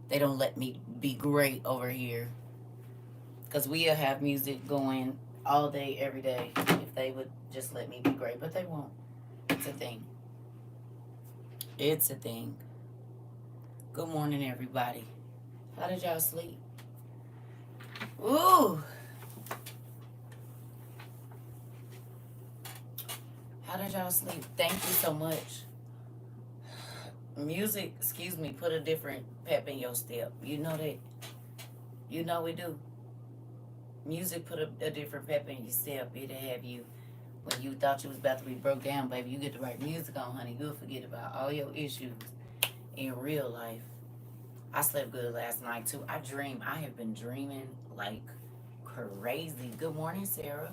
They don't let me be great over here. Because we'll have music going all day, every day, if they would just let me be great. But they won't. It's a thing. It's a thing. Good morning, everybody. How did y'all sleep? Ooh. How did y'all sleep? Thank you so much. Music, excuse me, put a different pep in your step. You know that. You know we do. Music put a different pep in your step. It'll have you, when you thought you was about to be broke down, baby, you get the right music on, honey. You'll forget about all your issues in real life. I slept good last night, too. I have been dreaming like crazy. Good morning, Sarah.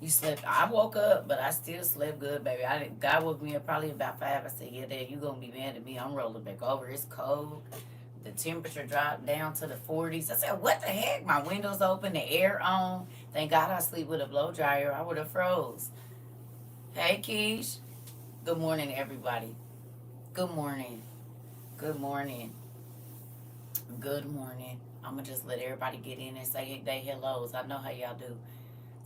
You slept. I woke up, but I still slept good, baby. I didn't. God woke me up probably about 5. I said, "Yeah, Dad, you gonna be mad at me? I'm rolling back over. It's cold. The temperature dropped down to the 40s." I said, "What the heck? My windows open, the air on. Thank God I sleep with a blow dryer. I would have froze." Hey, Keish. Good morning, everybody. Good morning. Good morning. Good morning. I'm gonna just let everybody get in and say they hellos. I know how y'all do.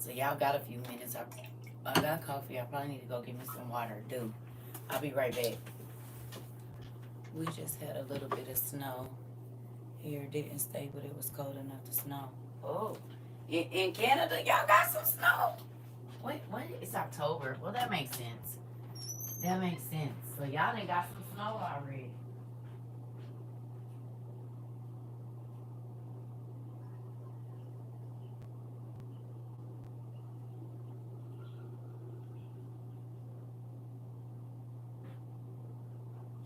So y'all got a few minutes. I got coffee. I probably need to go get me some water. Do. I'll be right back. We just had a little bit of snow here. Didn't stay, but it was cold enough to snow. Oh, in Canada, y'all got some snow. Wait, what? It's October. Well, that makes sense. That makes sense. So y'all done got some snow already.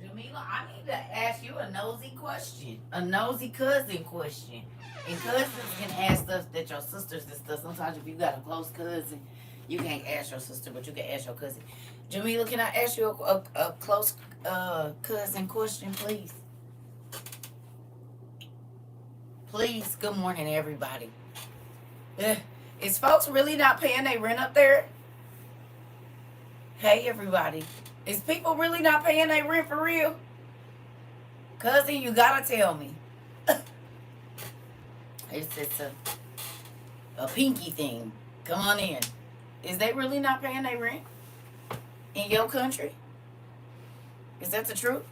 Jamila, I need to ask you a nosy question. A nosy cousin question. And cousins can ask stuff that your sisters and stuff. Sometimes if you got a close cousin, you can't ask your sister, but you can ask your cousin. Jamila, can I ask you a close cousin question, please? Please. Good morning, everybody. Eh, Is folks really not paying their rent up there? Hey, everybody. Is people really not paying their rent for real? Cousin, you gotta tell me. It's just a pinky thing. Come on in. Is they really not paying their rent in your country? Is that the truth?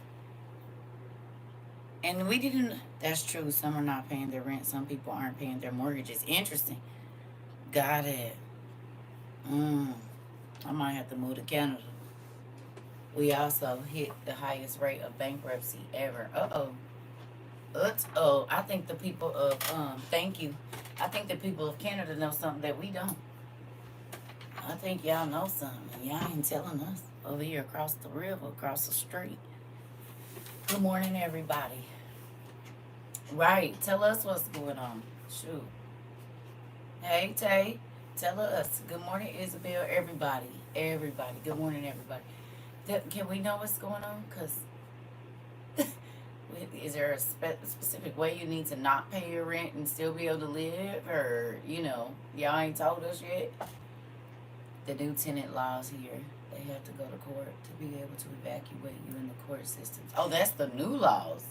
And we didn't. That's true. Some are not paying their rent. Some people aren't paying their mortgages. Interesting. Got it. Mm, I might have to move to Canada. We also hit the highest rate of bankruptcy ever. Uh oh. I think the people of thank you. I think the people of Canada know something that we don't. I think y'all know something. Y'all ain't telling us over here across the river, across the street. Good morning, everybody. Right. Tell us what's going on. Shoot. Hey, Tay. Tell us. Good morning, Isabel. Everybody. Everybody. Good morning, everybody. Can we know what's going on? Because is there a specific way you need to not pay your rent and still be able to live? Or, y'all ain't told us yet? The new tenant laws here. They have to go to court to be able to evacuate you in the court systems. Oh, that's the new laws.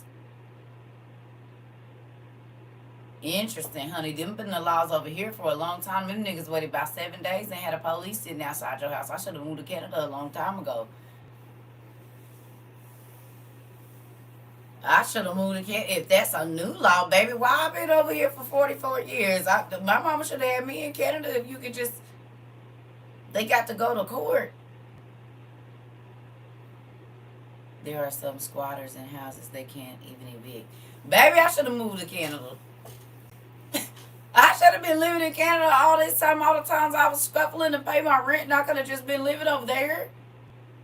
Interesting, honey. Them been the laws over here for a long time. Them niggas waited about 7 days and had a police sitting outside your house. I should have moved to Canada a long time ago. I should have moved to Canada. If that's a new law, baby, why I been over here for 44 years? My mama should have had me in Canada if you could just... They got to go to court. There are some squatters in houses they can't even evict. Baby, I should have moved to Canada. I should have been living in Canada all this time, all the times I was scuffling to pay my rent, and I could have just been living over there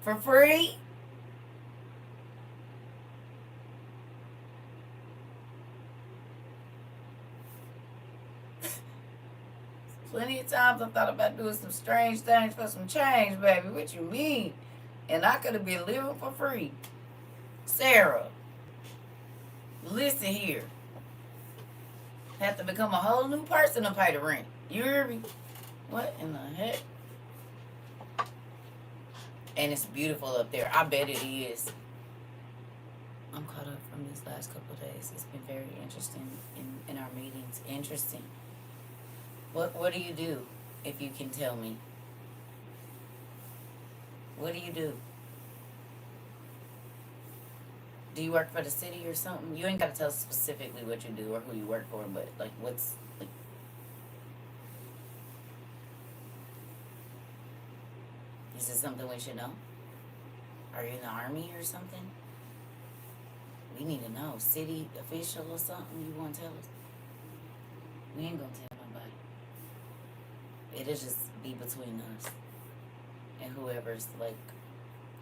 for free. Plenty of times I thought about doing some strange things for some change, baby. What you mean? And I could have been living for free. Sarah, listen here. Have to become a whole new person to pay the rent. You hear me? What in the heck? And it's beautiful up there. I bet it is. I'm caught up from these last couple of days. It's been very interesting in our meetings. Interesting. What do you do, if you can tell me? What do you do? Do you work for the city or something? You ain't got to tell us specifically what you do or who you work for, but like, what's like? Is it something we should know? Are you in the army or something? We need to know. City official or something you want to tell us? We ain't gonna tell nobody. It'll just be between us and whoever's like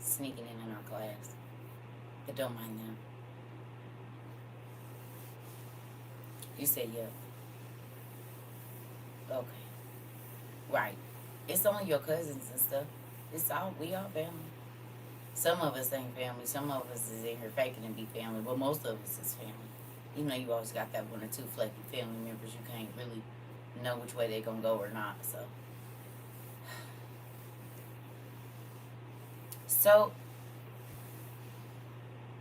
sneaking in our class. But don't mind them. You said yeah. Okay. Right. It's only your cousins and stuff. We all family. Some of us ain't family. Some of us is in here faking to be family, but most of us is family. You know, you always got that one or two flaky family members you can't really know which way they gonna go or not. So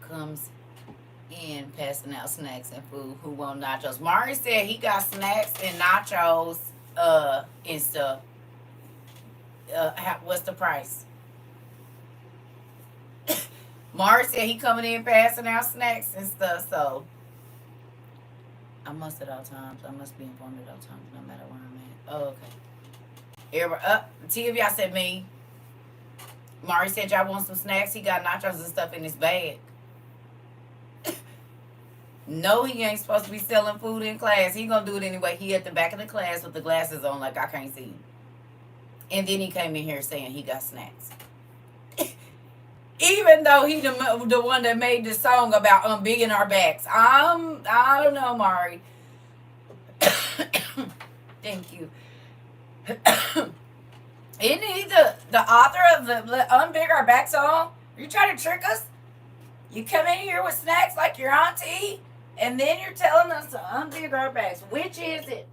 comes in passing out snacks and food. Who want nachos? Mari said he got snacks and nachos and stuff. What's the price? Mari said he coming in passing out snacks and stuff, so I must at all times. I must be informed at all times, no matter where I'm at. Oh, okay. Everybody, Tia, said me. Mari said y'all want some snacks. He got nachos and stuff in his bag. No, he ain't supposed to be selling food in class. He gonna do it anyway. He at the back of the class with the glasses on like I can't see him. And then he came in here saying he got snacks. Even though he the one that made the song about unbigging our backs. I don't know, Mari. Thank you. Isn't he the author of the Unbig Our Back song? Are you trying to trick us? You come in here with snacks like your auntie, and then you're telling us to unbig our backs. Which is it?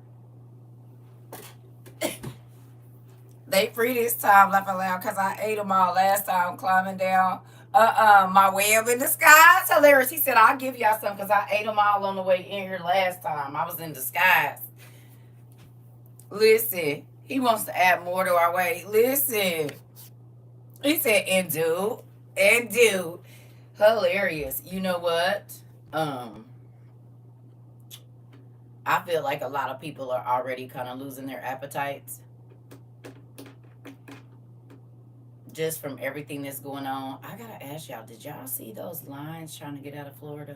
They free this time, laugh aloud, because I ate them all last time climbing down my web in the sky. It's hilarious. He said, I'll give y'all some because I ate them all on the way in here last time. I was in disguise. Listen, he wants to add more to our weight. Listen. He said, and do. Hilarious. You know what? I feel like a lot of people are already kind of losing their appetites. Just from everything that's going on. I gotta ask y'all, did y'all see those lines trying to get out of Florida?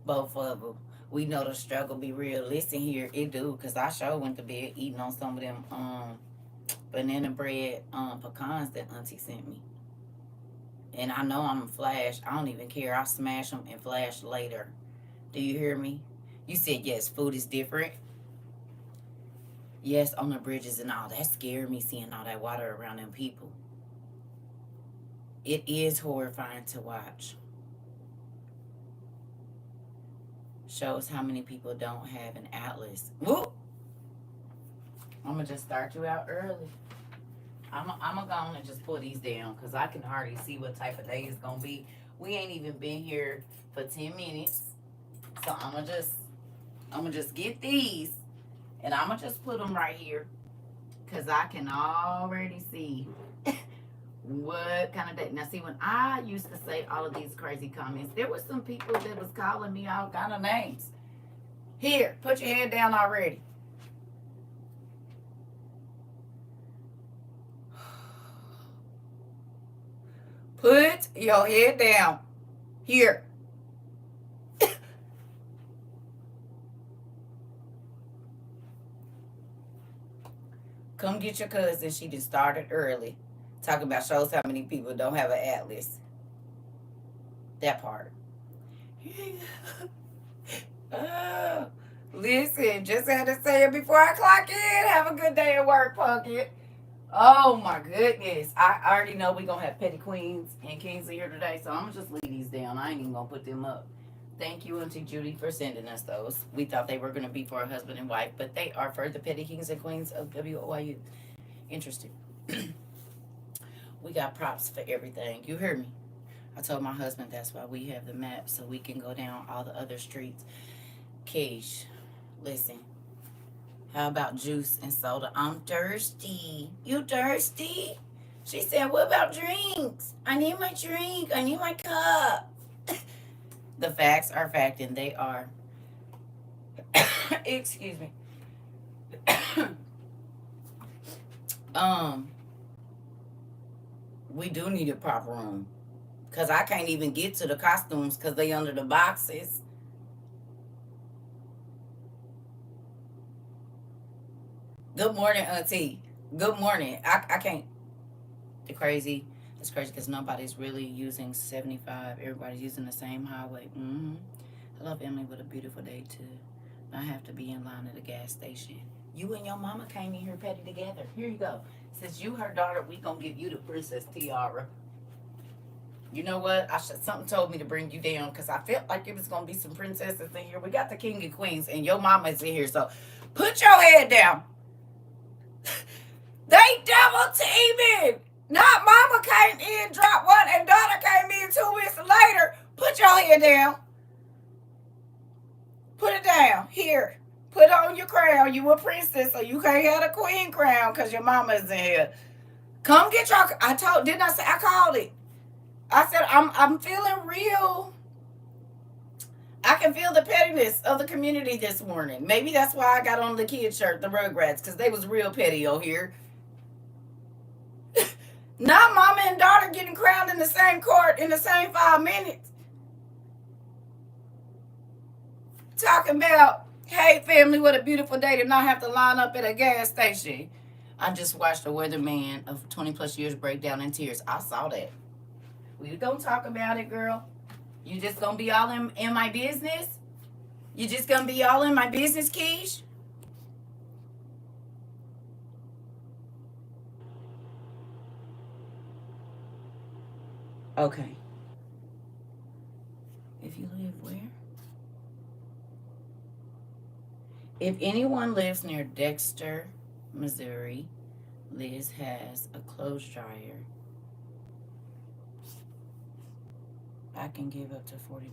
Both of them. We know the struggle be real. Listen here, it do, because I sure went to bed eating on some of them banana bread pecans that auntie sent me. And I know I'm a flash. I don't even care. I'll smash them and flash later. Do you hear me? You said yes, food is different. Yes, on the bridges and all. That scared me, seeing all that water around them people. It is horrifying to watch. Shows how many people don't have an atlas. Woo! I'm going to just start you out early. I'm going to go on and just pull these down because I can already see what type of day it's going to be. We ain't even been here for 10 minutes. So I'm going to just get these. And I'm going to just put them right here. Because I can already see what kind of day. Now, see, when I used to say all of these crazy comments, there were some people that was calling me all kind of names. Here, put your head down already. Put your head down. Here. Come get your cousin. She just started early. Talking about shows how many people don't have an atlas. That part. Listen, just had to say it before I clock in. Have a good day at work, Pumpkin. Oh my goodness. I already know we're going to have petty queens and kings here today, so I'm going to just leave these down. I ain't even going to put them up. Thank you, Auntie Judy, for sending us those. We thought they were going to be for a husband and wife, but they are for the petty kings and queens of WOYU. Interesting. We got props for everything. You hear me? I told my husband that's why we have the map, so we can go down all the other streets. Keish, listen. How about juice and soda? I'm thirsty. You thirsty? She said, what about drinks? I need my drink. I need my cup. The facts are fact, and they are. Excuse me. um, we do need a proper room. Because I can't even get to the costumes because they under the boxes. Good morning, Auntie. Good morning. I can't. The crazy. It's crazy because nobody's really using 75. Everybody's using the same highway. Hello, family. What a beautiful day to not have to be in line at a gas station. You and your mama came in here petty together. Here you go. Since you her daughter, we gonna give you the princess tiara. You know what? Something told me to bring you down because I felt like it was gonna be some princesses in here. We got the king and queens, and your mama's in here. So put your head down. They double teaming. Not mama came in, dropped one, and daughter came in 2 weeks later. Put your head down. Put it down. Here. Put on your crown. You a princess, so you can't have a queen crown because your mama's in here. Come get your. Didn't I say I called it? I said I'm feeling real. I can feel the pettiness of the community this morning. Maybe that's why I got on the kid shirt, the Rugrats, because they was real petty over here. Not mama and daughter getting crowned in the same court in the same 5 minutes. Talking about, hey family, what a beautiful day to not have to line up at a gas station. I just watched a weatherman of 20 plus years break down in tears. I saw that. We don't talk about it, girl. You just gonna be all in my business? You just gonna be all in my business, Keish? Okay. If you live where? If anyone lives near Dexter, Missouri, Liz has a clothes dryer. I can give up to $40.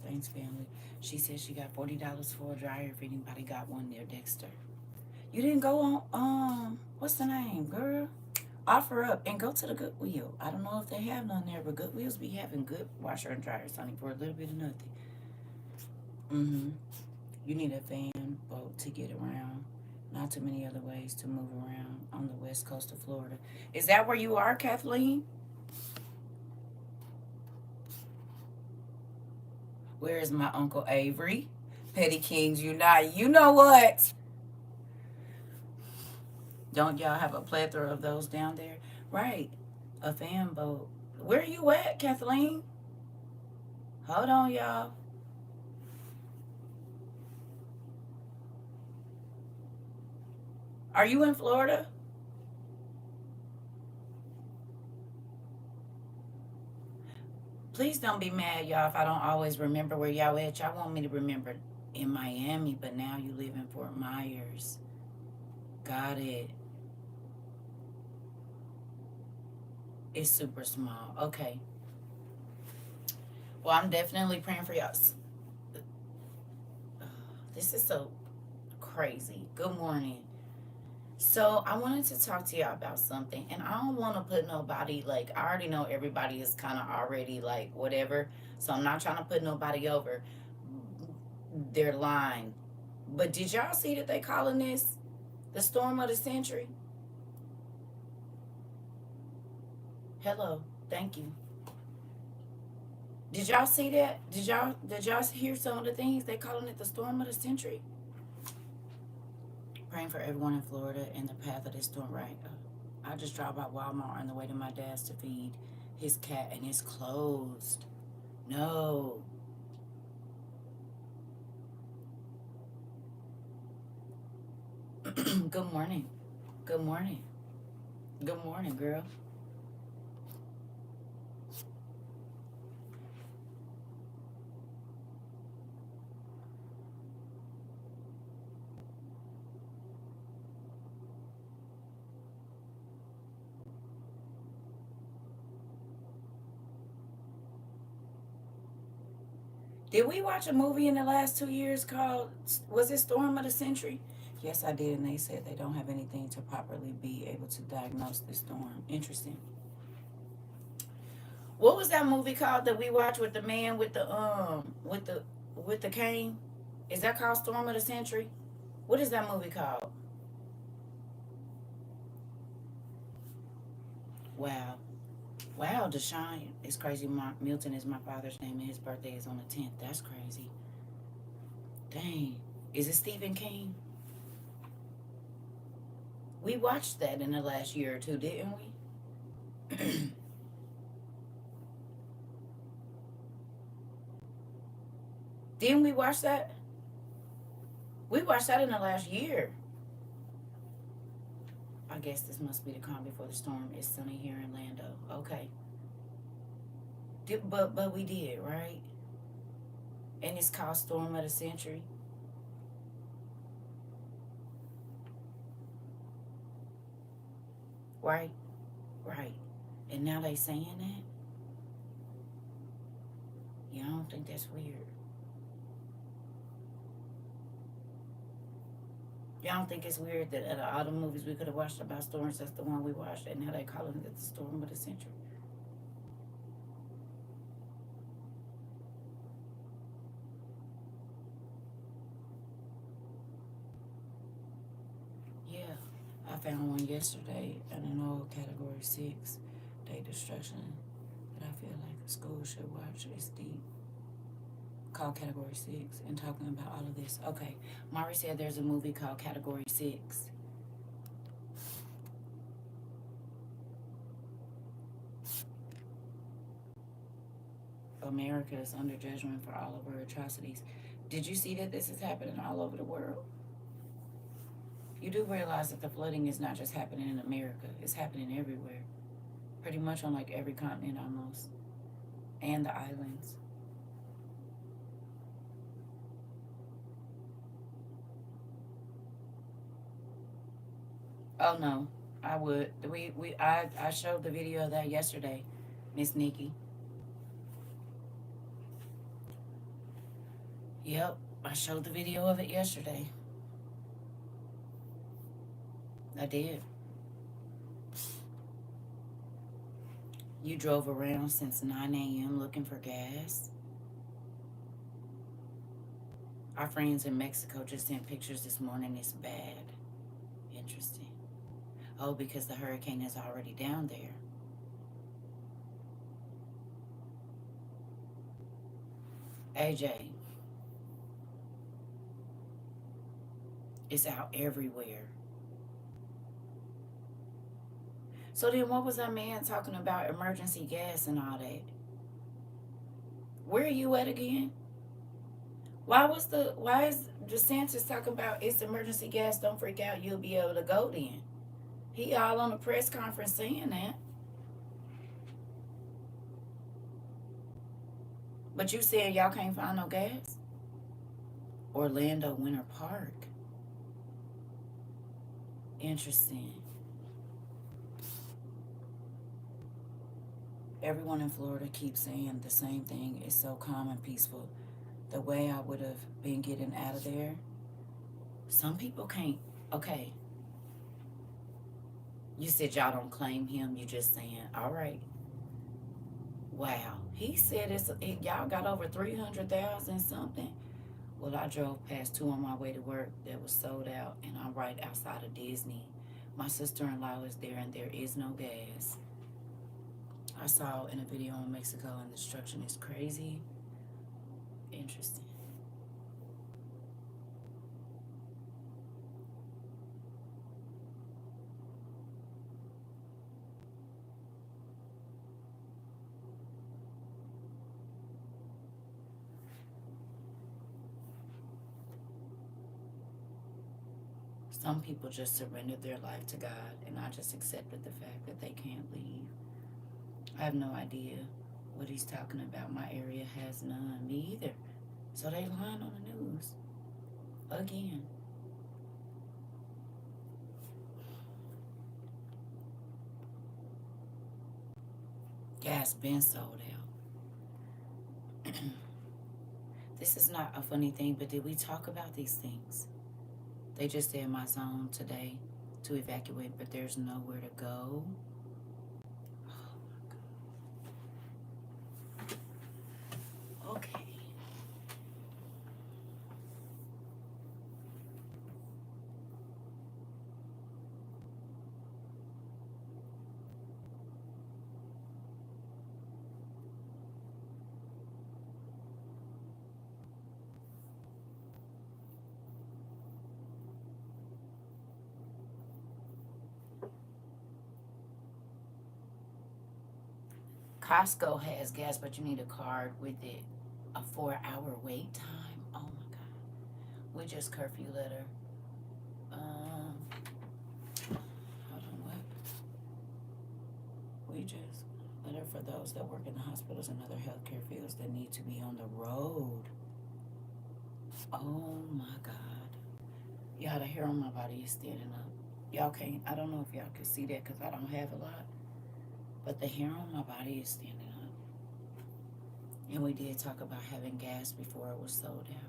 Thanks, family. She said she got $40 for a dryer if anybody got one near Dexter. You didn't go on, what's the name, girl? Offer up and go to the Goodwill. I don't know if they have none there, but Goodwills be having good washer and dryers, honey, for a little bit of nothing. You need a van boat to get around. Not too many other ways to move around on the west coast of Florida. Is that where you are, Kathleen? Where is my Uncle Avery? Petty Kings Unite. You know what? Don't y'all have a plethora of those down there? Right. A fan boat. Where are you at, Kathleen? Hold on, y'all. Are you in Florida? Please don't be mad, y'all, if I don't always remember where y'all at. Y'all want me to remember in Miami, but now you live in Fort Myers. Got it. It's super small. Okay. Well, I'm definitely praying for y'all. This is so crazy. Good morning. So I wanted to talk to y'all about something, and I don't want to put nobody, like, I already know everybody is kind of already like whatever, so I'm not trying to put nobody over their line. But did y'all see that they calling this the storm of the century? Hello, thank you. Did y'all see that? Did y'all hear some of the things they calling it the storm of the century? Praying for everyone in Florida and the path of this storm, right? I just dropped by Walmart on the way to my dad's to feed his cat, and it's closed. No. Good morning. Good morning. Good morning, girl. Did we watch a movie in the last 2 years called, was it Storm of the Century? Yes, I did, and they said they don't have anything to properly be able to diagnose this storm. Interesting. What was that movie called that we watched with the man with the cane? Is that called Storm of the Century? What is that movie called? Wow. Wow, Deshaun. It's crazy. Milton is my father's name and his birthday is on the 10th. That's crazy. Dang. Is it Stephen King? We watched that in the last year or two, didn't we? Didn't we watch that? We watched that in the last year. I guess this must be the calm before the storm. It's sunny here in Lando. Okay. But we did, right? And it's called Storm of the Century. Right? Right. And now they saying that? Yeah, I don't think that's weird. Y'all don't think it's weird that out of all the movies we could have watched about storms, that's the one we watched, and now they calling it the Storm of the Century? Yeah, I found one yesterday in an old Category 6 day destruction that I feel like the school should watch. It's deep. Called Category 6 and talking about all of this. Okay, Mari said there's a movie called Category 6. America is under judgment for all of her atrocities. Did you see that this is happening all over the world? You do realize that the flooding is not just happening in America, it's happening everywhere. Pretty much on like every continent almost. And the islands. Oh no, I would. I showed the video of that yesterday, Miss Nikki. Yep, I showed the video of it yesterday. I did. You drove around since 9 a.m. looking for gas. Our friends in Mexico just sent pictures this morning. It's bad. Interesting. Oh, because the hurricane is already down there. AJ, it's out everywhere. So then what was that man talking about emergency gas and all that? Where are you at again? Why is DeSantis talking about it's emergency gas, don't freak out, you'll be able to go then? He all on a press conference saying that. But you said y'all can't find no gas? Orlando Winter Park. Interesting. Everyone in Florida keeps saying the same thing. It's so calm and peaceful. The way I would have been getting out of there. Some people can't. Okay. You said y'all don't claim him. You just saying, all right. Wow. He said y'all got over 300,000 something. Well, I drove past two on my way to work that was sold out, and I'm right outside of Disney. My sister-in-law is there, and there is no gas. I saw in a video in Mexico, and the destruction is crazy. Interesting. Some people just surrendered their life to God, and I just accepted the fact that they can't leave. I have no idea what he's talking about. My area has none. Me either. So they lying on the news. Again. Gas been sold out. This is not a funny thing, but did we talk about these things? They just said my zone today to evacuate, but there's nowhere to go. Oh my God. Okay. Costco has gas, but you need a card with it. A 4-hour wait time. Oh my God. We just curfew letter. Hold on, what? We just letter for those that work in the hospitals and other healthcare fields that need to be on the road. Oh my God. Y'all, the hair on my body is standing up. Y'all can't, I don't know if y'all can see that because I don't have a lot. But the hair on my body is standing up. And we did talk about having gas before it was sold out.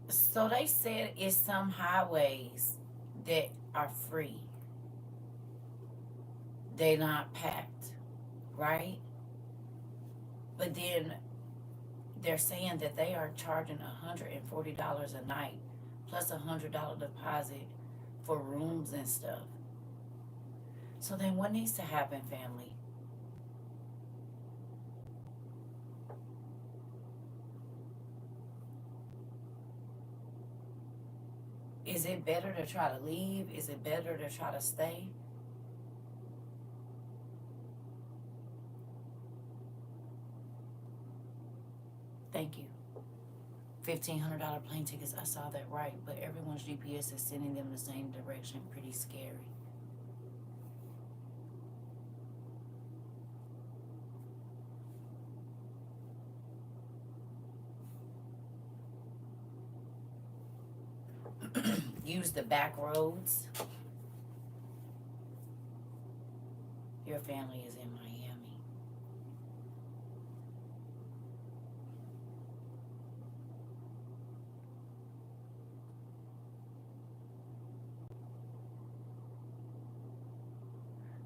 So they said it's some highways that are free. They're not packed, right? But then they're saying that they are charging $140 a night plus $100 deposit for rooms and stuff. So then what needs to happen, family? Is it better to try to leave? Is it better to try to stay? Thank you. $1,500 plane tickets, I saw that right, but everyone's GPS is sending them the same direction. Pretty scary. Use the back roads. Your family is in Miami.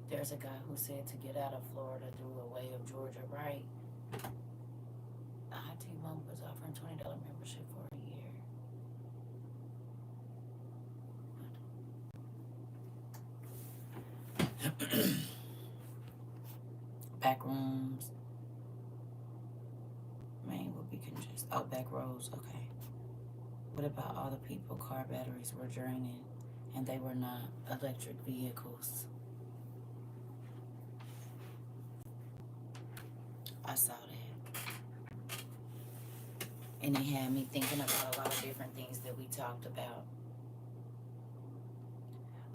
There's a guy who said to get out of Florida through a way of Georgia, right? T-Mobile was offering $20 membership for a year. Back rooms. Main will be congested. Oh, back roads. Okay. What about all the people car batteries were draining and they were not electric vehicles? I saw that. And it had me thinking about a lot of different things that we talked about.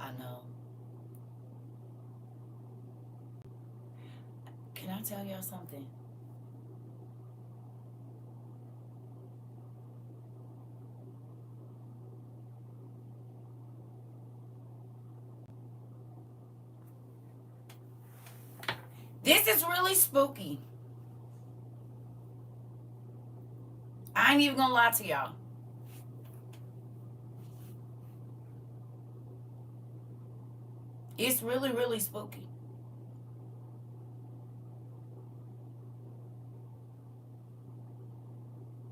I know. Can I tell y'all something? This is really spooky. I ain't even gonna lie to y'all. It's really, really spooky.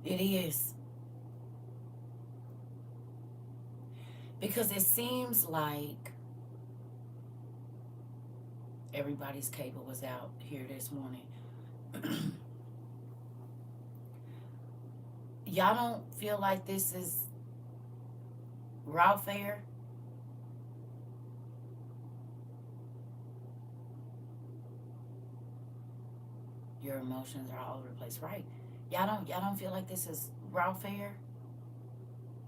It is. Because it seems like everybody's cable was out here this morning. Y'all don't feel like this is raw fare? Your emotions are all over the place, right? Y'all don't feel like this is raw fare?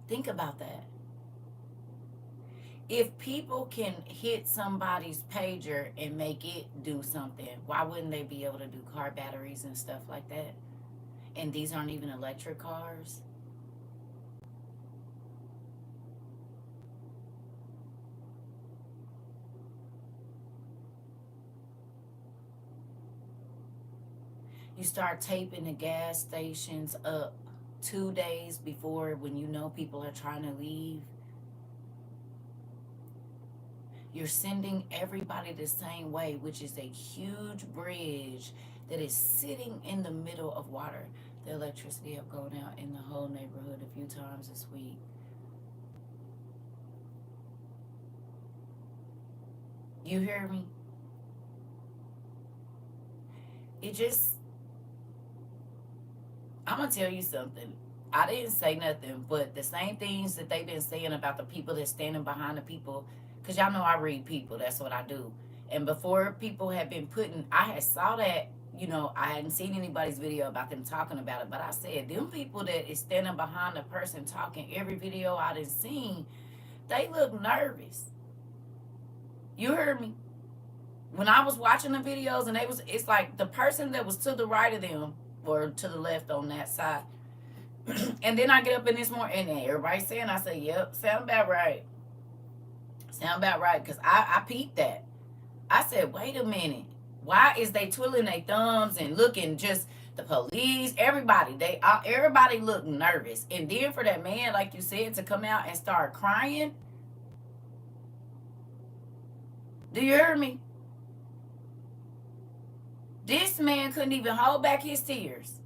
Think about that. If people can hit somebody's pager and make it do something, why wouldn't they be able to do car batteries and stuff like that? And these aren't even electric cars. You start taping the gas stations up 2 days before when you know people are trying to leave. You're sending everybody the same way, which is a huge bridge that is sitting in the middle of water. The electricity have gone out in the whole neighborhood a few times this week. You hear me? It just, I'm going to tell you something. I didn't say nothing, but the same things that they've been saying about the people that's standing behind the people, because y'all know I read people. That's what I do. And before people had been putting, I had saw that, I hadn't seen anybody's video about them talking about it, but I said, them people that is standing behind the person talking, every video I done seen, they look nervous. You heard me? When I was watching the videos and it's like the person that was to the right of them or to the left on that side. And then I get up in this morning and everybody's saying, I say, yep, sound about right. Sound about right. Because I peeped that. I said, wait a minute. Why is they twiddling their thumbs and looking just the police, everybody, everybody look nervous. And then for that man, like you said, to come out and start crying. Do you hear me? This man couldn't even hold back his tears.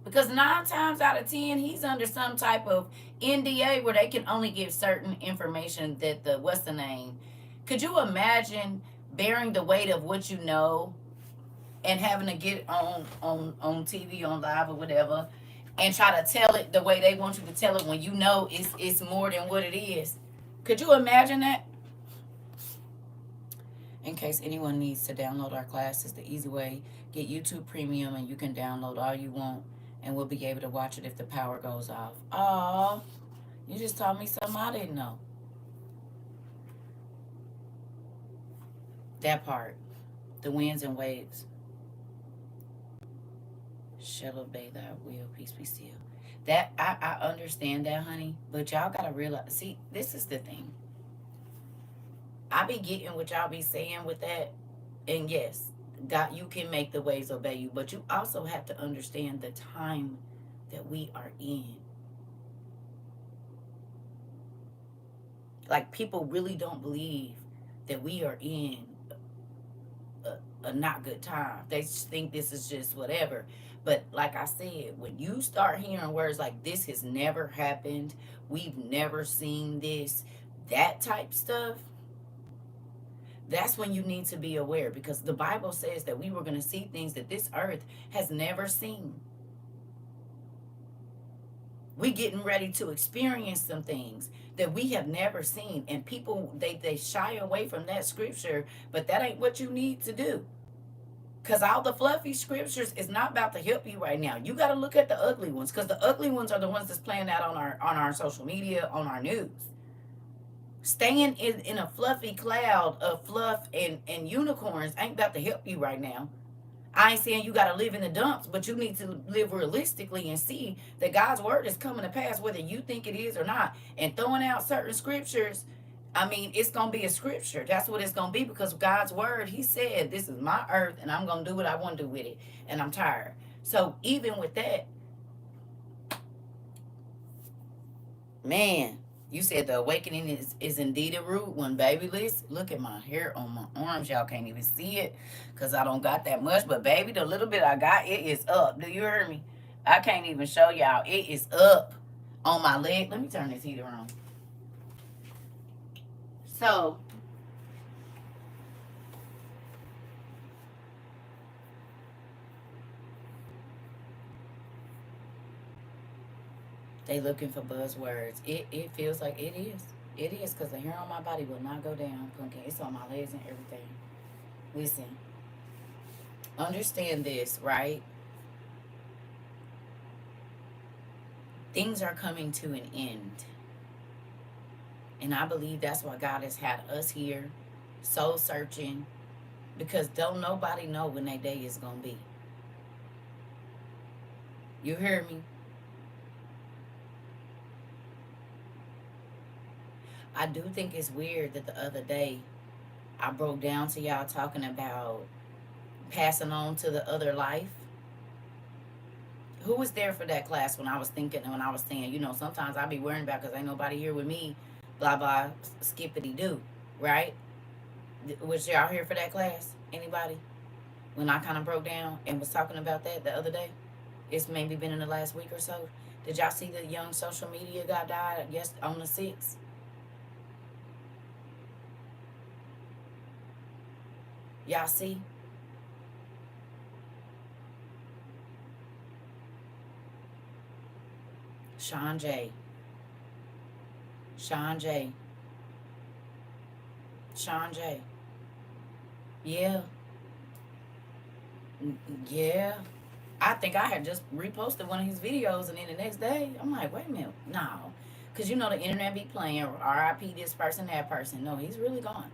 Because 9 times out of 10, he's under some type of NDA where they can only give certain information that what's the name? Could you imagine bearing the weight of what you know and having to get on TV, on live or whatever, and try to tell it the way they want you to tell it when you know it's more than what it is? Could you imagine that? In case anyone needs to download our classes, the easy way, get YouTube Premium and you can download all you want and we'll be able to watch it if the power goes off. Oh, you just taught me something I didn't know. That part. The winds and waves shall obey thy will. Peace be still. That I understand that, honey, but y'all gotta realize. See, this is the thing. I be getting what y'all be saying with that, and yes, God, you can make the waves obey you, but you also have to understand the time that we are in. Like, people really don't believe that we are in a not good time. They just think this is just whatever. But like I said, when you start hearing words like this has never happened, we've never seen this, that type stuff, that's when you need to be aware, because the Bible says that we were going to see things that this earth has never seen. We getting ready to experience some things that we have never seen, and people they shy away from that scripture, but that ain't what you need to do. Because all the fluffy scriptures is not about to help you right now. You got to look at the ugly ones, because the ugly ones are the ones that's playing out on our social media, on our news. Staying in a fluffy cloud of fluff and unicorns ain't about to help you right now. I ain't saying you got to live in the dumps, but you need to live realistically and see that God's word is coming to pass whether you think it is or not. And throwing out certain scriptures, I mean, it's going to be a scripture. That's what it's going to be, because God's word, he said, this is my earth and I'm going to do what I want to do with it. And I'm tired. So even with that, man, you said the awakening is indeed a rude one, baby. Listen, look at my hair on my arms. Y'all can't even see it because I don't got that much. But, baby, the little bit I got, it is up. Do you hear me? I can't even show y'all. It is up on my leg. Let me turn this heater on. So, They looking for buzzwords. It feels like it is. It is, because the hair on my body will not go down, pumpkin. It's on my legs and everything. Listen, understand this, right? Things are coming to an end. And I believe that's why God has had us here, soul searching, because don't nobody know when that day is going to be. You hear me? I do think it's weird that the other day I broke down to y'all talking about passing on to the other life. Who was there for that class when I was thinking, when I was saying, sometimes I be worrying about because ain't nobody here with me, blah, blah, skippity do, right? Was y'all here for that class? Anybody? When I kind of broke down and was talking about that the other day? It's maybe been in the last week or so. Did y'all see the young social media guy died on the 6th? Y'all see? Sean J. Sean J. Sean J. Yeah. Yeah. I think I had just reposted one of his videos, and then the next day, I'm like, wait a minute. No. Because the internet be playing, RIP this person, that person. No, he's really gone.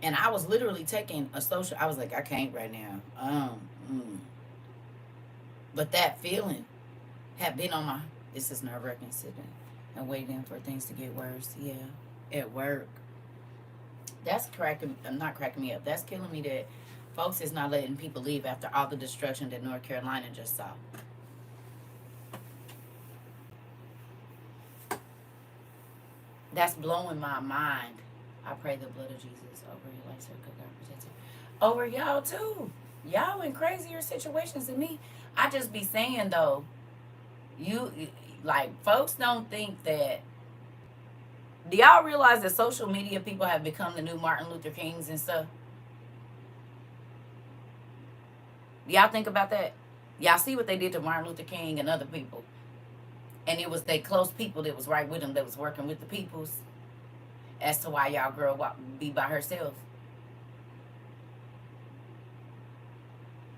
And I was literally taking a social, I was like, I can't right now. But that feeling had been on my, this is nerve-wracking sitting and waiting for things to get worse. Yeah. At work. That's not cracking me up. That's killing me that folks is not letting people leave after all the destruction that North Carolina just saw. That's blowing my mind. I pray the blood of Jesus over your life, CERCA, God protect you. Over y'all too. Y'all in crazier situations than me. I just be saying though, you like folks don't think that. Do y'all realize that social media people have become the new Martin Luther Kings and stuff? Y'all think about that? Y'all see what they did to Martin Luther King and other people. And it was they close people that was right with them that was working with the peoples as to why y'all girl be by herself.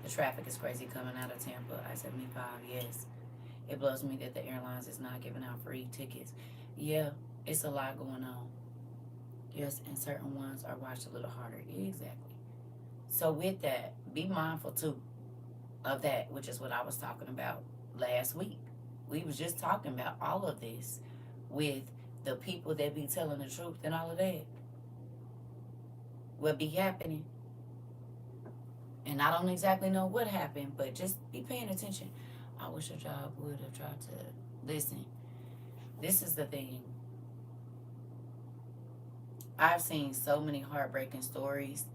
The traffic is crazy coming out of Tampa. I-75, yes. It blows me that the airlines is not giving out free tickets. Yeah, it's a lot going on. Yes, and certain ones are watched a little harder. Exactly. So with that, be mindful too of that, which is what I was talking about last week. We was just talking about all of this with the people that be telling the truth and all of that. What be happening. And I don't exactly know what happened, but just be paying attention. I wish a job would have tried to listen. This is the thing. I've seen so many heartbreaking stories,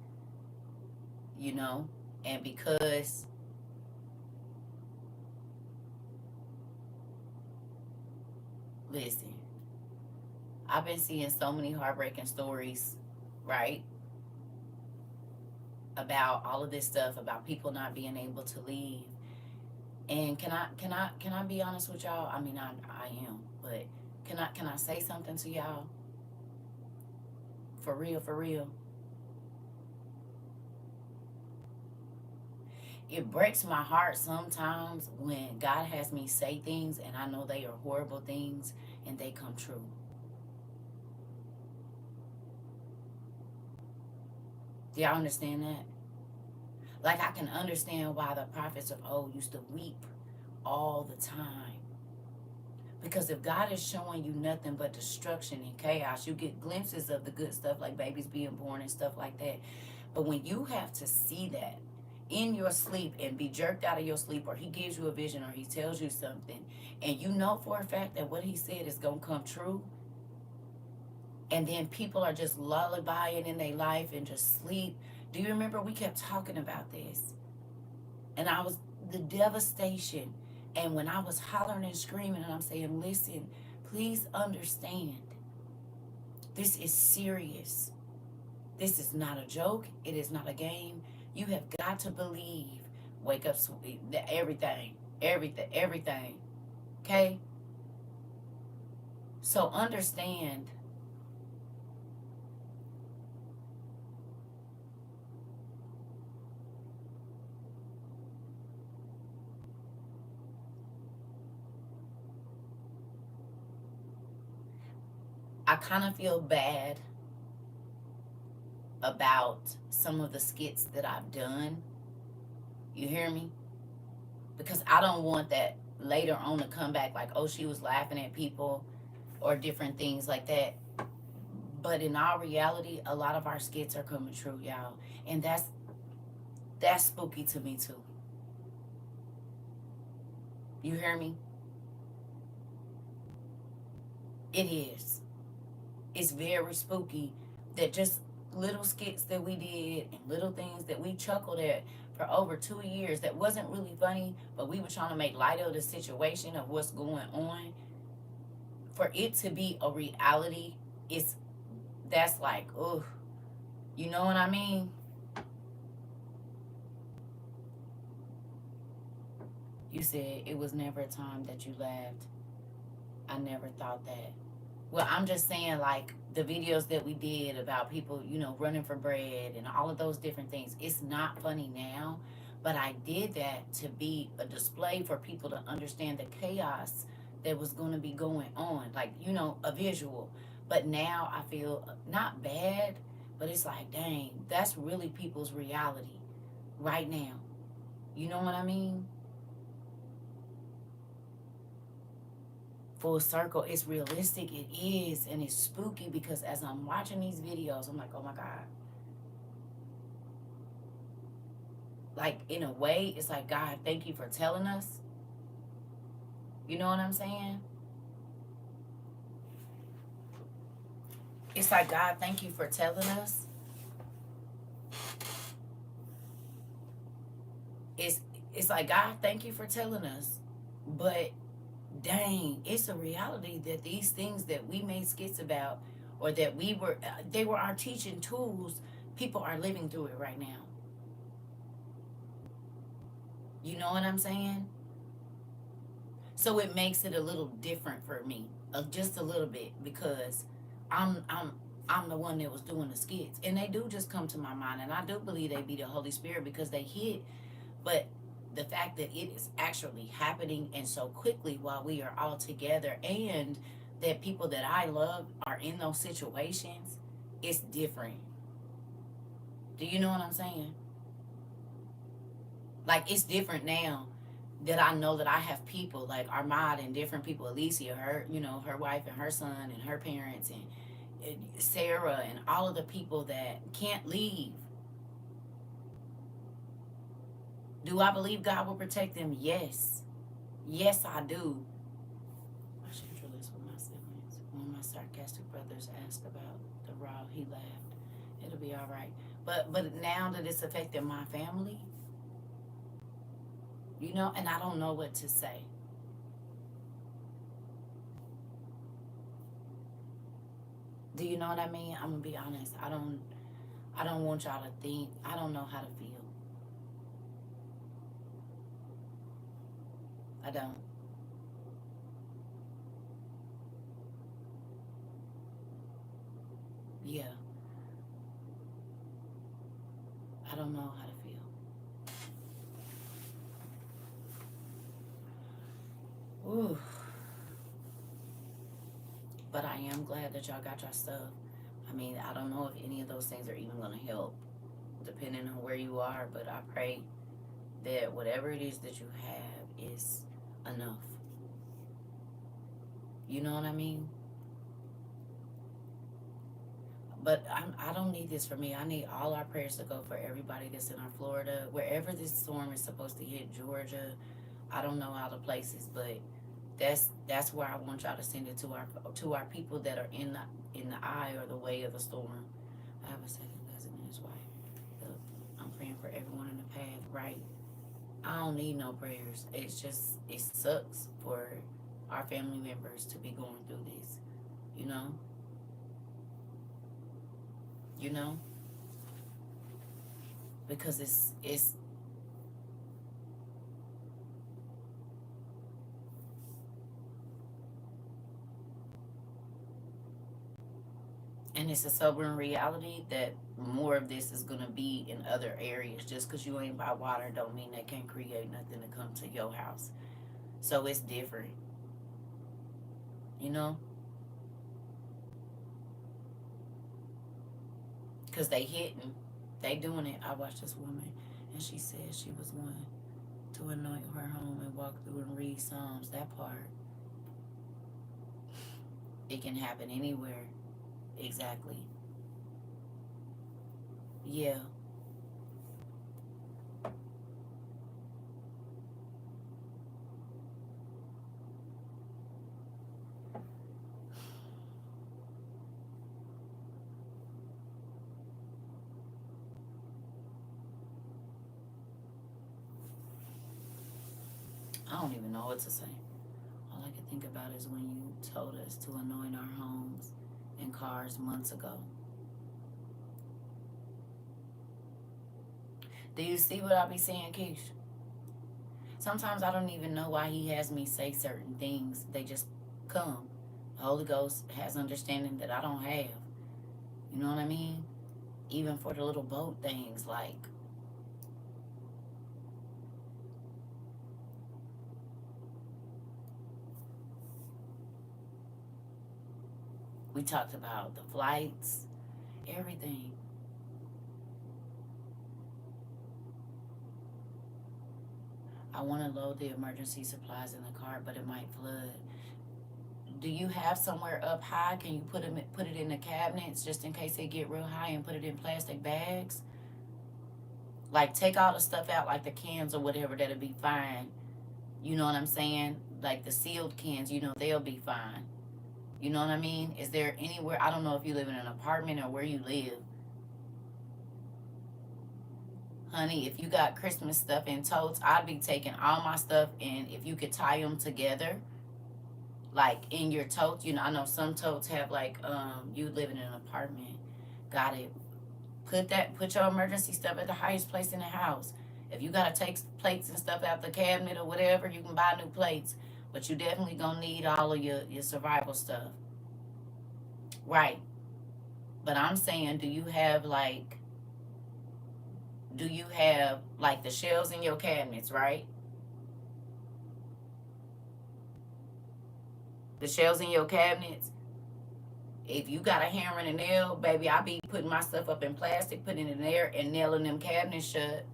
and because listen, I've been seeing so many heartbreaking stories, right? About all of this stuff, about people not being able to leave. And can I be honest with y'all? I mean, I am, but can I say something to y'all? For real, for real. It breaks my heart sometimes when God has me say things and I know they are horrible things and they come true. Do y'all understand that? Like, I can understand why the prophets of old used to weep all the time. Because if God is showing you nothing but destruction and chaos, you get glimpses of the good stuff like babies being born and stuff like that. But when you have to see that in your sleep and be jerked out of your sleep, or he gives you a vision or he tells you something, and you know for a fact that what he said is going to come true, and then people are just lullabying in their life and just sleep. Do you remember we kept talking about this? And I was the devastation. And when I was hollering and screaming and I'm saying, listen, please understand. This is serious. This is not a joke. It is not a game. You have got to believe wake up, everything, everything. Okay? So understand, I kind of feel bad about some of the skits that I've done. You hear me? Because I don't want that later on to come back like, oh, she was laughing at people or different things like that. But in our reality, a lot of our skits are coming true, y'all. And that's spooky to me too. You hear me? It is. It's very spooky that just little skits that we did and little things that we chuckled at for over 2 years that wasn't really funny, but we were trying to make light of the situation of what's going on. For it to be a reality, that's like, ugh. You know what I mean? You said it was never a time that you laughed. I never thought that. Well, I'm just saying, like, the videos that we did about people, running for bread and all of those different things, it's not funny now, but I did that to be a display for people to understand the chaos that was going to be going on, like, a visual. But now I feel not bad, but it's like, dang, that's really people's reality right now. You know what I mean? Full circle, it's realistic, it is, and it's spooky because as I'm watching these videos, I'm like, oh my God. Like, in a way, it's like, God, thank you for telling us. You know what I'm saying? It's like, God, thank you for telling us. It's like, God, thank you for telling us. But dang, it's a reality that these things that we made skits about, or that they were our teaching tools, people are living through it right now. You know what I'm saying? So it makes it a little different for me, just a little bit, because I'm the one that was doing the skits, and they do just come to my mind, and I do believe they be the Holy Spirit because they hit. But the fact that it is actually happening and so quickly while we are all together, and that people that I love are in those situations, it's different. Do you know what I'm saying? Like, it's different now that I know that I have people like Armad and different people, Alicia, her wife and her son and her parents, and Sarah, and all of the people that can't leave. Do I believe God will protect them? Yes. Yes, I do. I should drill this with my siblings. When my sarcastic brothers asked about the row, he laughed. It'll be all right. But now that it's affecting my family, and I don't know what to say. Do you know what I mean? I'm gonna be honest. I don't want y'all to think. I don't know how to feel. I don't. Yeah. I don't know how to feel. Ooh. But I am glad that y'all got your stuff. I mean, I don't know if any of those things are even gonna help, depending on where you are. But I pray that whatever it is that you have is enough. You know what I mean? But I don't need this for me. I need all our prayers to go for everybody that's in our Florida, wherever this storm is supposed to hit, Georgia. I don't know all the places, but that's where I want y'all to send it to our people that are in the eye or the way of the storm. I have a second cousin and his wife. Look, I'm praying for everyone in the path, right? I don't need no prayers. It's just, it sucks for our family members to be going through this, you know? You know? Because it's it's a sobering reality that more of this is going to be in other areas. Just because you ain't by water don't mean they can't create nothing to come to your house. So it's different, you know, because they hitting, they doing it. I watched this woman and she said she was going to anoint her home and walk through and read Psalms. That part, it can happen anywhere. Exactly. Yeah. I don't even know what to say. All I can think about is when you told us to anoint our homes and cars months ago. Do you see what I be saying, Keish? Sometimes I don't even know why he has me say certain things. They just come. The Holy Ghost has understanding that I don't have. You know what I mean? Even for the little boat things, like we talked about the flights, everything. I want to load the emergency supplies in the car, but it might flood. Do you have somewhere up high? Can you put it in the cabinets just in case they get real high and put it in plastic bags? Like take all the stuff out, like the cans or whatever, that'll be fine. You know what I'm saying? Like the sealed cans, they'll be fine. You know what I mean? Is there anywhere, I don't know if you live in an apartment or where you live. Honey, if you got Christmas stuff in totes, I'd be taking all my stuff, and if you could tie them together, like in your totes, I know some totes have like, you live in an apartment. Got it. Put your emergency stuff at the highest place in the house. If you gotta take plates and stuff out the cabinet or whatever, you can buy new plates. But you definitely gonna need all of your survival stuff. Right. But I'm saying, do you have like the shelves in your cabinets, right? The shelves in your cabinets. If you got a hammer and a nail, baby, I be putting my stuff up in plastic, putting it in there, and nailing them cabinets shut.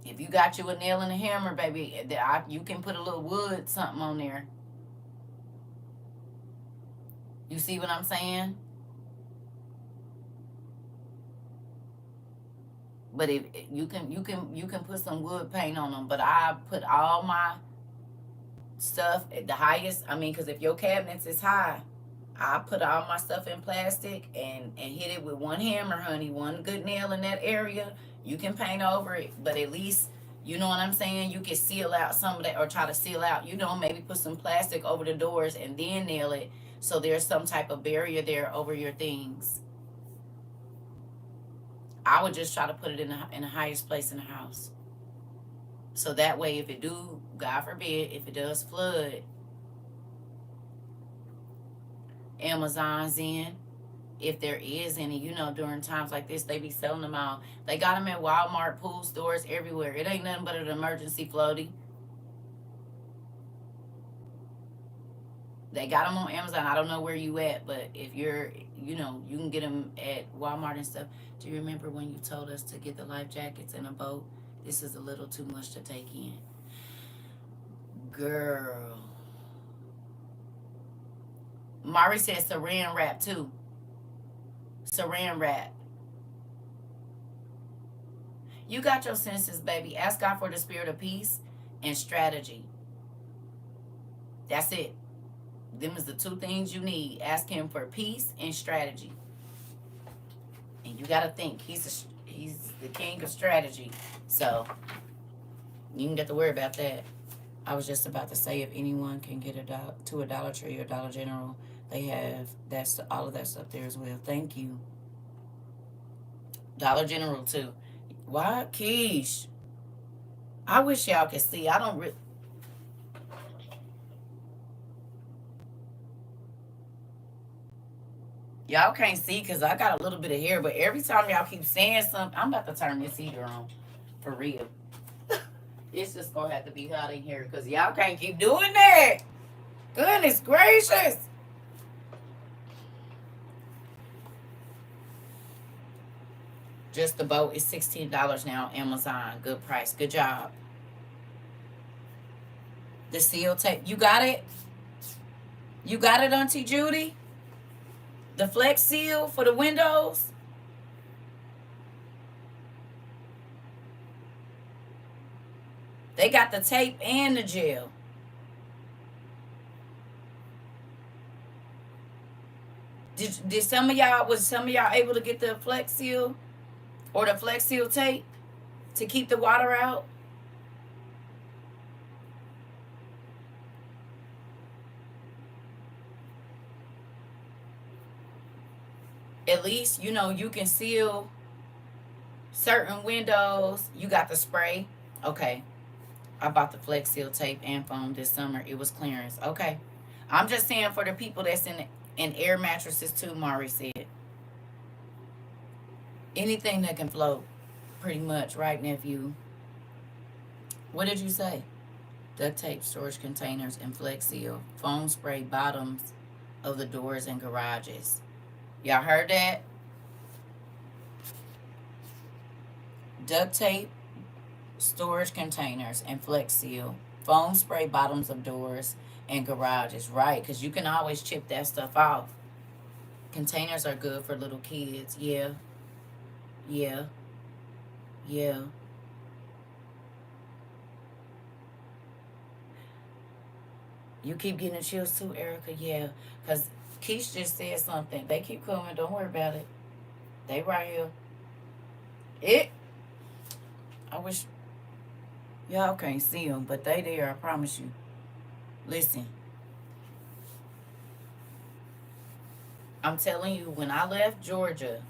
If you got you a nail and a hammer, baby, you can put a little wood something on there. You see what I'm saying? But if you can put some wood paint on them. But I put all my stuff at the highest. I mean, because if your cabinets is high, I put all my stuff in plastic and hit it with one hammer, honey. One good nail in that area. You can paint over it, but at least, you know what I'm saying? You can seal out some of that, or try to seal out. Maybe put some plastic over the doors and then nail it, so there's some type of barrier there over your things. I would just try to put it in the highest place in the house. So that way, if it do, God forbid, if it does flood, Amazon's in. If there is any, during times like this, they be selling them out. They got them at Walmart, pool stores, everywhere. It ain't nothing but an emergency floaty. They got them on Amazon. I don't know where you at, but if you're, you can get them at Walmart and stuff. Do you remember when you told us to get the life jackets in a boat? This is a little too much to take in. Girl. Mari said saran wrap too. Saran wrap. You got your senses, baby. Ask God for the spirit of peace and strategy. That's it. Them is the two things you need. Ask him for peace and strategy. And you got to think, he's the king of strategy. So you can get to worry about that. I was just about to say, if anyone can get to a Dollar Tree or Dollar General, they have all of that stuff there as well. Thank you. Dollar General too. Why, Keish? I wish y'all could see. I don't. Y'all can't see because I got a little bit of hair, but every time y'all keep saying something, I'm about to turn this heater on. For real. It's just going to have to be hot in here because y'all can't keep doing that. Goodness gracious. Just the boat is $16 now on Amazon. Good price. Good job. The seal tape. You got it? You got it, Auntie Judy? The Flex Seal for the windows? They got the tape and the gel. Did some of y'all, was some of y'all able to get the Flex Seal or the Flex Seal tape to keep the water out? At least, you know, you can seal certain windows. You got the spray. Okay. I bought the Flex Seal tape and foam this summer. It was clearance. Okay. I'm just saying for the people that's in air mattresses too, Mari said. Anything that can float, pretty much, right, nephew? What did you say? Duct tape, storage containers, and Flex Seal. Foam spray bottoms of the doors and garages. Y'all heard that? Duct tape, storage containers, and Flex Seal. Foam spray bottoms of doors and garages. Right, because you can always chip that stuff off. Containers are good for little kids. Yeah. Yeah. Yeah. You keep getting the chills too, Erica? Yeah. Because Keish just said something. They keep coming. Don't worry about it. They right here. It. I wish y'all can't see them, but they there. I promise you. Listen. I'm telling you, when I left Georgia,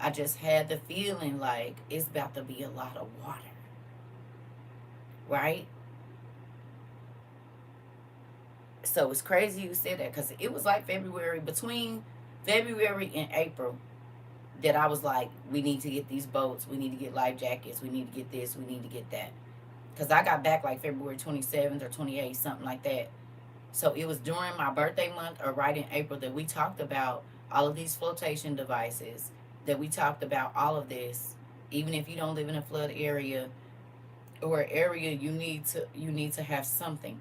I just had the feeling like it's about to be a lot of water. Right? So it's crazy you said that because it was like February, between February and April, that I was like, we need to get these boats, we need to get life jackets, we need to get this, we need to get that. Because I got back like February 27th or 28th, something like that. So it was during my birthday month or right in April that we talked about all of these flotation devices, that we talked about all of this. Even if you don't live in a flood area or area, you need to have something.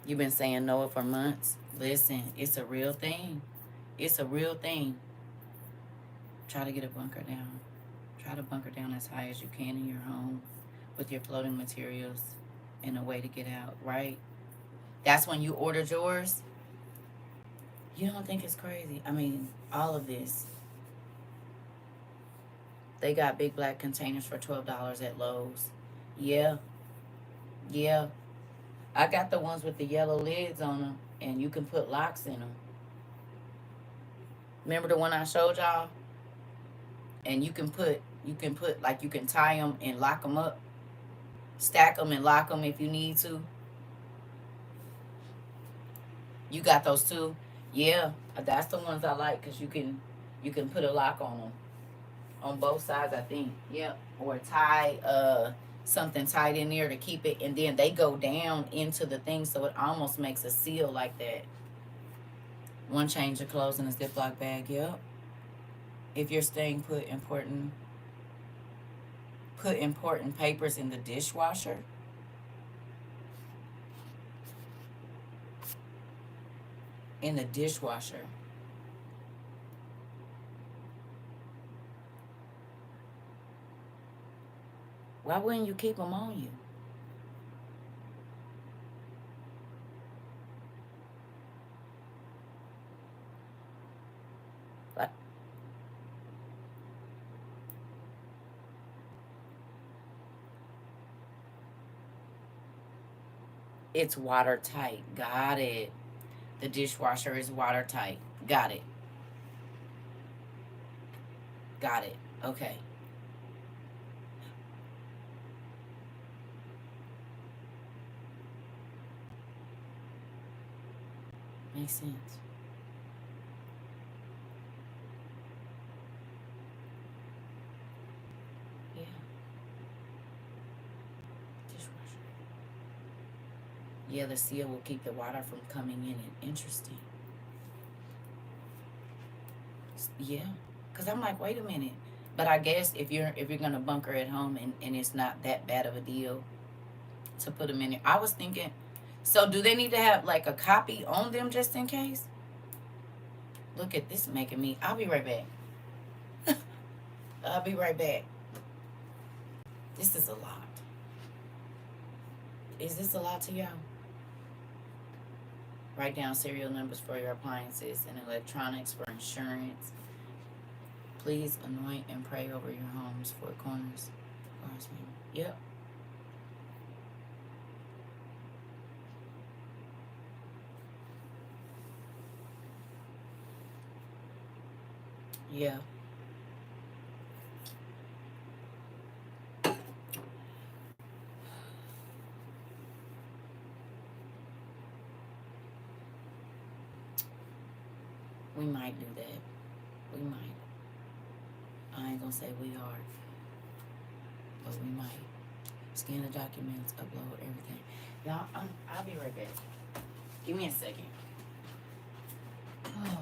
You've been saying Noah for months. Listen, it's a real thing. It's a real thing. Try to get a bunker down. Try to bunker down as high as you can in your home with your floating materials and a way to get out, right? That's when you ordered yours. You don't think it's crazy? I mean, all of this. They got big black containers for $12 at Lowe's. Yeah. Yeah. I got the ones with the yellow lids on them, and you can put locks in them. Remember the one I showed y'all? And you can put like, you can tie them and lock them up, stack them and lock them if you need to. You got those too? Yeah, that's the ones I like because you can put a lock on them on both sides, I think. Yep. Or tie something tight in there to keep it, and then they go down into the thing, so it almost makes a seal like that. One change of clothes in a Ziploc bag. Yep. If you're staying put, important papers in the dishwasher. In the dishwasher. Why wouldn't you keep them on you? Like, it's watertight. Got it. The dishwasher is watertight. Got it. Got it. Okay. Makes sense. Yeah. Dishwasher. Yeah, the seal will keep the water from coming in. And interesting. Yeah. Cause I'm like, wait a minute. But I guess if you're gonna bunker at home and it's not that bad of a deal to put them in there. I was thinking, so do they need to have like a copy on them just in case? Look at this making me. I'll be right back. I'll be right back. This is a lot. Is this a lot to y'all? Write down serial numbers for your appliances and electronics for insurance. Please anoint and pray over your homes, four corners. Yep. Yeah. We might do that. We might. I ain't gonna say we are, but we might. Scan the documents, upload everything. Y'all, I'll be right back. Give me a second. Oh.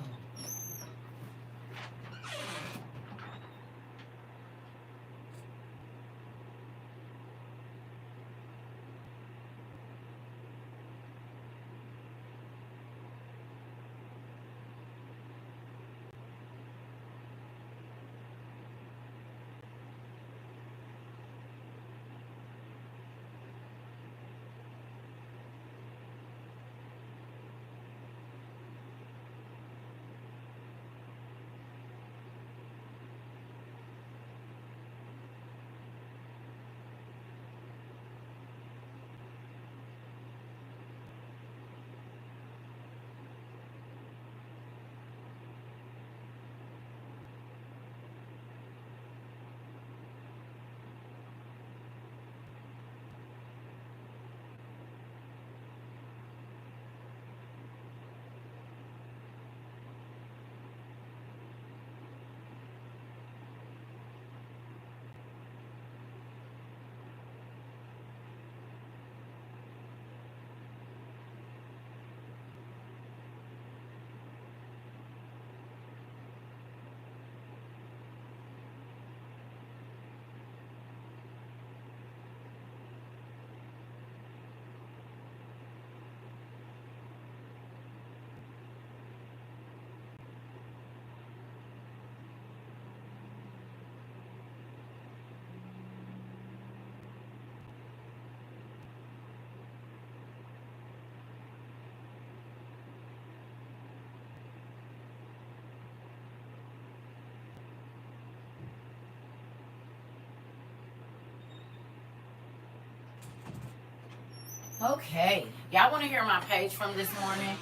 Okay. Y'all want to hear my page from this morning?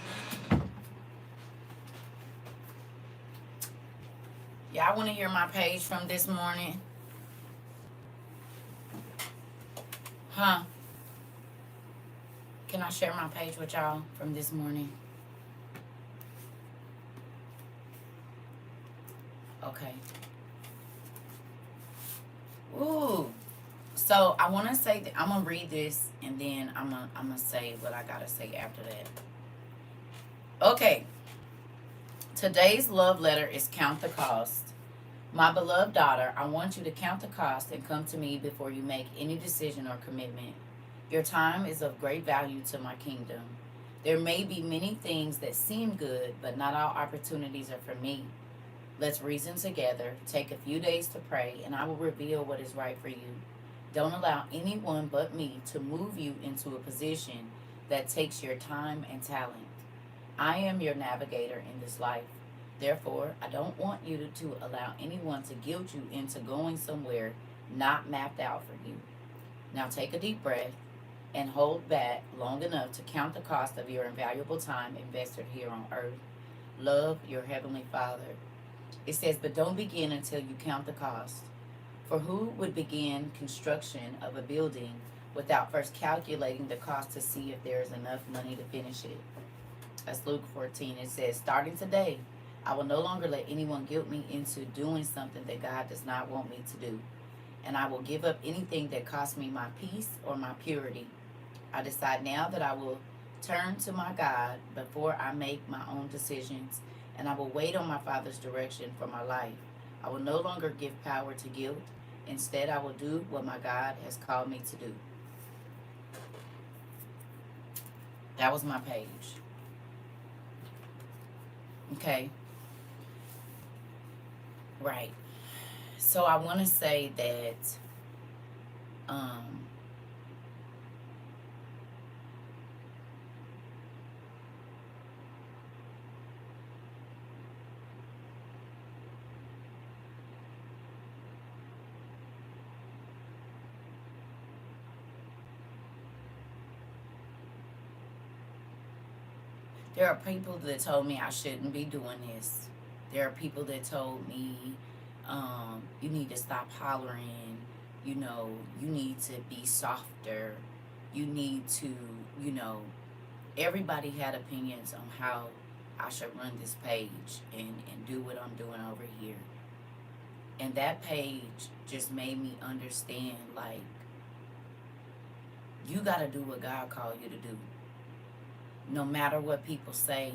Y'all want to hear my page from this morning? Huh? Can I share my page with y'all from this morning? Okay. Ooh. So I want to say that I'm gonna read this, and then I'm gonna say what I gotta say after that. Okay. Today's love letter is count the cost. My beloved daughter, I want you to count the cost and come to me before you make any decision or commitment. Your time is of great value to my kingdom. There may be many things that seem good, but not all opportunities are for me. Let's reason together, take a few days to pray, and I will reveal what is right for you. Don't allow anyone but me to move you into a position that takes your time and talent. I am your navigator in this life. Therefore, I don't want you to allow anyone to guilt you into going somewhere not mapped out for you. Now take a deep breath and hold back long enough to count the cost of your invaluable time invested here on earth. Love your Heavenly Father. It says, but don't begin until you count the cost. For who would begin construction of a building without first calculating the cost to see if there is enough money to finish it? That's Luke 14. It says, starting today, I will no longer let anyone guilt me into doing something that God does not want me to do. And I will give up anything that costs me my peace or my purity. I decide now that I will turn to my God before I make my own decisions, and I will wait on my Father's direction for my life. I will no longer give power to guilt. Instead, I will do what my God has called me to do. That was my page. Okay. Right. So I want to say that there are people that told me I shouldn't be doing this. There are people that told me, you need to stop hollering. You know, you need to be softer. You need to, you know, everybody had opinions on how I should run this page and do what I'm doing over here. And that page just made me understand, like, you got to do what God called you to do. No matter what people say,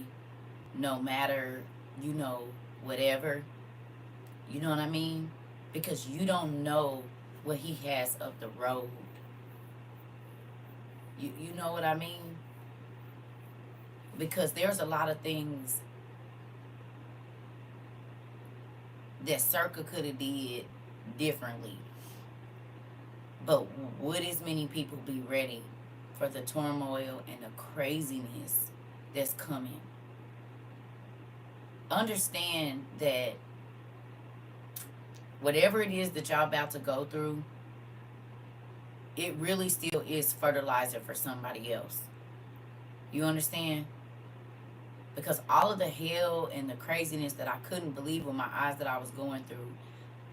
no matter, you know, whatever, you know what I mean? Because you don't know what he has up the road. You know what I mean? Because there's a lot of things that CERCA could have did differently. But would as many people be ready for the turmoil and the craziness that's coming? Understand that whatever it is that y'all about to go through, it really still is fertilizer for somebody else. You understand? Because all of the hell and the craziness that I couldn't believe with my eyes that I was going through,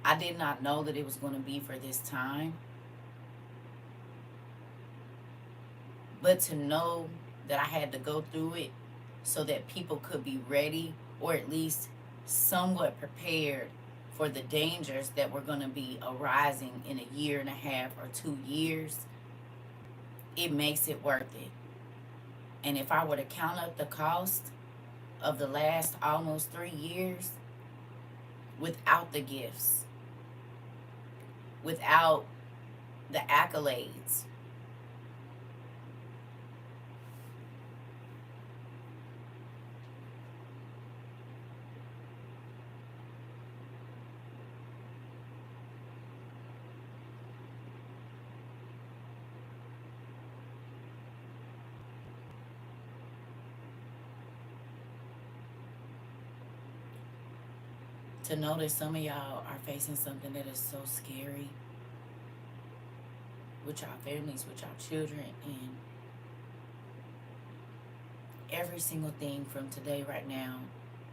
I did not know that it was going to be for this time. But to know that I had to go through it so that people could be ready, or at least somewhat prepared for the dangers that were going to be arising in a year and a half or 2 years, it makes it worth it. And if I were to count up the cost of the last almost 3 years without the gifts, without the accolades, to know that some of y'all are facing something that is so scary with y'all families, with y'all children, and every single thing from today right now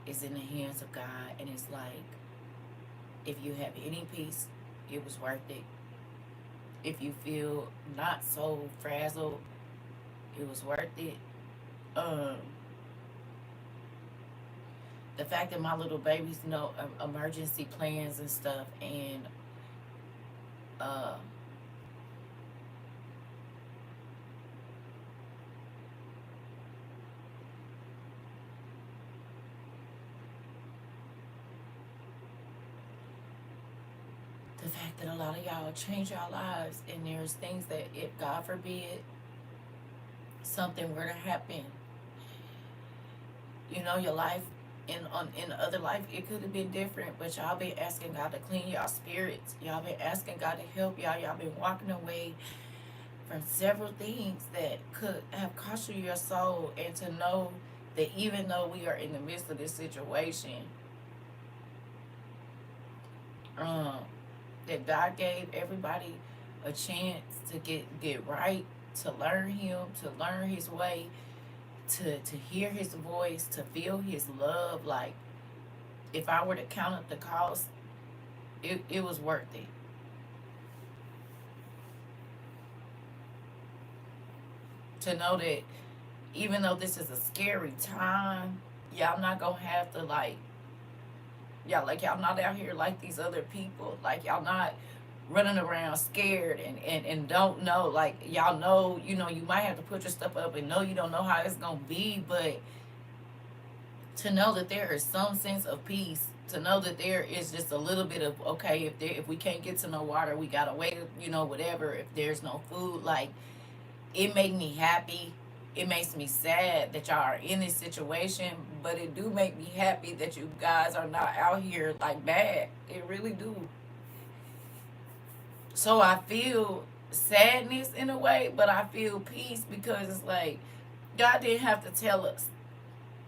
is in the hands of God. And it's like, if you have any peace, it was worth it. If you feel not so frazzled, it was worth it. The fact that my little babies know emergency plans and stuff, and the fact that a lot of y'all change your lives, and there's things that, if God forbid something were to happen, you know, your life in other life, it could have been different, but y'all been asking God to clean y'all spirits. Y'all been asking God to help y'all. Y'all been walking away from several things that could have cost you your soul. And to know that even though we are in the midst of this situation, that God gave everybody a chance to get right, to learn him, to learn his way, to hear his voice, to feel his love. Like, if I were to count up the cost, it was worth it. To know that even though this is a scary time, y'all not gonna have to like, y'all not out here like these other people. Like, y'all not running around scared and don't know. Like, y'all know, you know, you might have to put your stuff up and know you don't know how it's gonna be, but to know that there is some sense of peace, to know that there is just a little bit of, okay, if we can't get to no water, we gotta wait, you know, whatever. If there's no food, like, it made me happy. It makes me sad that y'all are in this situation, but it do make me happy that you guys are not out here like bad. It really do. So I feel sadness in a way, but I feel peace because it's like God didn't have to tell us.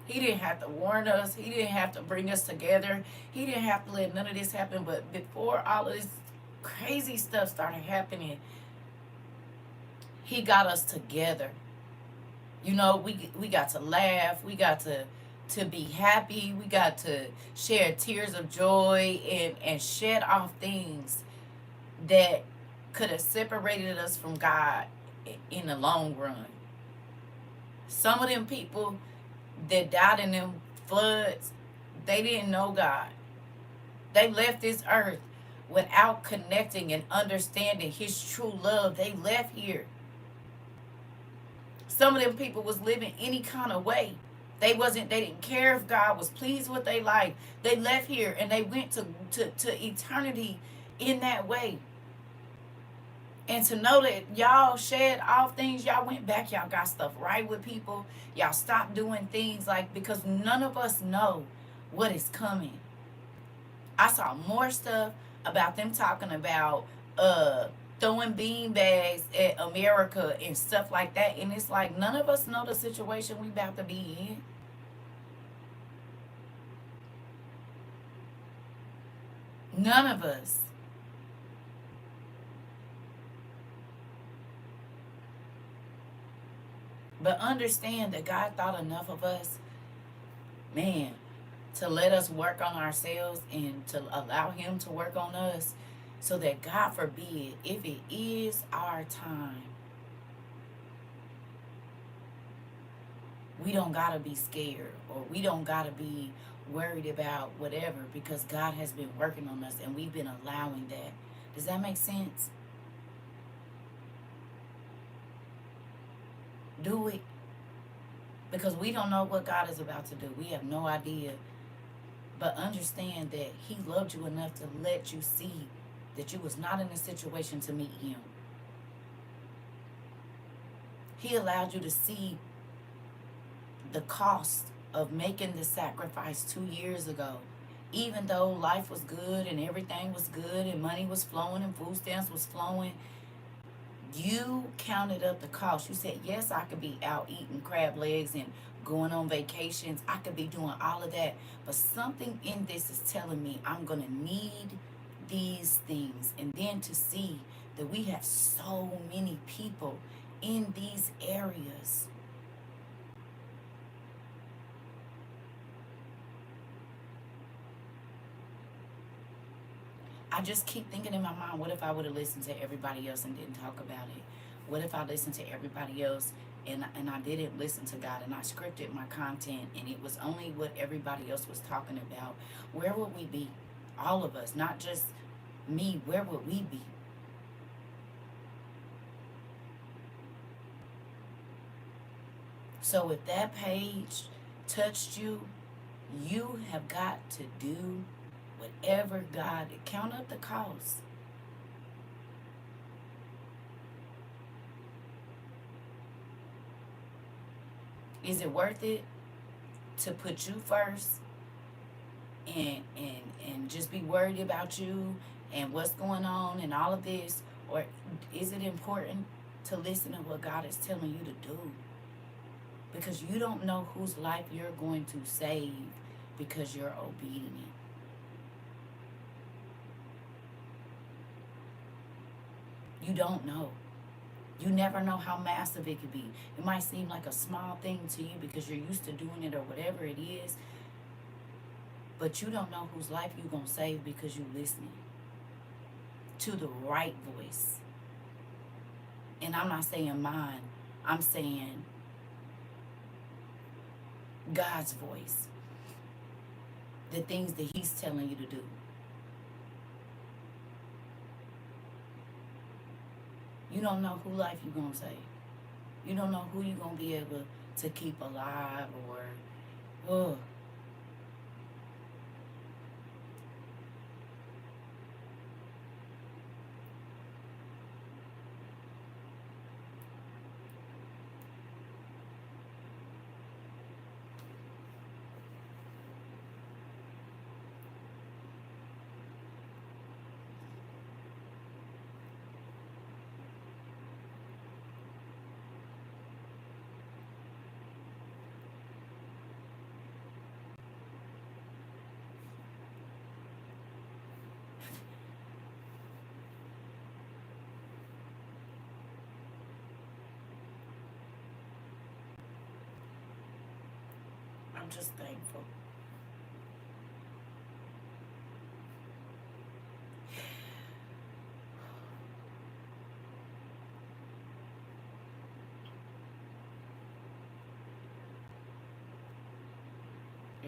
He didn't have to warn us. He didn't have to bring us together. He didn't have to let none of this happen. But before all of this crazy stuff started happening, he got us together. You know, we got to laugh. We got to be happy. We got to share tears of joy and shed off things that could have separated us from God in the long run. Some of them people that died in them floods, they didn't know God. They left this earth without connecting and understanding his true love. They left here. Some of them people was living any kind of way. They didn't care if God was pleased with their life. They left here and they went to eternity in that way. And to know that y'all shed off things, y'all went back, y'all got stuff right with people, y'all stopped doing things like, because none of us know what is coming. I saw more stuff about them talking about throwing bean bags at America and stuff like that. And it's like, none of us know the situation we about to be in. None of us. But understand that God thought enough of us, man, to let us work on ourselves and to allow him to work on us, so that, God forbid, if it is our time, we don't gotta be scared, or we don't gotta be worried about whatever, because God has been working on us and we've been allowing that. Does that make sense? Do it. Because we don't know what God is about to do. We have no idea. But understand that he loved you enough to let you see that you was not in a situation to meet him. He allowed you to see the cost of making the sacrifice 2 years ago. Even though life was good and everything was good and money was flowing and food stamps was flowing, you counted up the cost. You said, yes, I could be out eating crab legs and going on vacations. I could be doing all of that. But something in this is telling me I'm going to need these things. And then to see that we have so many people in these areas. I just keep thinking in my mind, what if I would have listened to everybody else and didn't talk about it? What if I listened to everybody else and I didn't listen to God, and I scripted my content and it was only what everybody else was talking about? Where would we be? All of us, not just me. Where would we be? So if that page touched you, you have got to do whatever God, count up the cost. Is it worth it to put you first and just be worried about you and what's going on and all of this? Or is it important to listen to what God is telling you to do? Because you don't know whose life you're going to save because you're obedient. You don't know. You never know how massive it could be. It might seem like a small thing to you because you're used to doing it or whatever it is. But you don't know whose life you're going to save because you're listening to the right voice. And I'm not saying mine. I'm saying God's voice, the things that He's telling you to do. You don't know who life you're going to save. You don't know who you're going to be able to keep alive or, oh. I'm just thankful.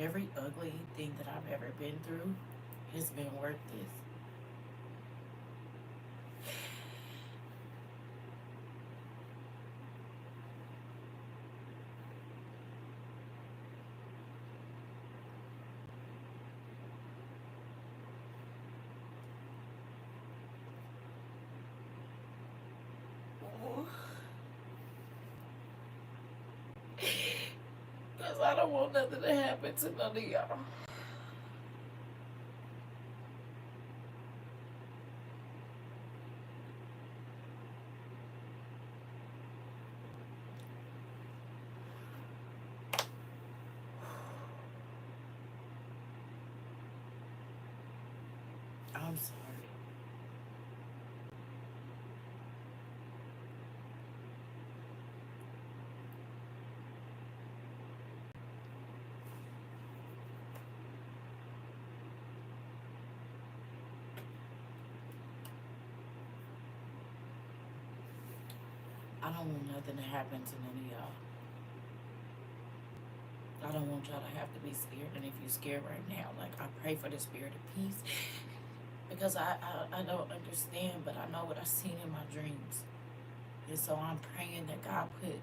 Every ugly thing that I've ever been through has been worth this. Because I don't want nothing to happen to none of y'all. I'm sorry. I don't want nothing to happen to none of y'all. I don't want y'all to have to be scared. And if you're scared right now, like, I pray for the spirit of peace. Because I don't understand, but I know what I've seen in my dreams. And so I'm praying that God put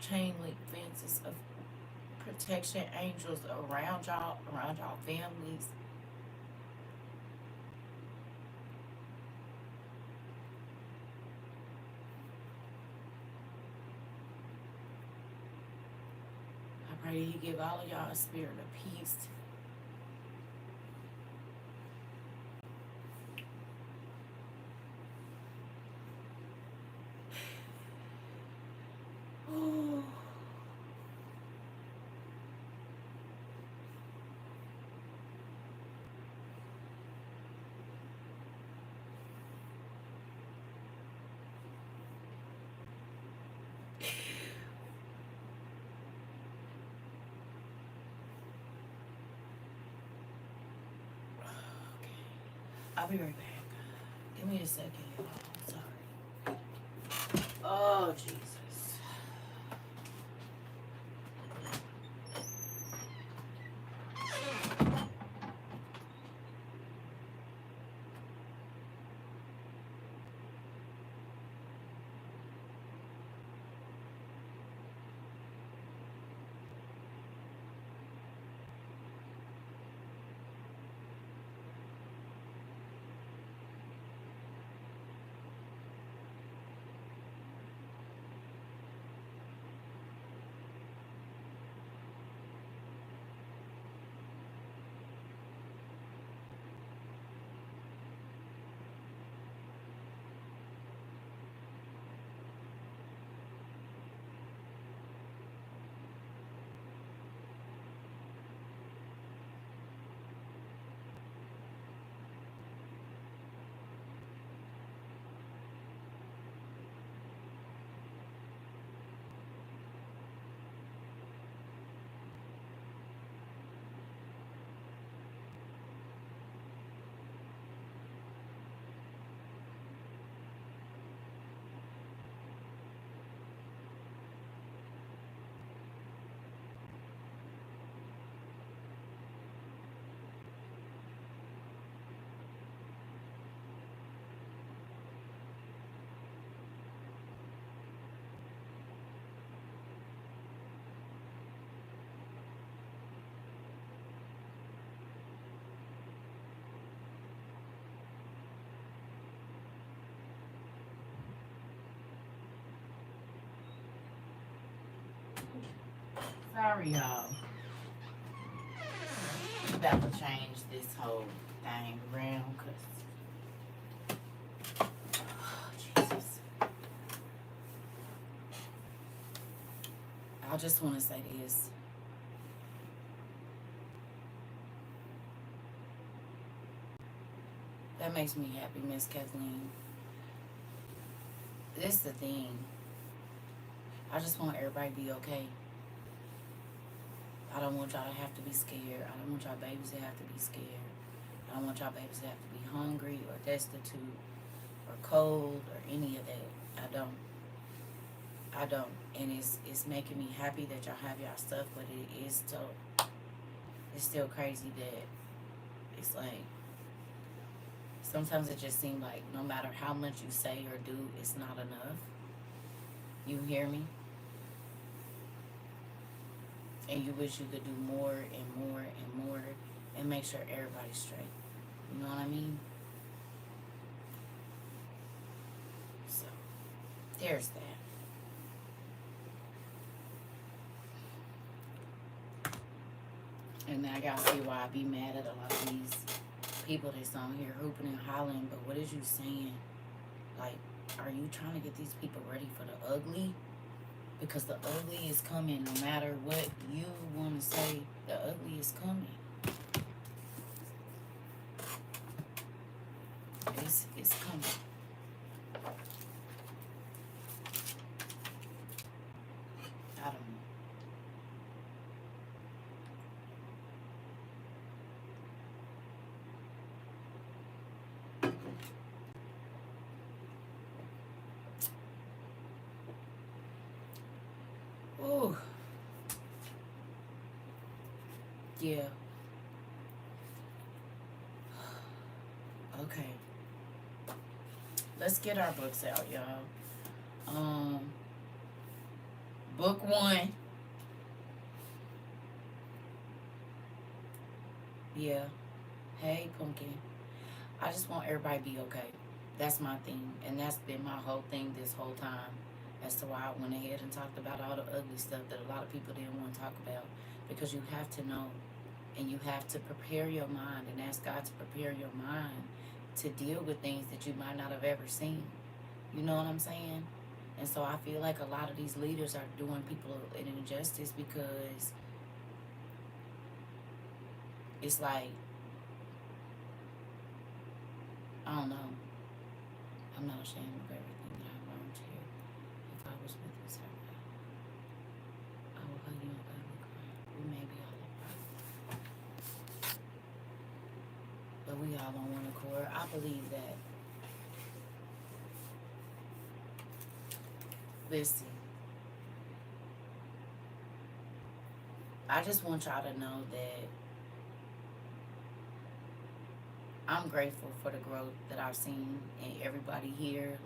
chain link fences of protection angels around y'all families. I pray that He give all of y'all a spirit of peace. I'll be right back. Give me a second, y'all. I'm sorry. Oh, Jesus. Sorry, y'all. I'm about to change this whole thing around because, oh, Jesus. I just want to say this. That makes me happy, Miss Kathleen. This is the thing. I just want everybody to be okay. I don't want y'all to have to be scared. I don't want y'all babies to have to be scared. I don't want y'all babies to have to be hungry or destitute or cold or any of that. I don't. And it's making me happy that y'all have y'all stuff, but it's still crazy that it's like sometimes it just seems like no matter how much you say or do, it's not enough. You hear me? And you wish you could do more and more and more and make sure everybody's straight. You know what I mean? So, there's that. And now I gotta see why I be mad at a lot of these people that's on here hooping and hollering, but what is you saying? Like, are you trying to get these people ready for the ugly? Because the ugly is coming no matter what you want to say. The ugly is coming. It's coming. I don't know. Ooh. Yeah. Okay. Let's get our books out, y'all. Book 1. Yeah. Hey, Pumpkin. I just want everybody to be okay. That's my thing. And that's been my whole thing this whole time as to why I went ahead and talked about all the ugly stuff that a lot of people didn't want to talk about. Because you have to know and you have to prepare your mind and ask God to prepare your mind to deal with things that you might not have ever seen. You know what I'm saying? And so I feel like a lot of these leaders are doing people an injustice because it's like, I don't know. I'm not ashamed of everything that I've learned here. If I was with you, sir, I will hug you and I will cry. We may be all apart, but we all on one accord. I believe that. Listen, I just want y'all to know that I'm grateful for the growth that I've seen in everybody here.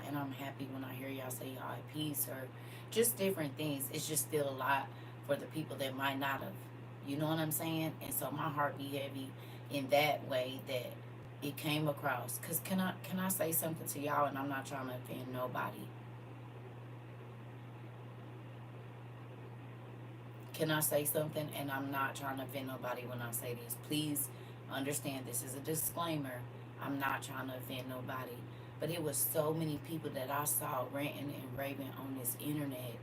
And I'm happy when I hear y'all say y'all at peace or just different things. It's just still a lot for the people that might not have. You know what I'm saying? And so my heart be heavy in that way that it came across. Cause can I say something to y'all? And I'm not trying to offend nobody. Can I say something? And I'm not trying to offend nobody when I say this. Please understand this is a disclaimer. I'm not trying to offend nobody. But it was so many people that I saw ranting and raving on this internet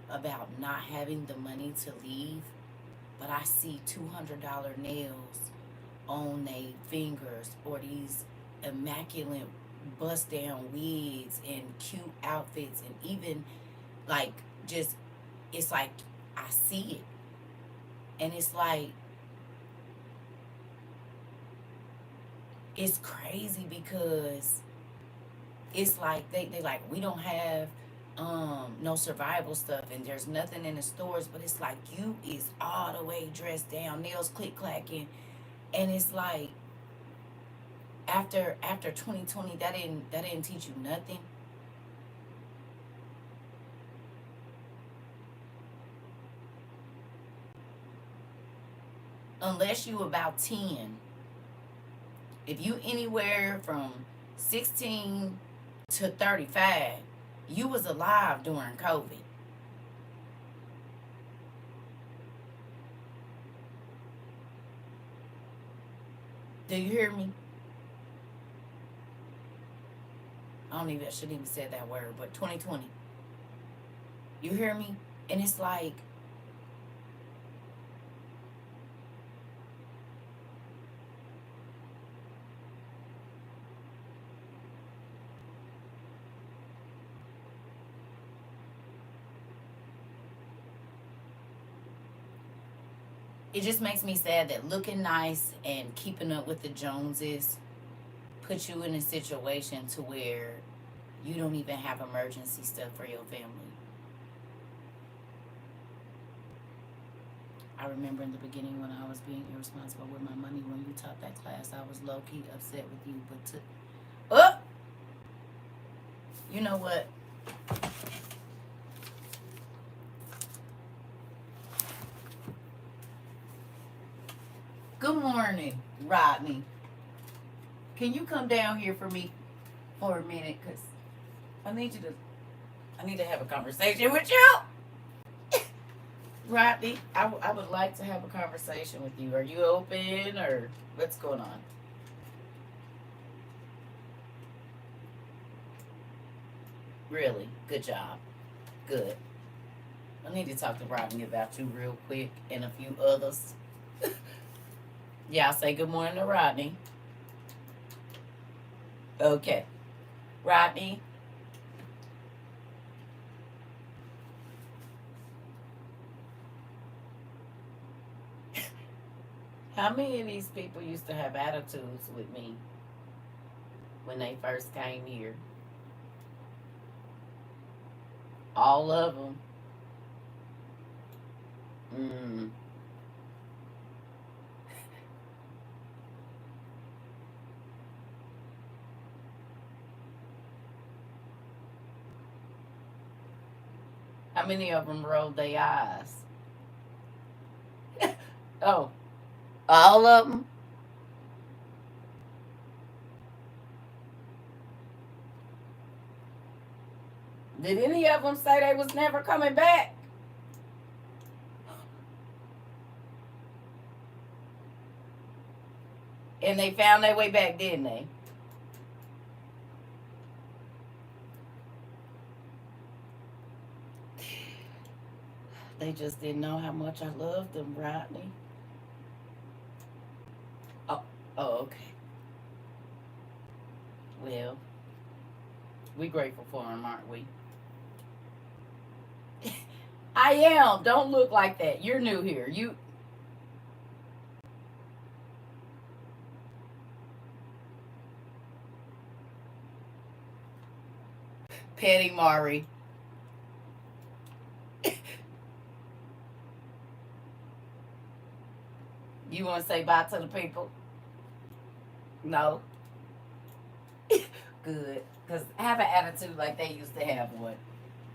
about not having the money to leave. But I see $200 nails on their fingers or these immaculate bust down wigs and cute outfits and even like just it's like I see it. And it's like, it's crazy because it's like, they like, we don't have no survival stuff and there's nothing in the stores, but it's like you is all the way dressed down, nails click clacking. And it's like, after 2020, that didn't teach you nothing. Unless you about 10. If you anywhere from 16 to 35, you was alive during COVID. Do you hear me? I shouldn't even say that word, but 2020. You hear me? And it's like, it just makes me sad that looking nice and keeping up with the Joneses puts you in a situation to where you don't even have emergency stuff for your family. I remember in the beginning when I was being irresponsible with my money when you taught that class, I was low key upset with you, but oh, you know what? Good morning, Rodney. Can you come down here for me for a minute? Cause I need you to. I need to have a conversation with you. Rodney, I would like to have a conversation with you. Are you open or what's going on? Really? Good job. Good. I need to talk to Rodney about you real quick and a few others. Yeah, I'll say good morning to Rodney. Okay. Rodney. How many of these people used to have attitudes with me when they first came here? All of them. Mm. How many of them rolled their eyes? Oh, all of them? Did any of them say they was never coming back? And they found their way back, didn't they? They just didn't know how much I loved them, Rodney. Oh, oh, okay. Well, we grateful for them, aren't we? I am. Don't look like that. You're new here. You Petty Mari. You want to say bye to the people? No. Good. Because have an attitude like they used to have one.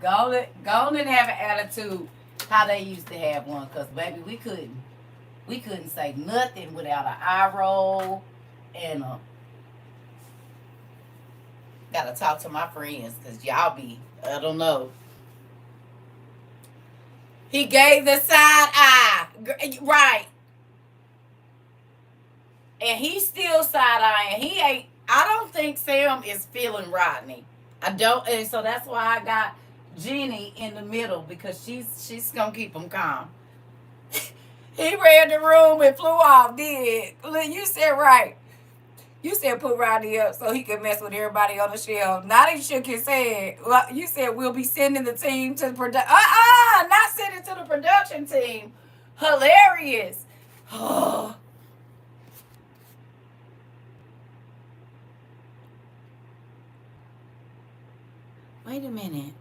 Go on and have an attitude how they used to have one. Because, baby, we couldn't. We couldn't say nothing without an eye roll and gotta talk to my friends because y'all be, I don't know. He gave the side eye. Right. And he's still side eyeing. He ain't. I don't think Sam is feeling Rodney. I don't, and so that's why I got Jenny in the middle because she's gonna keep him calm. He ran the room and flew off. Did you said right? You said put Rodney up so he could mess with everybody on the shelf. Now he shook his head. Well, you said we'll be sending the team to the production. Not sending to the production team. Hilarious. Oh. Wait a minute. You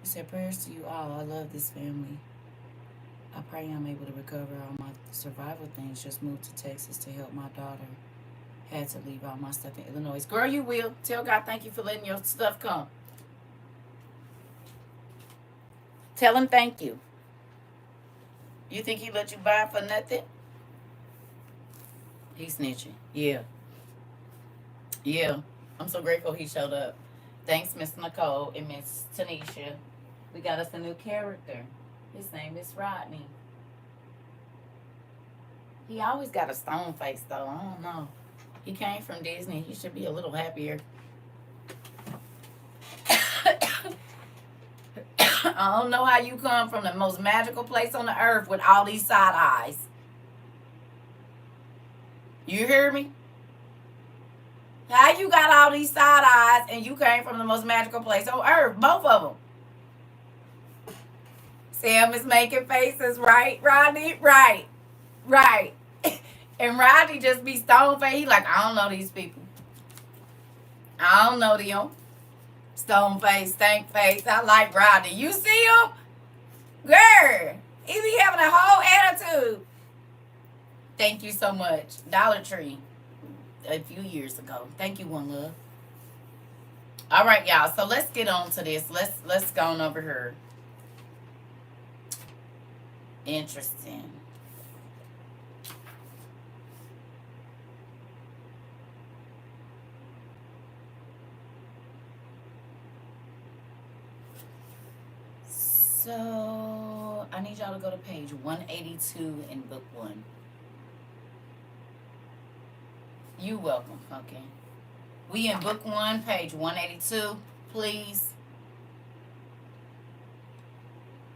said prayers to you all. I love this family. I pray I'm able to recover all my survival things. Just moved to Texas to help my daughter. Had to leave all my stuff in Illinois. Girl, you will. Tell God thank you for letting your stuff come. Tell him thank you. You think he let you buy it for nothing? He's snitching. Yeah. Yeah. I'm so grateful he showed up. Thanks, Miss Nicole and Miss Tanisha. We got us a new character. His name is Rodney. He always got a stone face, though. I don't know. He came from Disney. He should be a little happier. I don't know how you come from the most magical place on the earth with all these side eyes. You hear me? How you got all these side eyes and you came from the most magical place on earth? Both of them. Sam is making faces, right, Rodney? Right. Right. And Rodney just be stone faced. He like, I don't know these people. I don't know them. Stone face, stank face. I like Rodney. You see him? Girl. He be having a whole attitude. Thank you so much. Dollar Tree. A few years ago. Thank you, One Love. All right, y'all. So let's get on to this. Let's go on over here. Interesting. So I need y'all to go to page 182 in book 1. You welcome. Okay. We in book 1, page 182, please.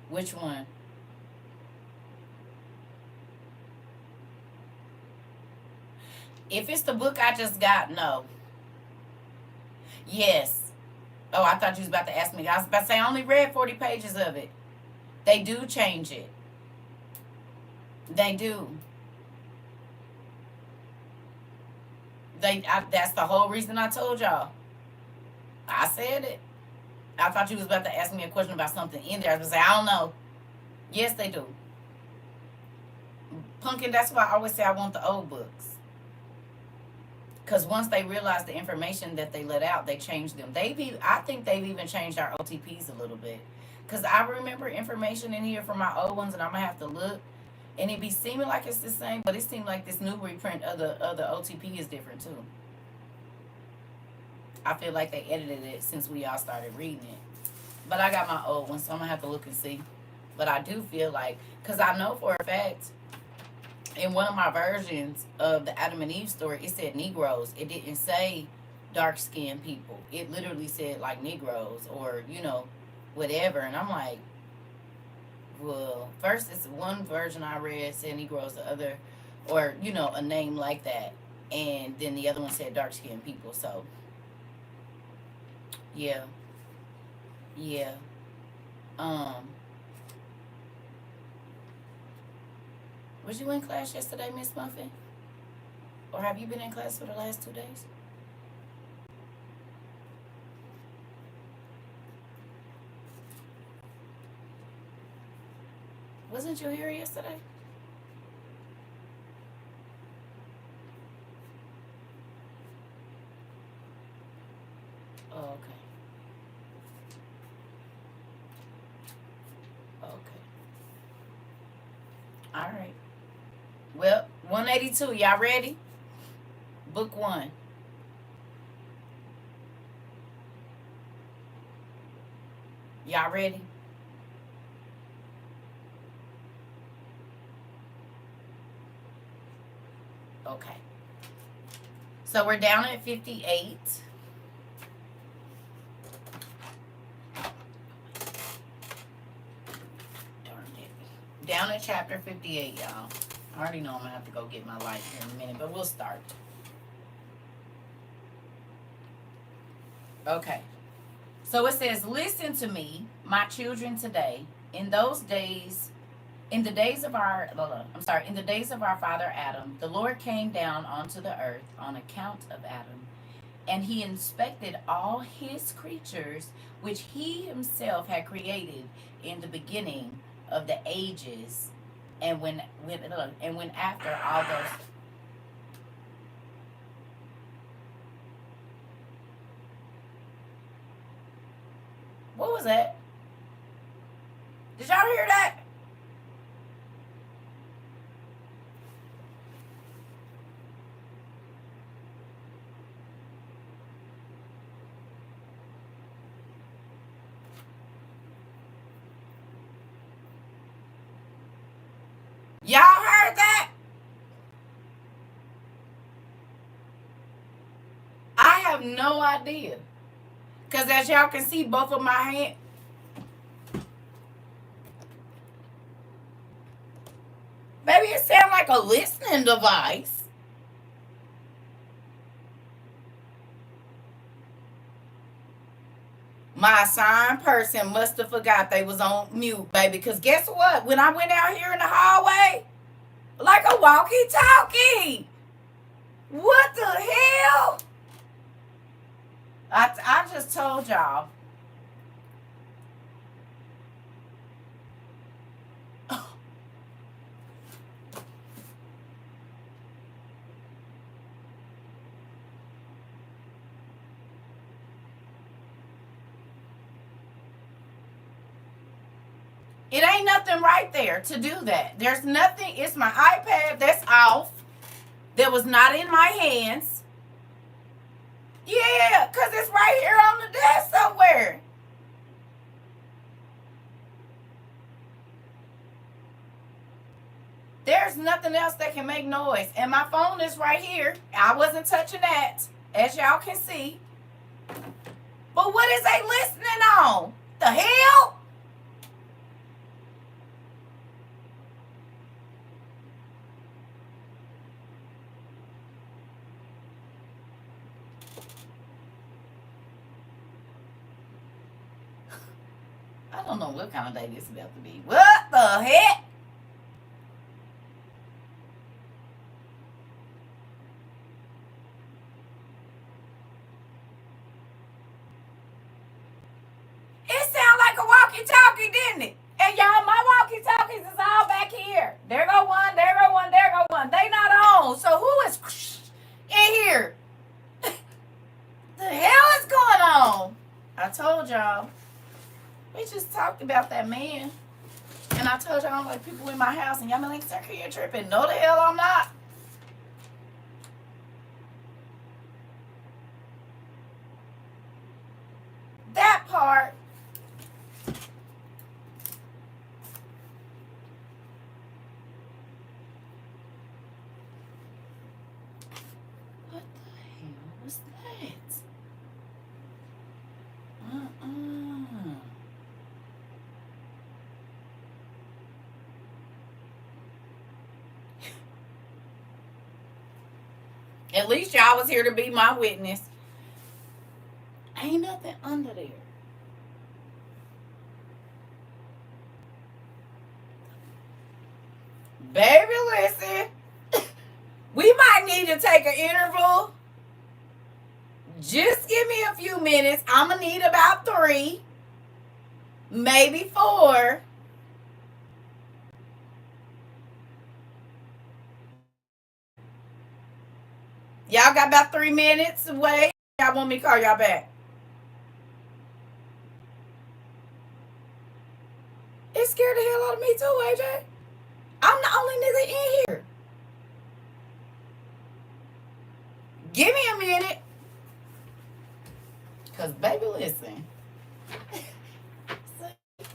Which one? If it's the book I just got, no. Yes. Oh, I thought you was about to ask me. I was about to say I only read 40 pages of it. They do change it. They do. That's the whole reason I told y'all. I said it. I thought you was about to ask me a question about something in there. I was going to say, I don't know. Yes, they do. Pumpkin, that's why I always say I want the old books. Because once they realize the information that they let out, they change them. I think they've even changed our OTPs a little bit. Because I remember information in here from my old ones, and I'm going to have to look. And it be seeming like it's the same, but it seemed like this new reprint of the OTP is different too. I feel like they edited it since we all started reading it. But I got my old one, so I'm going to have to look and see. But I do feel like, because I know for a fact, in one of my versions of the Adam and Eve story, it said Negroes. It didn't say dark-skinned people. It literally said, like, Negroes or, whatever. And I'm like, well, first, it's one version I read said Negroes, the other, or, a name like that. And then the other one said dark-skinned people. So, yeah. Yeah. Was you in class yesterday, Miss Muffin? Or have you been in class for the last 2 days? Wasn't you here yesterday? Oh, okay. Okay. All right. Well, 182. Y'all ready? Book 1. Y'all ready? Okay. So we're down at 58. Darn it. Down at chapter 58, y'all. I already know I'm going to have to go get my light here in a minute, but we'll start. Okay. So it says, listen to me, my children, today. In the days of our father Adam, the Lord came down onto the earth on account of Adam, and he inspected all his creatures which he himself had created in the beginning of the ages, and when after all those. What was that? Did y'all hear that? Y'all heard that? idea. Because as y'all can see, both of my hands. Maybe it sounds like a listening device. My assigned person must have forgot they was on mute, baby. Because guess what? When I went out here in the hallway, like a walkie-talkie. What the hell? I just told y'all. It ain't nothing right there to do that. There's nothing. It's my iPad that's off. That was not in my hands. Yeah, because it's right here on the desk somewhere. There's nothing else that can make noise. And my phone is right here. I wasn't touching that, as y'all can see. But what is they listening on? The hell? I don't know what kind of day this is about to be. What the heck? It sounded like a walkie-talkie, didn't it? And y'all, my walkie-talkies is all back here. There go one, there go one, there go one. They not on. So who is in here? The hell is going on? I told y'all. We just talked about that man. And I told y'all I don't like people in my house. And y'all be like, CERCA, you're tripping. No, the hell I'm not. That part. What the hell was that? At least y'all was here to be my witness. Ain't nothing under there. Baby, listen. We might need to take an interval. Just give me a few minutes. I'm going to need about 3, maybe 4. Y'all got about 3 minutes away. Y'all want me to call y'all back? It scared the hell out of me too, AJ. I'm the only nigga in here. Give me a minute. Because, baby, listen.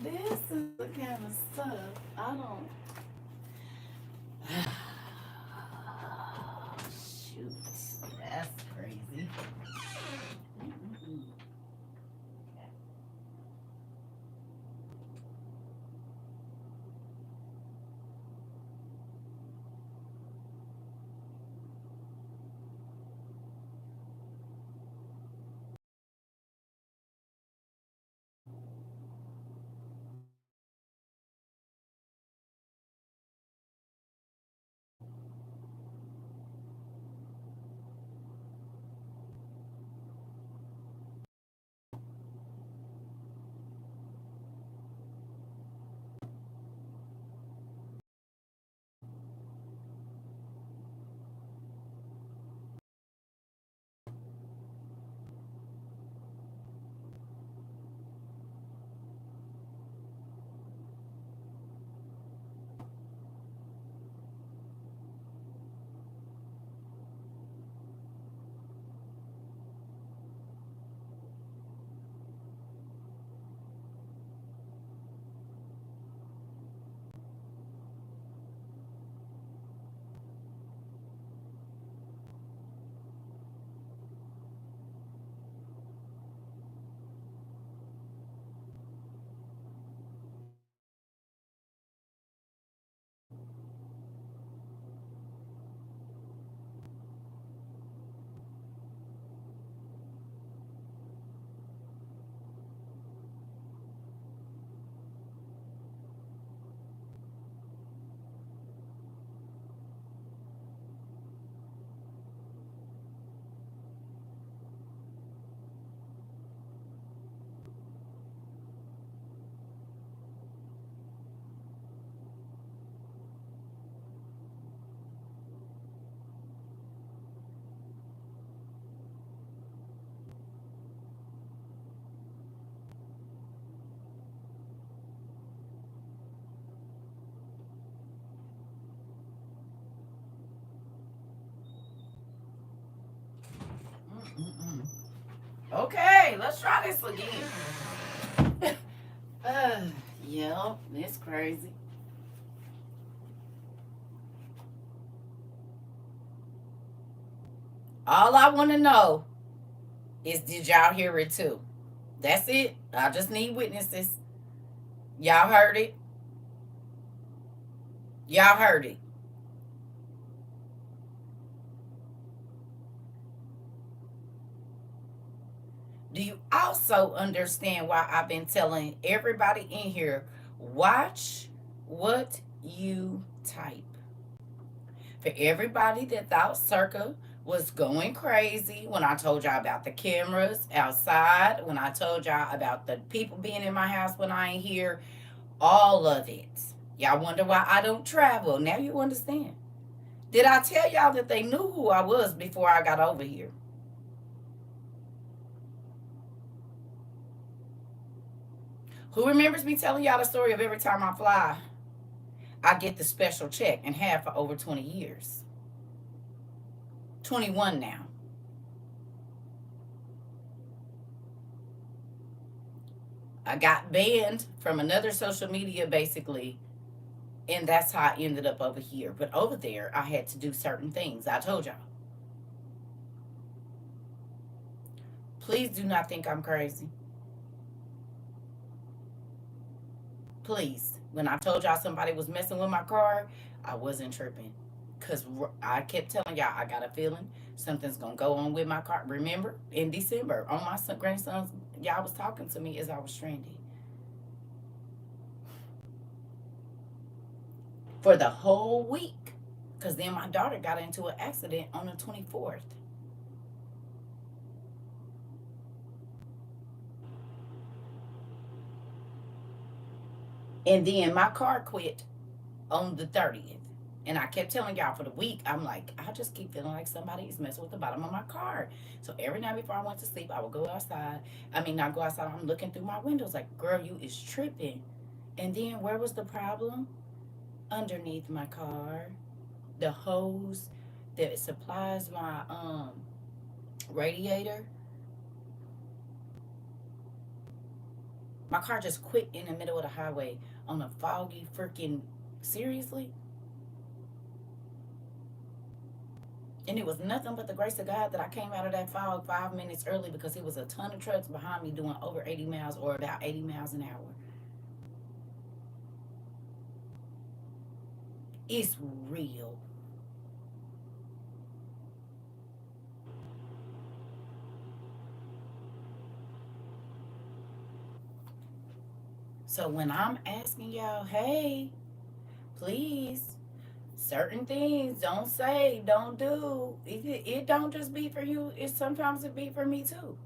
This is the kind of stuff I don't... Shoot. That's crazy. Okay, let's try this again. Yeah, it's crazy. All I want to know is, did y'all hear it too? That's it. I just need witnesses. Y'all heard it. Y'all heard it. Do you also understand why I've been telling everybody in here, watch what you type? For everybody that thought Circa was going crazy when I told y'all about the cameras outside, when I told y'all about the people being in my house when I ain't here, all of it. Y'all wonder why I don't travel. Now you understand. Did I tell y'all that they knew who I was before I got over here? Who remembers me telling y'all the story of every time I fly, I get the special check and have for over 20 years? 21 now. I got banned from another social media basically, and that's how I ended up over here. But over there, I had to do certain things. I told y'all. Please do not think I'm crazy. Please. When I told y'all somebody was messing with my car, I wasn't tripping. Because I kept telling y'all, I got a feeling something's going to go on with my car. Remember, in December, on my grandson's, y'all was talking to me as I was stranded. For the whole week. Because then my daughter got into an accident on the 24th. And then my car quit on the 30th. And I kept telling y'all for the week, I'm like, I just keep feeling like somebody is messing with the bottom of my car. So every night before I went to sleep, I would go outside. I mean, not go outside, I'm looking through my windows like, girl, you is tripping. And then where was the problem? Underneath my car. The hose that supplies my radiator. My car just quit in the middle of the highway on a foggy freaking, seriously? And it was nothing but the grace of God that I came out of that fog 5 minutes early, because it was a ton of trucks behind me doing over 80 miles or about 80 miles an hour. It's real. So when I'm asking y'all, hey, please, certain things don't say, don't do. It don't just be for you. It sometimes it be for me too.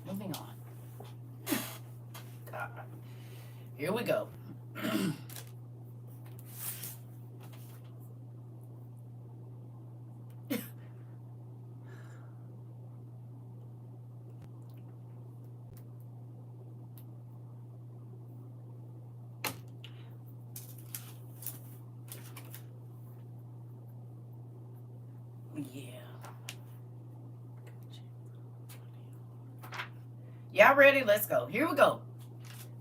Moving on. God. Here we go. Yeah. Y'all ready? Let's go. Here we go.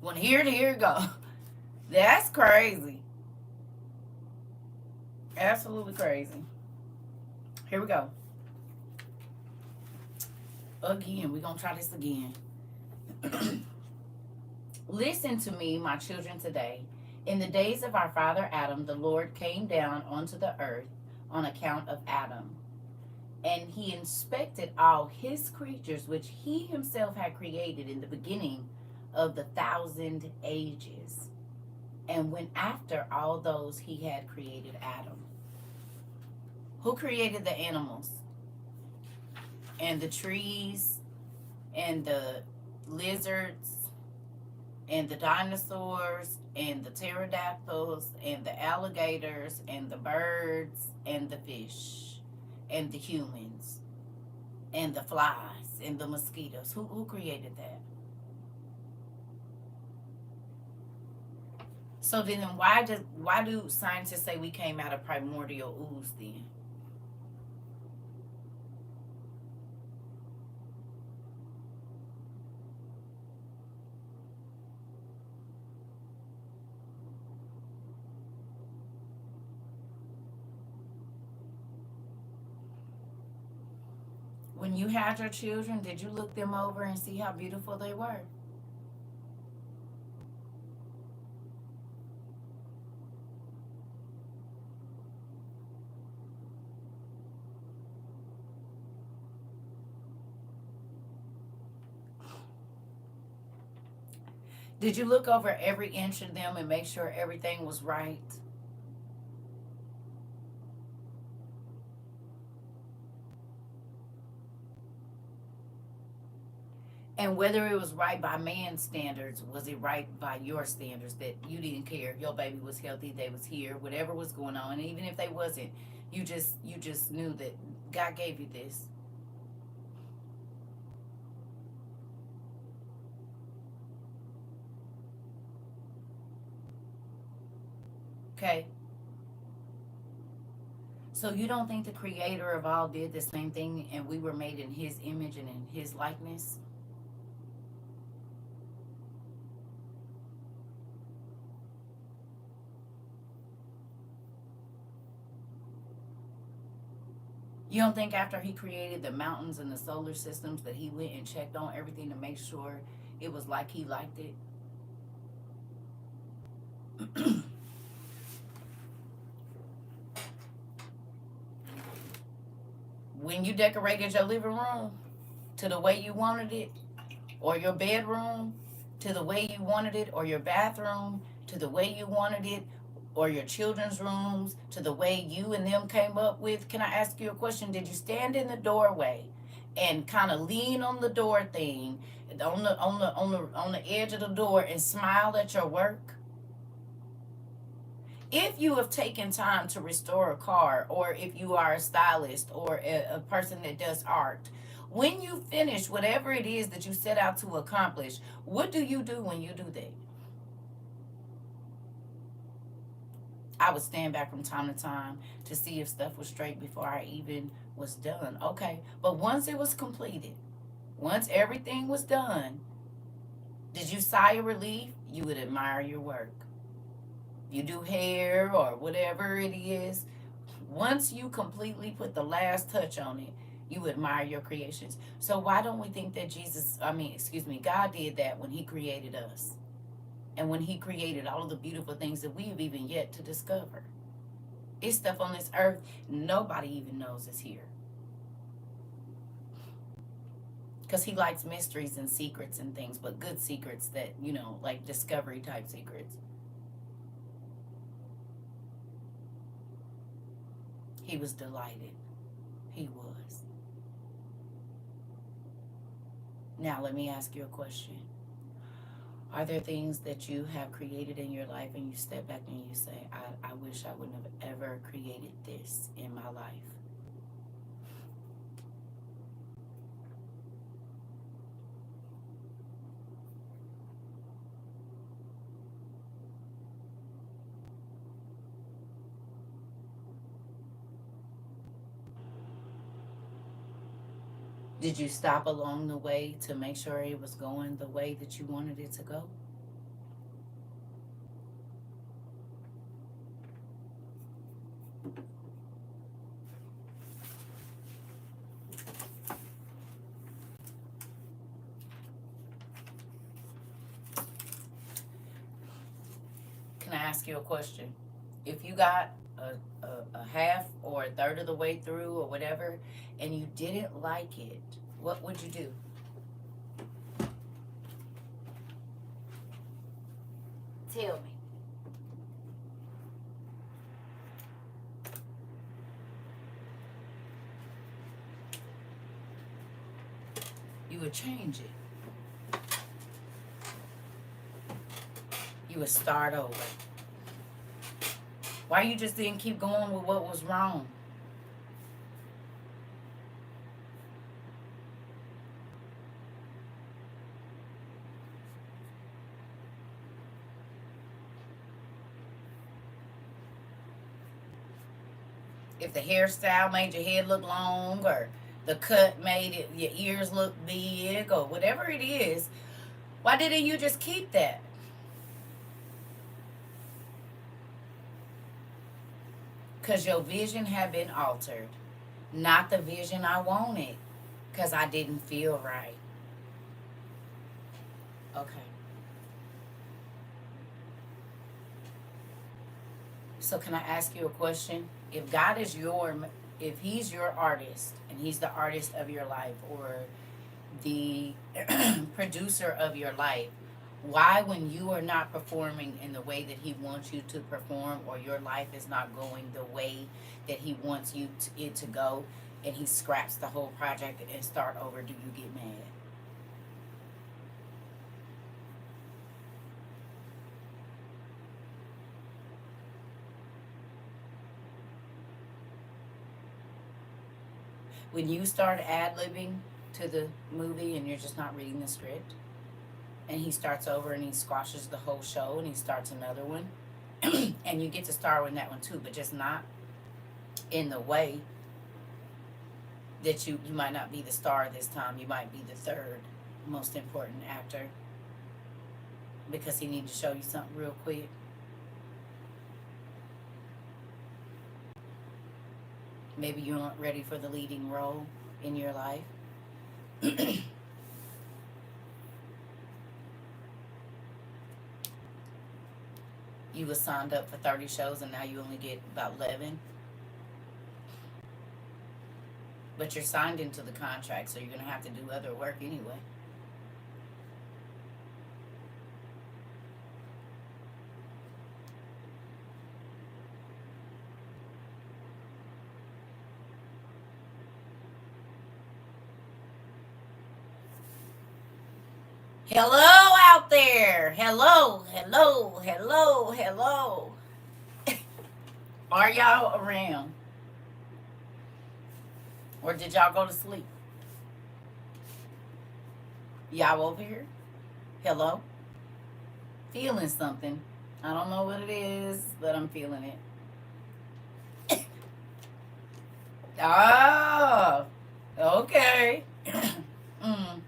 When here go. That's crazy. Absolutely crazy. Here we go. Again, we're going to try this again. Listen to me, my children, today. In the days of our father Adam, the Lord came down onto the earth on account of Adam. And he inspected all his creatures, which he himself had created in the beginning of the 1,000 ages, and went after all those he had created Adam. Who created the animals and the trees and the lizards and the dinosaurs and the pterodactyls and the alligators and the birds and the fish and the humans and the flies and the mosquitoes? Who created that? So then why do scientists say we came out of primordial ooze then? When you had your children, did you look them over and see how beautiful they were? Did you look over every inch of them and make sure everything was right? And whether it was right by man's standards, was it right by your standards that you didn't care? Your baby was healthy, they was here, whatever was going on, and even if they wasn't, you just knew that God gave you this. Okay? So you don't think the creator of all did the same thing and we were made in his image and in his likeness? You don't think after he created the mountains and the solar systems that he went and checked on everything to make sure it was like he liked it? When you decorated your living room to the way you wanted it, or your bedroom to the way you wanted it, or your bathroom to the way you wanted it, or your children's rooms to the way you and them came up with, can I ask you a question? Did you stand in the doorway and kind of lean on the door thing, on the edge of the door, and smile at your work? If you have taken time to restore a car, or if you are a stylist or a person that does art, when you finish whatever it is that you set out to accomplish, what do you do when you do that? I would stand back from time to time to see if stuff was straight before I even was done. Okay, but once it was completed, once everything was done, did you sigh of relief? You would admire your work. You do hair or whatever it is, once you completely put the last touch on it, you admire your creations. So why don't we think that God did that when he created us? And when he created all of the beautiful things that we've even yet to discover. It's stuff on this earth nobody even knows is here. Because he likes mysteries and secrets and things, but good secrets that, like discovery type secrets. He was delighted. He was. Now, let me ask you a question. Are there things that you have created in your life and you step back and you say, I wish I wouldn't have ever created this in my life? Did you stop along the way to make sure it was going the way that you wanted it to go? Can I ask you a question? If you got a half or a third of the way through or whatever, and you didn't like it, what would you do? Tell me. You would change it. You would start over. Why you just didn't keep going with what was wrong? If the hairstyle made your head look long, or the cut made it your ears look big, or whatever it is, why didn't you just keep that? Because your vision had been altered. Not the vision I wanted. Because I didn't feel right. Okay. So can I ask you a question? If God is if he's your artist, and he's the artist of your life, or the producer of your life, why, when you are not performing in the way that he wants you to perform, or your life is not going the way that he wants it to go, and he scraps the whole project and start over, do you get mad? When you start ad-libbing to the movie and you're just not reading the script, and he starts over and he squashes the whole show and he starts another one, and you get to star in that one too, but just not in the way that you might not be the star this time. You might be the third most important actor because he needs to show you something real quick. Maybe you aren't ready for the leading role in your life. You were signed up for 30 shows and now you only get about 11. But you're signed into the contract, so you're going to have to do other work anyway. Hello out there. Hello, hello, hello, hello. Are y'all around? Or did y'all go to sleep? Y'all over here? Hello? Feeling something. I don't know what it is, but I'm feeling it. Oh, okay. mm.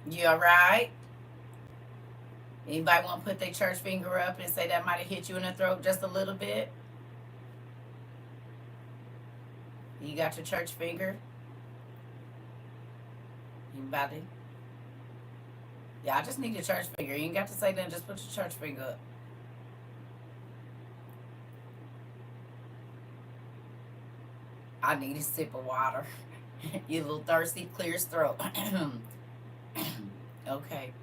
You all right? Anybody want to put their church finger up and say that might have hit you in the throat just a little bit? You got your church finger? Anybody? Yeah, I just need your church finger. You ain't got to say nothing. Just put your church finger up. I need a sip of water. You a little thirsty? Clear his throat. Okay.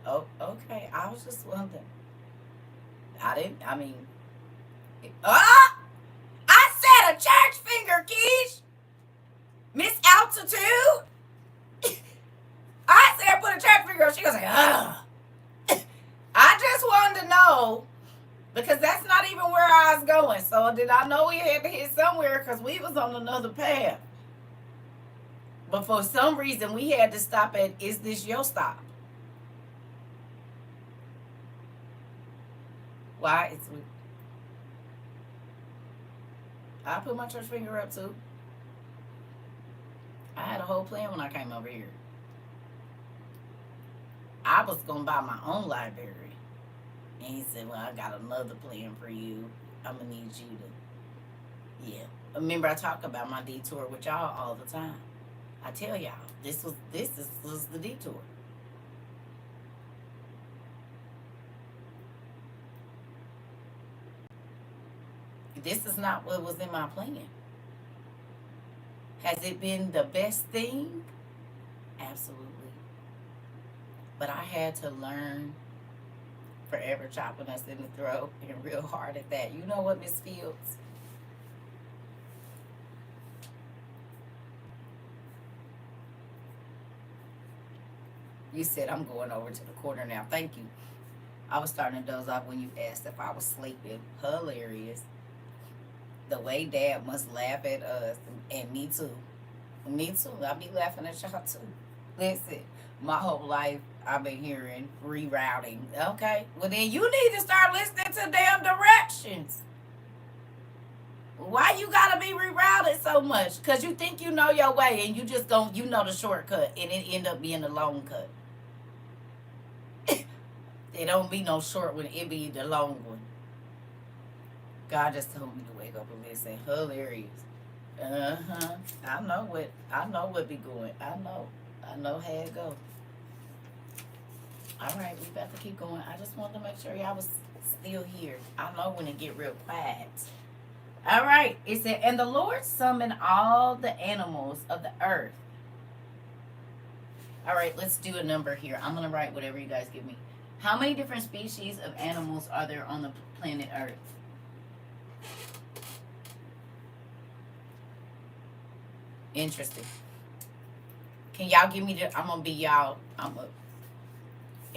Oh, okay. I was just wondering. I mean. Ah! I said a church finger, Keish! Miss Altitude! I said put a church finger up. She goes like, ah. I just wanted to know, because that's not even where I was going. So did I know we had to hit somewhere, because we was on another path. But for some reason, we had to stop at, is this your stop? Why? I put my church finger up too. I had a whole plan when I came over here. I was going to buy my own library. And he said, well, I got another plan for you. I'm going to need you to, yeah. Remember, I talk about my detour with y'all all the time. I tell y'all, this was the detour. This is not what was in my plan. Has it been the best thing? Absolutely. But I had to learn, forever chopping us in the throat, and real hard at that. You know what, Miss Fields? You said I'm going over to the corner now. Thank you. I was starting to doze off when you asked if I was sleeping. Hilarious. The way Dad must laugh at us, and me too. Me too. I be laughing at y'all too. Listen, My whole life, I've been hearing rerouting. Okay, well then you need to start listening to damn directions. Why you gotta be rerouted so much? Cause you think you know your way and you just don't, you know the shortcut and it end up being the long cut. It don't be no short one, it be the long one. God just told me to wake up and listen. Hilarious. Uh-huh. I know what be going. I know how it go. All right, we about to keep going. I just wanted to make sure y'all was still here. I know when it get real quiet. All right. It said, and the Lord summoned all the animals of the earth. All right, let's do a number here. I'm going to write whatever you guys give me. How many different species of animals are there on the planet Earth? Interesting. Can y'all give me the, I'm going to be y'all,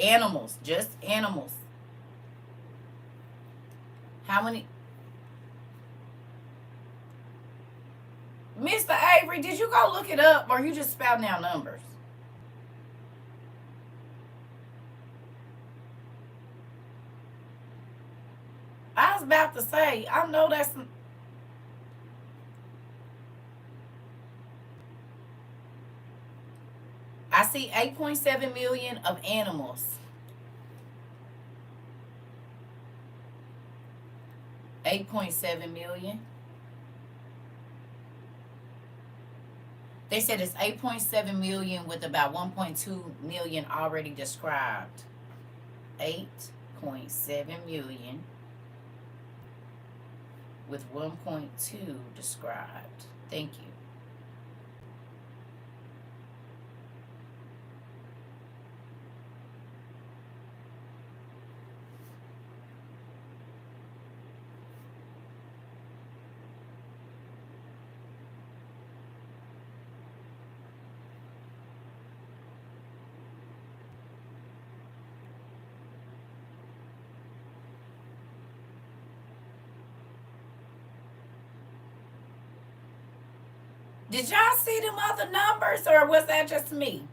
animals, just animals. How many? Mr. Avery, did you go look it up or you just spouting out numbers? I was about to say, I know that's. I see 8.7 million of animals. 8.7 million. They said it's 8.7 million with about 1.2 million already described. 8.7 million with 1.2 described. Thank you. Did y'all see them other numbers or was that just me?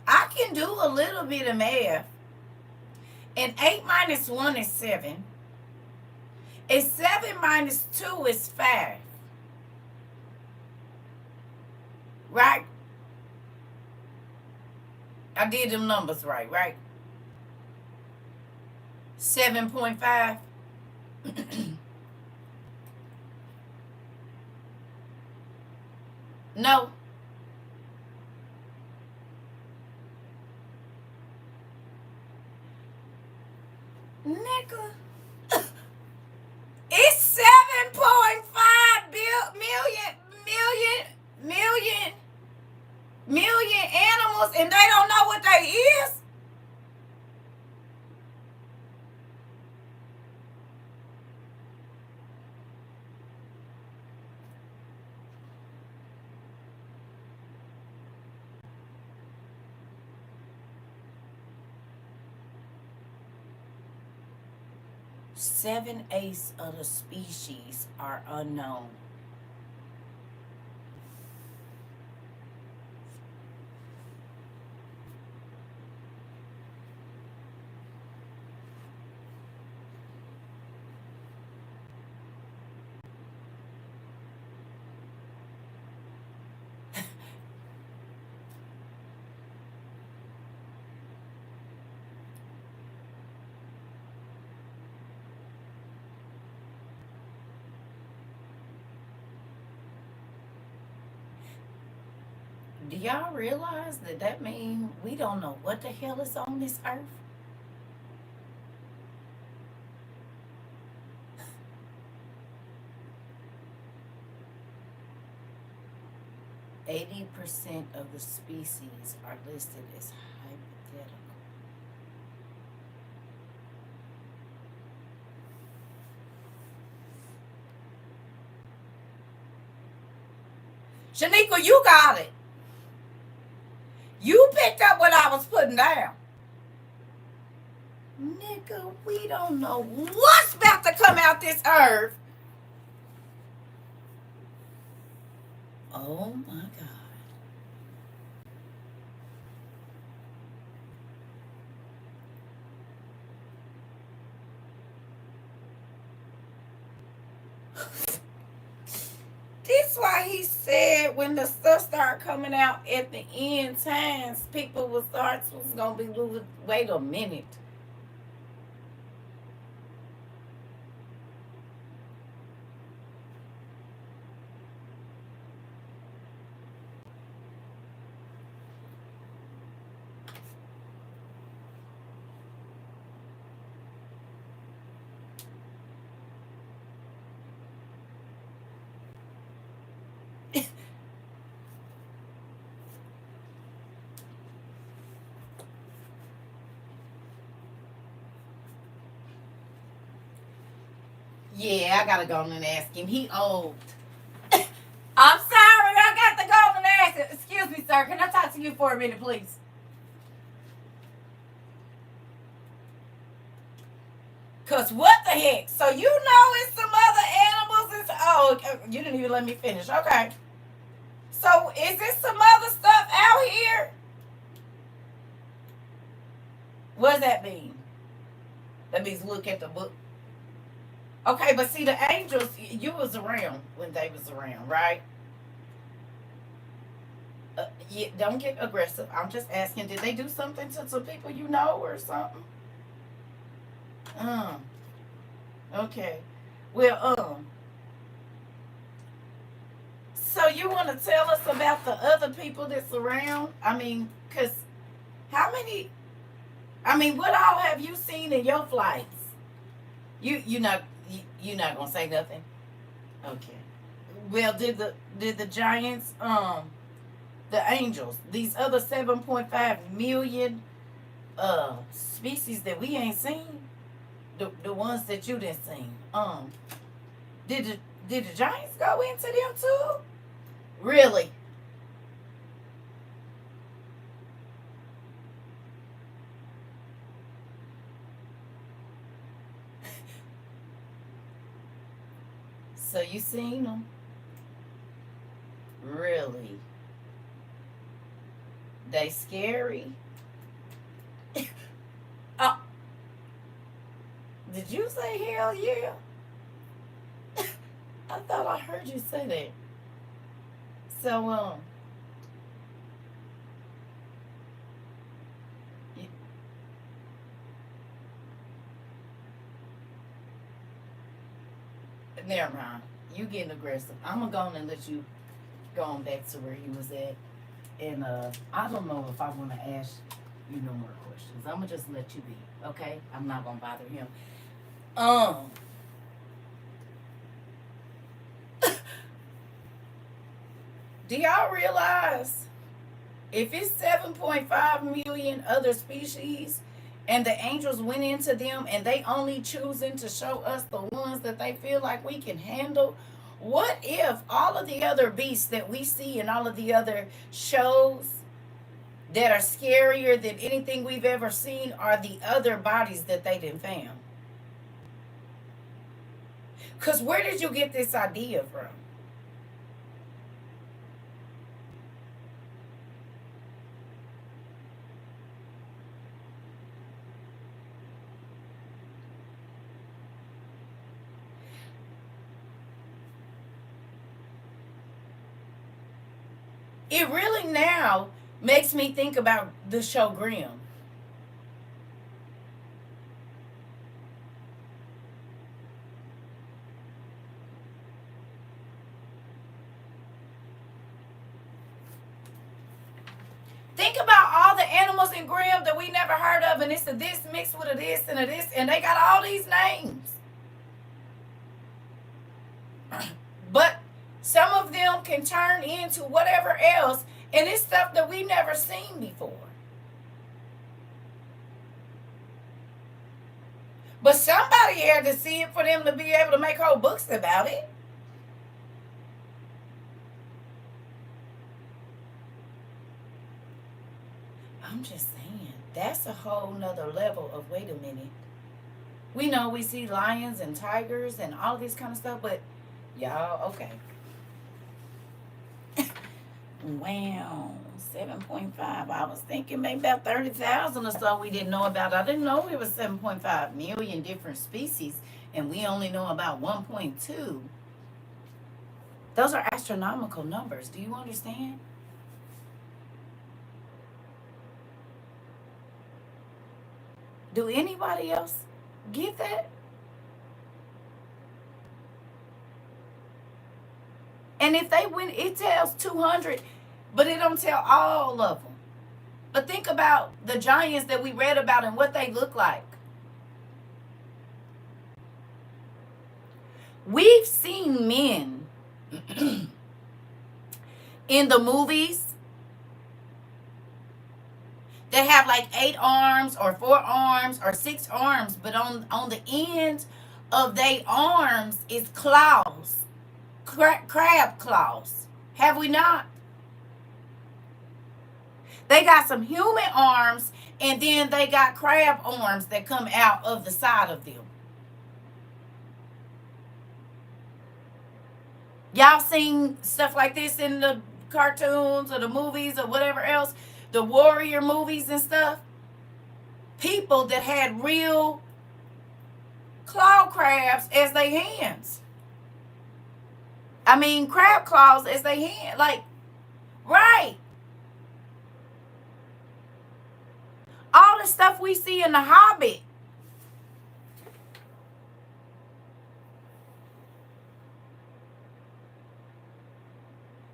I can do a little bit of math. And 8 minus 1 is 7. And 7 minus 2 is 5. Right? I did them numbers right? 7.5. No. Nigga. It's 7.5 million animals and they don't know what they is. Seven-eighths of the species are unknown. Do y'all realize that means we don't know what the hell is on this earth? %80 of the species are listed as hypothetical. Shaniqua, you got it. You picked up what I was putting down. Nigga, we don't know what's about to come out this earth. Oh my God. This why he said when the stuff start coming out at the end times, people was gonna be losing. Wait a minute. Yeah, I gotta go and ask him. He old. I'm sorry, I got to go and ask him. Excuse me, sir. Can I talk to you for a minute, please? Cause what the heck? So you know it's some other animals. Oh, you didn't even let me finish. Okay. So is there some other stuff out here? What does that mean? That means look at the book. Okay, but see the angels, you was around when they was around, right? Yeah, don't get aggressive. I'm just asking, did they do something to some people you know or something? Um, okay. Well, so you want to tell us about the other people that's around? I mean, cause how many? I mean, what all have you seen in your flights? You not gonna say nothing? Okay. Well, did the giants the angels these other 7.5 million species that we ain't seen, the ones that you didn't see, did the giants go into them too? Really? So you seen them? Really? They scary? Oh, did you say hell yeah? I thought I heard you say that. So y- never mind. You getting aggressive. I'm gonna go on and let you go on back to where you was at. And I don't know if I want to ask you no more questions. I'm gonna just let you be. Okay? I'm not gonna bother him. Um, do y'all realize if it's 7.5 million other species and the angels went into them and they only choosing to show us the ones that they feel like we can handle, what if all of the other beasts that we see in all of the other shows that are scarier than anything we've ever seen are the other bodies that they didn't found? Because where did you get this idea from? It really now makes me think about the show Grimm. Think about all the animals in Grimm that we never heard of, and it's a this mixed with a this and a this, and they got all these names. But some of them can turn into whatever else, and it's stuff that we never seen before. But somebody had to see it for them to be able to make whole books about it. I'm just saying, that's a whole nother level of wait a minute. We know we see lions and tigers and all this kind of stuff, but y'all, okay. Wow, 7.5. I was thinking maybe about 30,000 or so we didn't know about. I didn't know it was 7.5 million different species, and we only know about 1.2. Those are astronomical numbers. Do you understand? Do anybody else get that? And if they went, it tells 200, but it don't tell all of them. But think about the giants that we read about and what they look like. We've seen men in the movies that have like 8 arms or 4 arms or 6 arms, but on the end of their arms is claws, crab claws. Have we not? They got some human arms, and then they got crab arms that come out of the side of them. Y'all seen stuff like this in the cartoons or the movies or whatever else, the warrior movies and stuff? People that had real claw crabs as their hands. I mean, crab claws as their hand. Like, right. All the stuff we see in The Hobbit.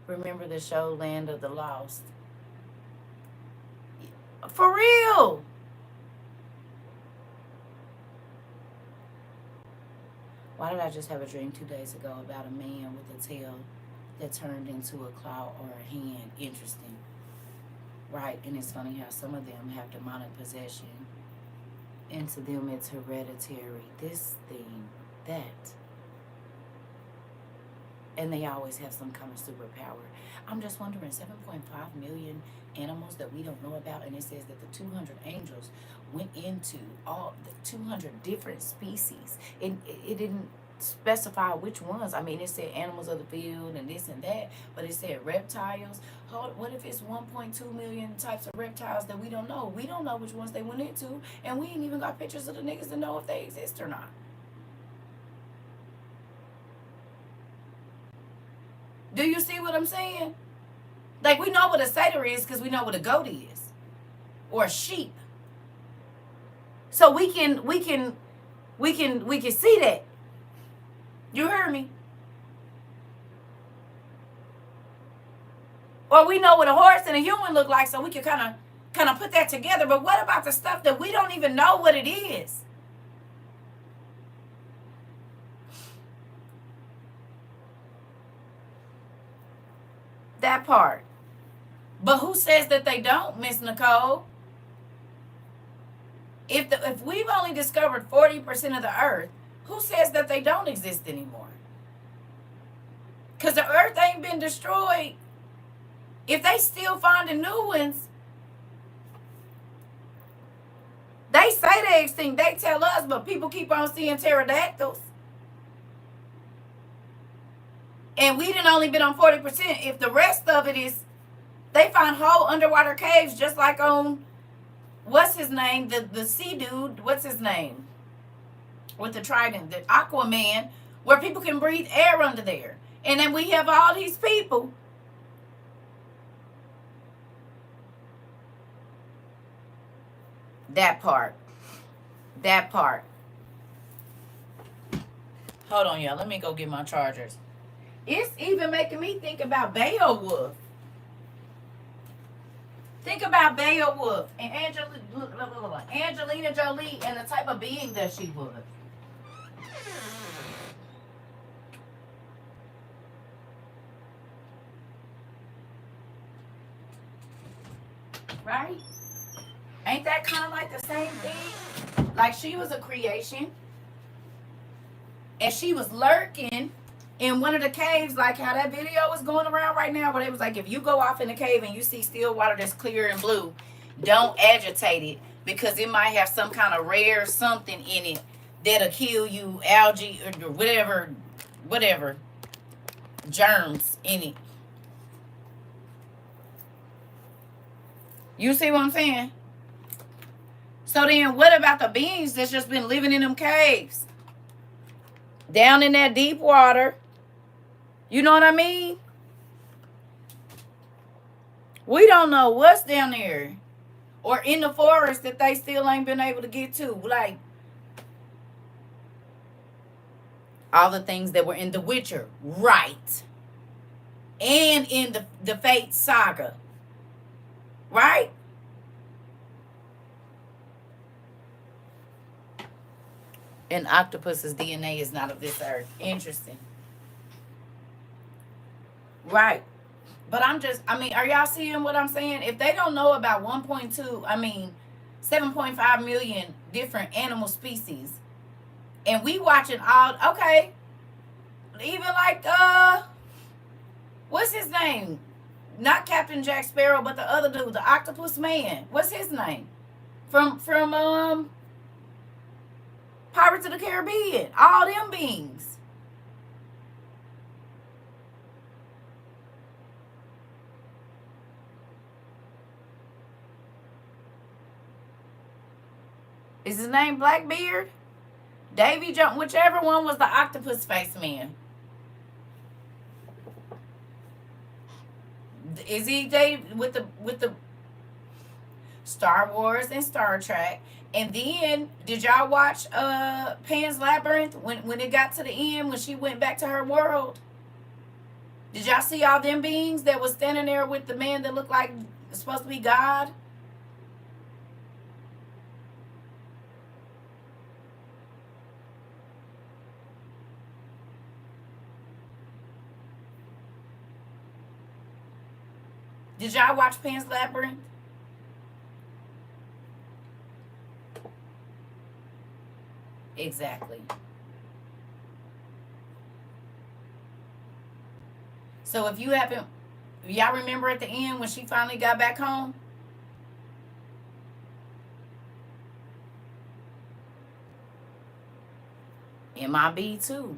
Remember the show Land of the Lost? For real. Why did I just have a dream 2 days ago about a man with a tail that turned into a claw or a hand? Interesting. Right, and it's funny how some of them have demonic possession. And to them it's hereditary. This thing, that. And they always have some kind of superpower. I'm just wondering, 7.5 million animals that we don't know about, and it says that the 200 angels went into all the 200 different species. It didn't specify which ones. I mean, it said animals of the field and this and that, but it said reptiles. What if it's 1.2 million types of reptiles that we don't know? We don't know which ones they went into, and we ain't even got pictures of the niggas to know if they exist or not. Do you see what I'm saying? Like, we know what a satyr is because we know what a goat is, or a sheep. So we can see that. You heard me? Or we know what a horse and a human look like, so we can kind of put that together. But what about the stuff that we don't even know what it is? That part. But who says that they don't, Miss Nicole? If we've only discovered 40% of the earth, who says that they don't exist anymore? Because the earth ain't been destroyed. If they still finding new ones, they say they extinct. They tell us, but people keep on seeing pterodactyls. And we done only been on 40%. If the rest of it is, they find whole underwater caves just like on, what's his name? The sea dude, what's his name? With the trident, the Aquaman, where people can breathe air under there. And then we have all these people. That part. That part. Hold on, y'all. Let me go get my chargers. It's even making me think about Beowulf. Think about Beowulf and Angelina Jolie and the type of being that she was. Right? Ain't that kind of like the same thing? Like, she was a creation, and she was lurking in one of the caves, like how that video is going around right now, where it was like, if you go off in the cave and you see still water that's clear and blue, don't agitate it, because it might have some kind of rare something in it that'll kill you, algae or whatever germs in it. You see what I'm saying? So then what about the beings that's just been living in them caves? Down in that deep water, You know what I mean? We don't know what's down there or in the forest that they still ain't been able to get to. Like all the things that were in The Witcher, right? And in the Fate saga, right? And octopus's DNA is not of this earth. Interesting. Right. But I mean, are y'all seeing what I'm saying? If they don't know about 7.5 million different animal species, and we watching all, okay, even like, what's his name? Not Captain Jack Sparrow, but the other dude, the octopus man. What's his name? From Pirates of the Caribbean. All them beings. Is his name Blackbeard? Davy Jones, whichever one was the octopus face man. Is he Dave with the Star Wars and Star Trek? And then did y'all watch Pan's Labyrinth when it got to the end when she went back to her world? Did y'all see all them beings that was standing there with the man that looked like supposed to be God? Did y'all watch Pan's Labyrinth? Exactly. So if you haven't, y'all remember at the end when she finally got back home? MIB too.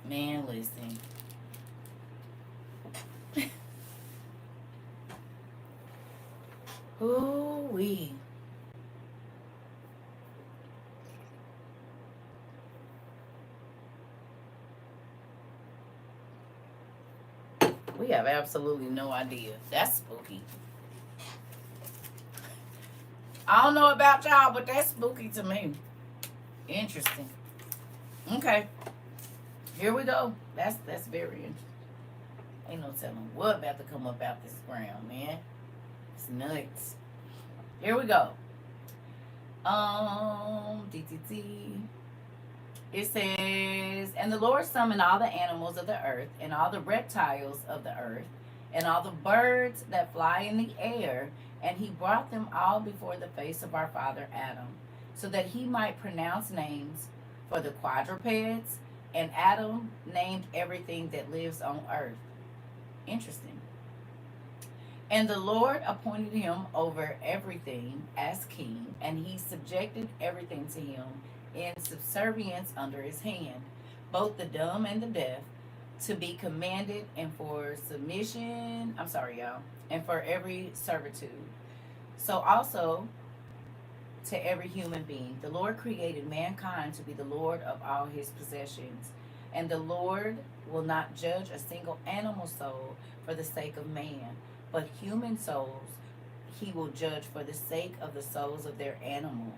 Man, listen. Ooh wee. We have absolutely no idea. That's spooky. I don't know about y'all, but that's spooky to me. Interesting. Okay. Here we go. That's very interesting. Ain't no telling what about to come up out this ground, man. It's nuts. Here we go. DTT. It says, and the Lord summoned all the animals of the earth, and all the reptiles of the earth, and all the birds that fly in the air, and he brought them all before the face of our father Adam, so that he might pronounce names for the quadrupeds, and Adam named everything that lives on earth. Interesting. And the Lord appointed him over everything as king, and he subjected everything to him in subservience under his hand, both the dumb and the deaf, to be commanded and for submission, I'm sorry, y'all, and for every servitude. So also to every human being. The Lord created mankind to be the Lord of all his possessions. And the Lord will not judge a single animal soul for the sake of man, but human souls he will judge for the sake of the souls of their animals.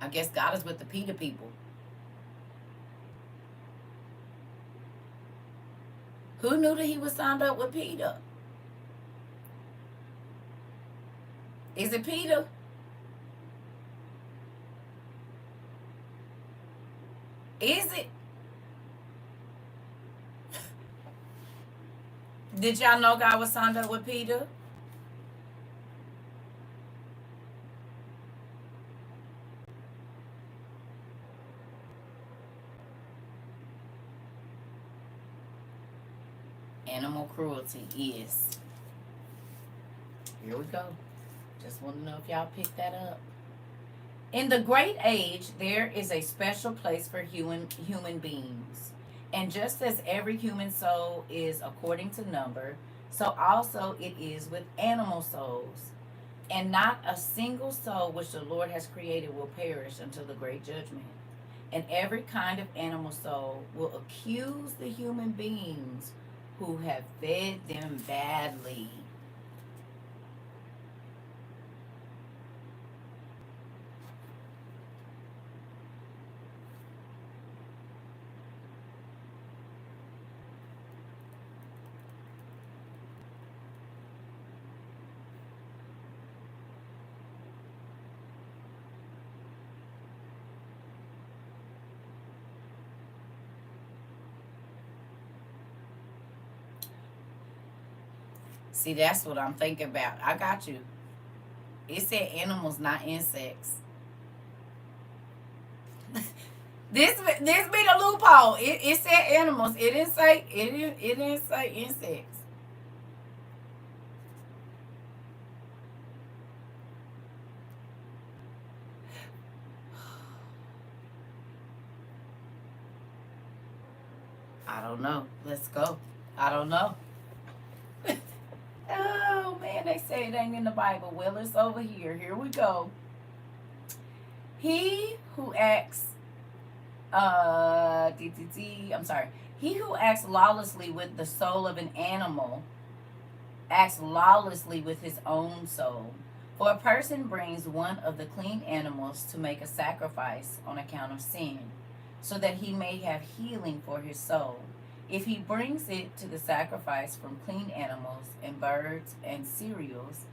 I guess God is with the PETA people. Who knew that he was signed up with PETA? Is it PETA? Is it? Did y'all know God was signed up with PETA? Animal cruelty is. Here we go. Just want to know if y'all picked that up. In the great age, there is a special place for human beings. And just as every human soul is according to number, so also it is with animal souls. And not a single soul which the Lord has created will perish until the great judgment. And every kind of animal soul will accuse the human beings who have fed them badly. See, that's what I'm thinking about. I got you. It said animals, not insects. This be the loophole. It said animals. It didn't say insects. I don't know. Let's go. I don't know. Oh man, they say it ain't in the Bible. Well, it's over here. Here we go. He who acts I'm sorry. He who acts lawlessly with the soul of an animal acts lawlessly with his own soul. For a person brings one of the clean animals to make a sacrifice on account of sin, so that he may have healing for his soul. If he brings it to the sacrifice from clean animals and birds and cereals,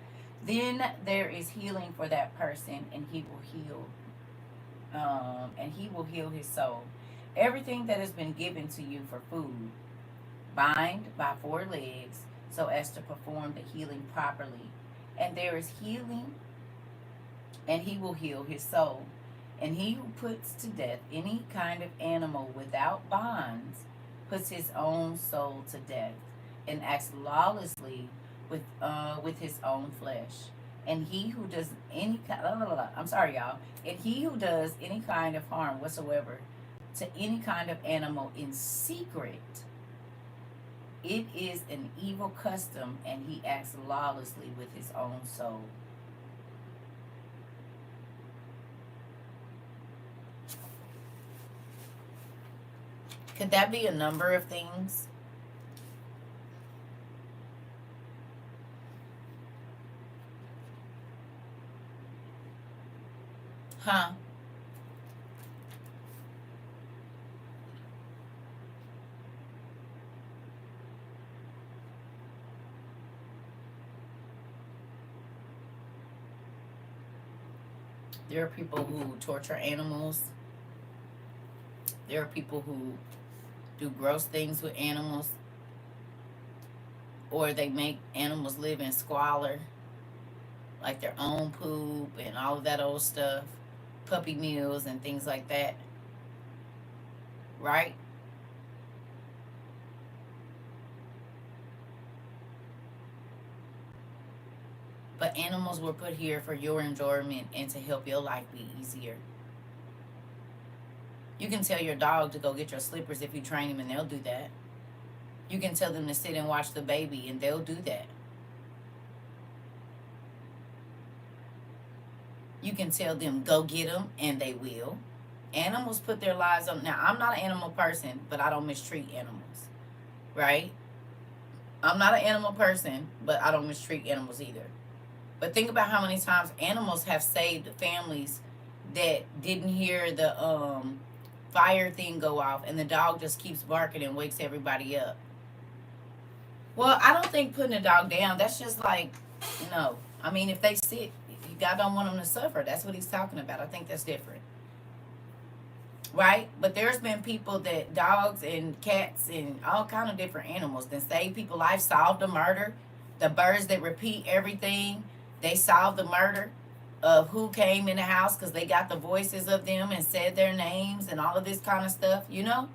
then there is healing for that person, and he will heal his soul. Everything that has been given to you for food, bind by 4 legs so as to perform the healing properly. And there is healing, and he will heal his soul. And he who puts to death any kind of animal without bonds puts his own soul to death, and acts lawlessly with his own flesh. And he who does any kind, I'm sorry, y'all. And he who does any kind of harm whatsoever to any kind of animal in secret, it is an evil custom, and he acts lawlessly with his own soul. Could that be a number of things? Huh? There are people who torture animals. There are people who do gross things with animals, or they make animals live in squalor, like their own poop and all of that old stuff, puppy mills and things like that, right? But animals were put here for your enjoyment and to help your life be easier. You can tell your dog to go get your slippers if you train them, and they'll do that. You can tell them to sit and watch the baby, and they'll do that. You can tell them, go get them, and they will. Animals put their lives on. Now, I'm not an animal person, but I don't mistreat animals, right? I'm not an animal person, but I don't mistreat animals either. But think about how many times animals have saved families that didn't hear the fire thing go off, and the dog just keeps barking and wakes everybody up. Well, I don't think putting a dog down, that's just like, no. I mean, if they sit, God don't want them to suffer. That's what he's talking about. I think that's different. Right? But there's been people that dogs and cats and all kind of different animals that save people's life, solved the murder. The birds that repeat everything, they solved the murder of who came in the house because they got the voices of them and said their names and all of this kind of stuff, you know?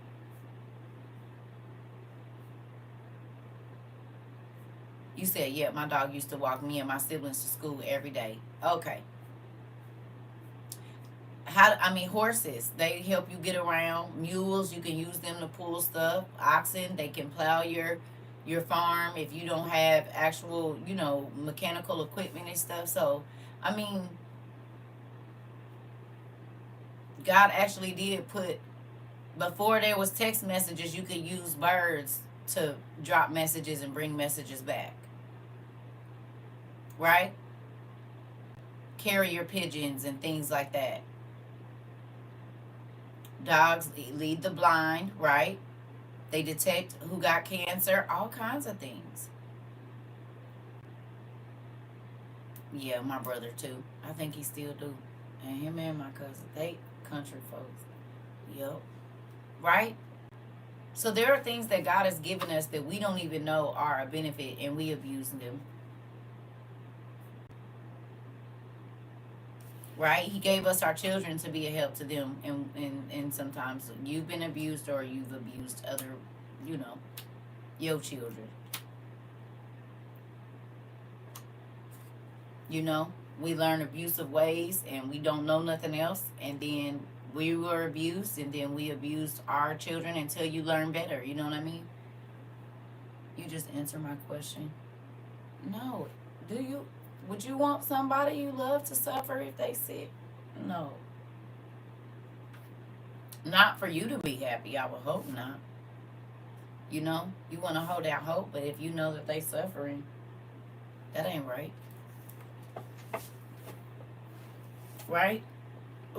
You said, yeah, my dog used to walk me and my siblings to school every day. Okay. Horses, they help you get around. Mules, you can use them to pull stuff. Oxen, they can plow your farm if you don't have actual, mechanical equipment and stuff. So, I mean, God actually did put, before there was text messages, you could use birds to drop messages and bring messages back. Right? Carrier pigeons and things like that. Dogs lead the blind, right? They detect who got cancer, all kinds of things. Yeah, my brother too. I think he still do. And him and my cousin, they country folks. Yep. Right? So there are things that God has given us that we don't even know are a benefit, and we abuse them. Right? He gave us our children to be a help to them, and sometimes you've been abused or you've abused other, you know, your children. We learn abusive ways and we don't know nothing else, and then we were abused, and then we abused our children until you learn better. You know what I mean? You just answer my question. No. Do you? Would you want somebody you love to suffer if they sick? No. Not for you to be happy. I would hope not. You want to hold out hope, but if you know that they suffering, that ain't right. Right?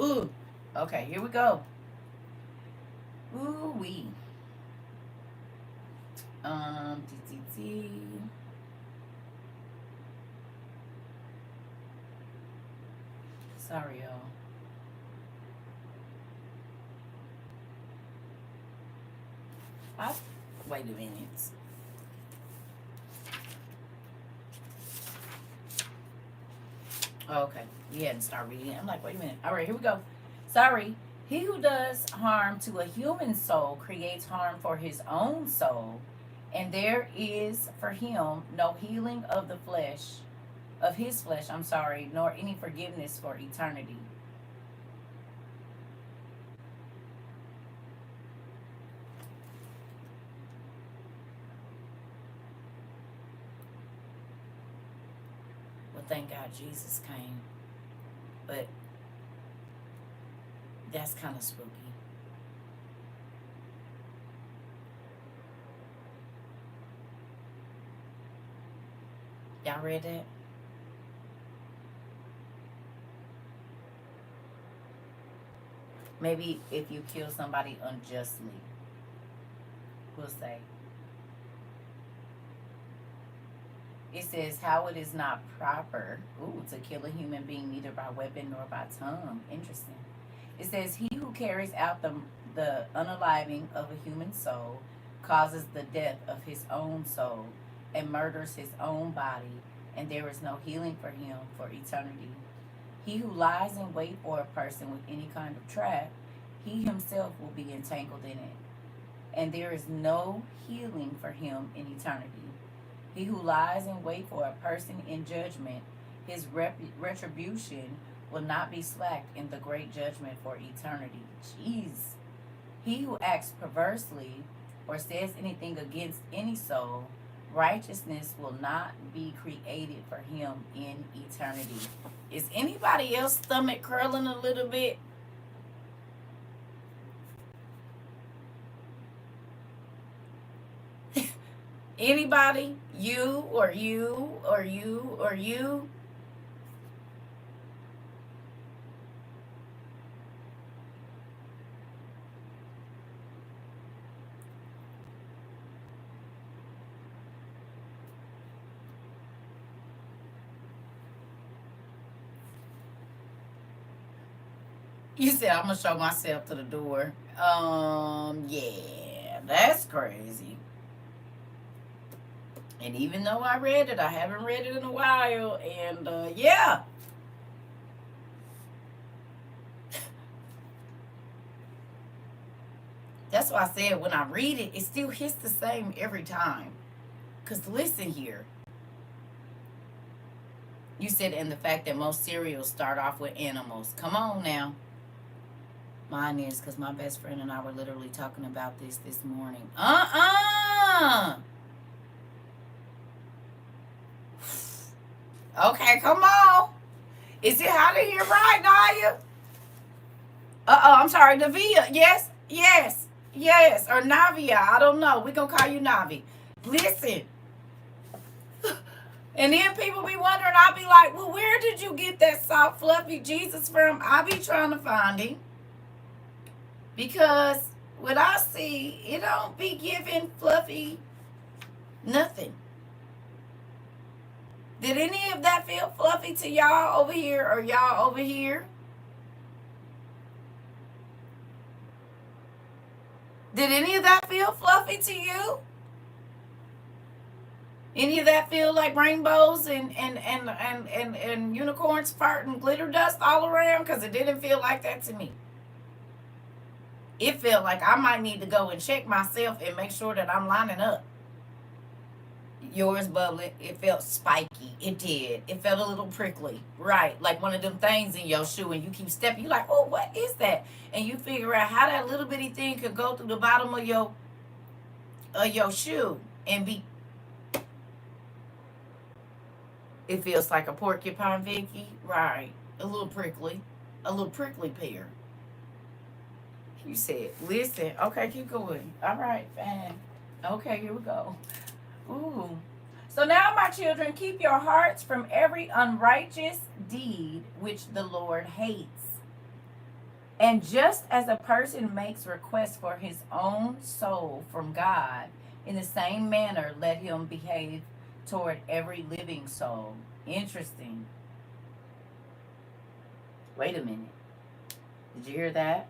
Ooh. Okay, here we go. Ooh wee. TTT. Sorry, y'all. Wait a minute. Oh, okay. You hadn't started reading it. I'm like, wait a minute. All right, here we go. Sorry. He who does harm to a human soul creates harm for his own soul, and there is for him no healing of his flesh, nor any forgiveness for eternity. Well, thank God Jesus came. But that's kind of spooky. Y'all read that? Maybe if you kill somebody unjustly, we'll say. It says how it is not proper, to kill a human being neither by weapon nor by tongue. Interesting. It says he who carries out the unaliving of a human soul causes the death of his own soul and murders his own body, and there is no healing for him for eternity. He who lies in wait for a person with any kind of trap, he himself will be entangled in it, and there is no healing for him in eternity. He who lies in wait for a person in judgment, his retribution will not be slacked in the great judgment for eternity. Jeez. He who acts perversely or says anything against any soul, righteousness will not be created for him in eternity. Is anybody else stomach curling a little bit? Anybody? You or you or you or you? You said I'm gonna show myself to the door. Yeah, that's crazy. And even though I read it, I haven't read it in a while. And yeah. That's why I said when I read it, it still hits the same every time. Because listen here. You said, and the fact that most cereals start off with animals. Come on now. Mine is, because my best friend and I were literally talking about this morning. Okay, come on. Is it hot in here right, Naya? I'm sorry, Navia. Yes. Or Navia. I don't know. We're going to call you Navi. Listen. And then people be wondering, I'll be like, well, where did you get that soft, fluffy Jesus from? I be trying to find him. Because what I see, it don't be giving fluffy nothing. Did any of that feel fluffy to y'all over here or y'all over here? Did any of that feel fluffy to you? Any of that feel like rainbows and unicorns farting glitter dust all around? Because it didn't feel like that to me. It felt like I might need to go and check myself and make sure that I'm lining up. Yours, bubbly, it felt spiky. It did. It felt a little prickly. Right. Like one of them things in your shoe and you keep stepping. You're like, oh, what is that? And you figure out how that little bitty thing could go through the bottom of your shoe and be. It feels like a porcupine, Vicky. Right. A little prickly pear. You said, listen. Okay, keep going. All right, fine. Okay, here we go. Ooh. So now, my children, keep your hearts from every unrighteous deed which the Lord hates. And just as a person makes request for his own soul from God, in the same manner let him behave toward every living soul. Interesting. Wait a minute. Did you hear that?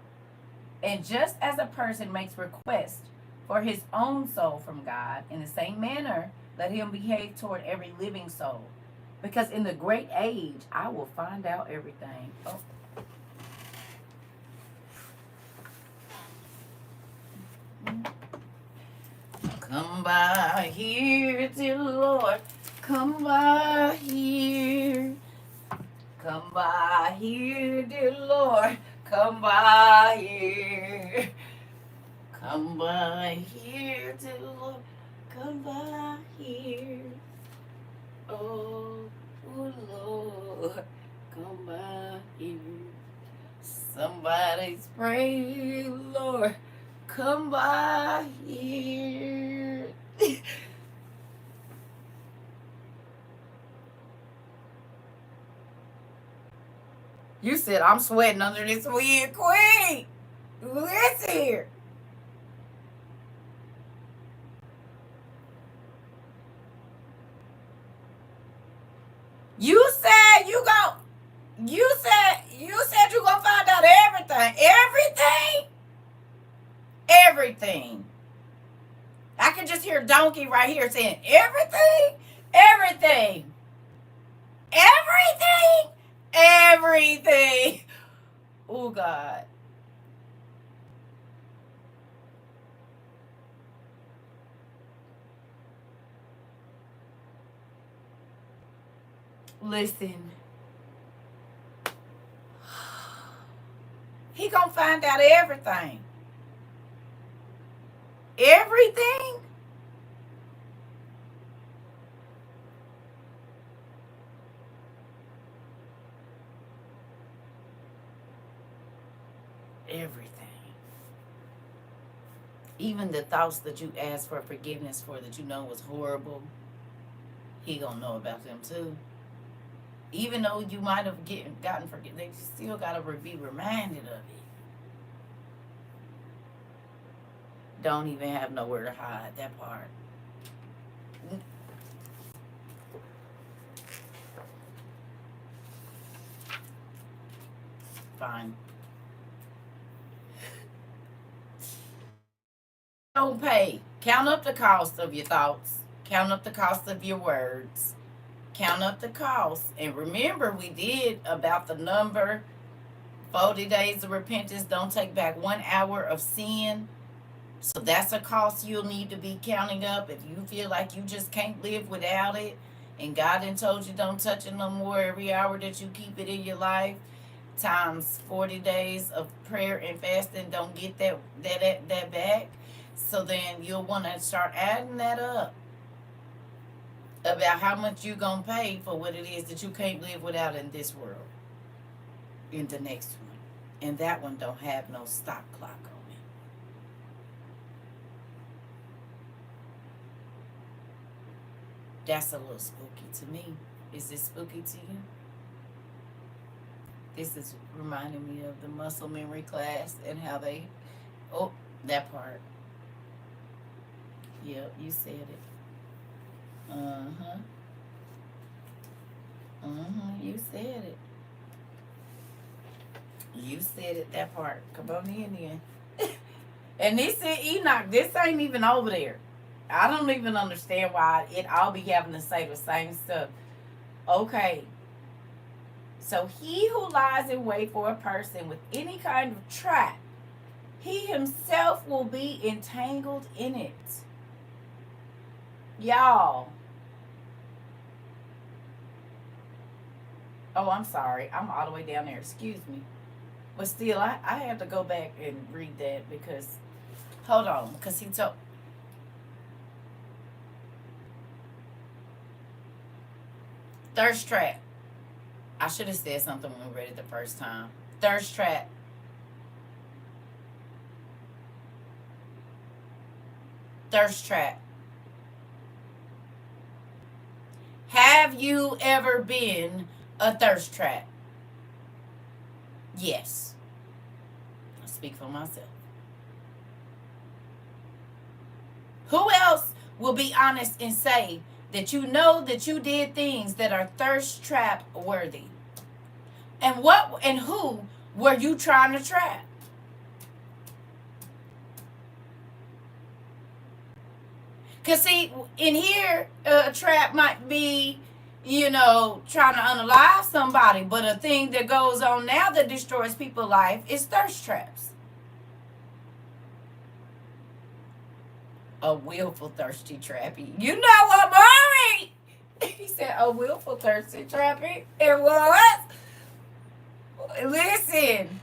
And just as a person makes request for his own soul from God, in the same manner let him behave toward every living soul. Because in the great age I will find out everything. Oh. Come by here, dear Lord. Come by here. Come by here, dear Lord. Come by here. Come by here, dear Lord. Come by here. Oh, Lord. Come by here. Somebody's praying, Lord. Come by here. You said I'm sweating under this wig, Queen. Listen here. You said you gonna find out everything. Everything. I can just hear Donkey right here saying everything. Oh God. Listen. He gonna find out everything. Everything? Everything. Even the thoughts that you asked for forgiveness for that you know was horrible, he gonna know about them too. Even though you might have gotten forgiven, they still gotta be reminded of it. Don't even have nowhere to hide that part. Fine. Don't pay. Count up the cost of your thoughts. Count up the cost of your words. Count up the cost. And remember, we did about the number 40 days of repentance. Don't take back 1 hour of sin. So that's a cost you'll need to be counting up if you feel like you just can't live without it. And God done told you don't touch it no more every hour that you keep it in your life. times 40 days of prayer and fasting, don't get that back. So then you'll want to start adding that up about how much you gonna pay for what it is that you can't live without in this world, in the next one. And that one don't have no stop clock on it. That's a little spooky to me. Is it spooky to you? This is reminding me of the muscle memory class and how they, oh, that part. Yep, you said it. Uh-huh. You said it. You said it, that part. Come on in then. And this is Enoch. This ain't even over there. I don't even understand why I'll be having to say the same stuff. Okay. So he who lies in wait for a person with any kind of trap, he himself will be entangled in it. Y'all. Oh, I'm sorry. I'm all the way down there. Excuse me. But still, I have to go back and read that because, hold on, because he told. Thirst trap. I should have said something when we read it the first time. Thirst trap. Thirst trap. Have you ever been a thirst trap? Yes. I speak for myself. Who else will be honest and say that you know that you did things that are thirst trap worthy? And what and who were you trying to trap? Because, see, in here, a trap might be, trying to unalive somebody. But a thing that goes on now that destroys people's life is thirst traps. A willful thirsty trappy. You know what, Murray? He said, a willful thirsty trappy. It was. Listen.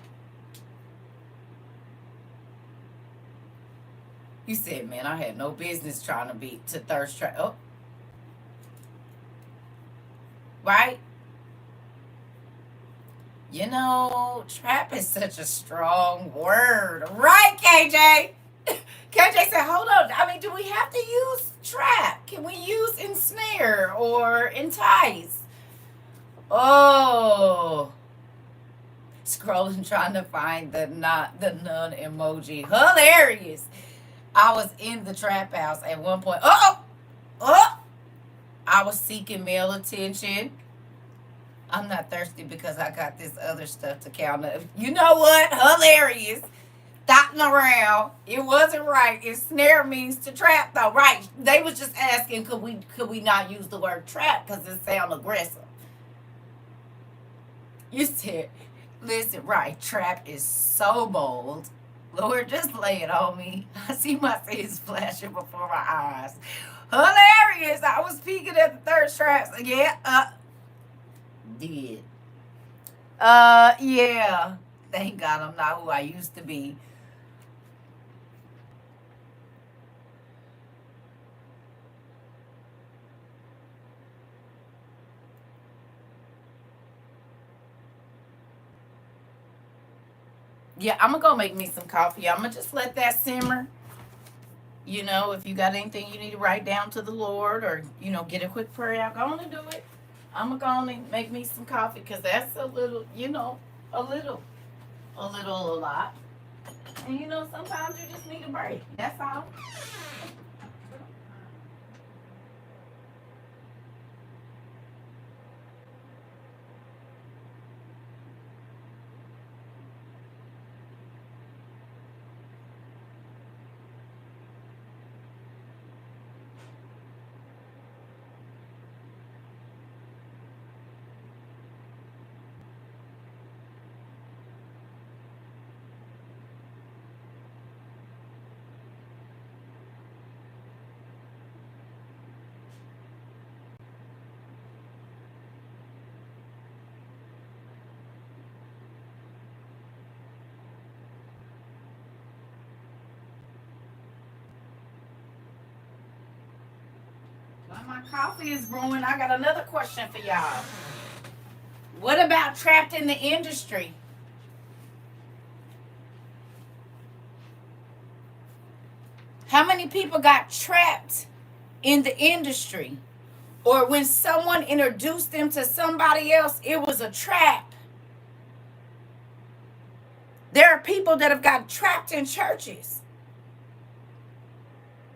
You said, man, I had no business trying to thirst trap. Oh. Right? Trap is such a strong word. Right, KJ? KJ said, hold on. I mean, do we have to use trap? Can we use ensnare or entice? Oh. Scrolling, trying to find the none emoji. Hilarious. I was in the trap house at one point. Oh! I was seeking male attention. I'm not thirsty because I got this other stuff to count up. You know what? Hilarious. Dotting around. It wasn't right. Snare means to trap, though. Right. They was just asking, could we not use the word trap because it sounds aggressive. You said, listen, right. Trap is so bold. Lord, just lay it on me. I see my sins flashing before my eyes. Hilarious. I was peeking at the thirst traps. Yeah. Did. Yeah. Thank God I'm not who I used to be. Yeah, I'm going to go make me some coffee. I'm going to just let that simmer. If you got anything you need to write down to the Lord or, get a quick prayer out, go on and do it. I'm going to go on and make me some coffee because that's a little, a lot. And, sometimes you just need a break. That's all. My coffee is brewing. I got another question for y'all. What about trapped in the industry? How many people got trapped in the industry? Or when someone introduced them to somebody else, it was a trap. There are people that have got trapped in churches.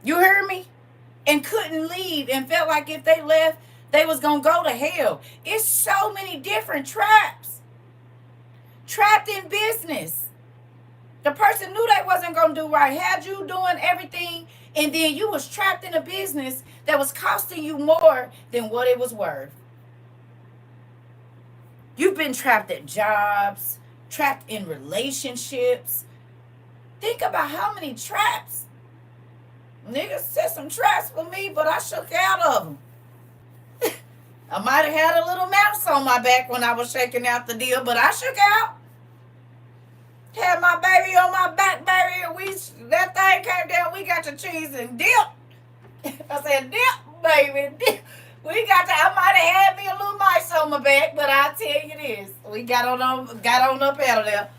You hear me? And couldn't leave and felt like if they left, they was going to go to hell. It's so many different traps. Trapped in business. The person knew they wasn't going to do right. Had you doing everything, and then you was trapped in a business that was costing you more than what it was worth. You've been trapped at jobs, trapped in relationships. Think about how many traps. Niggas set some traps for me, but I shook out of them. I might have had a little mouse on my back when I was shaking out the deal, but I shook out. Had my baby on my back, baby, and that thing came down. We got the cheese and dip. I said, dip, baby, dip. I might have had me a little mice on my back, but I'll tell you this. We got on up out of there.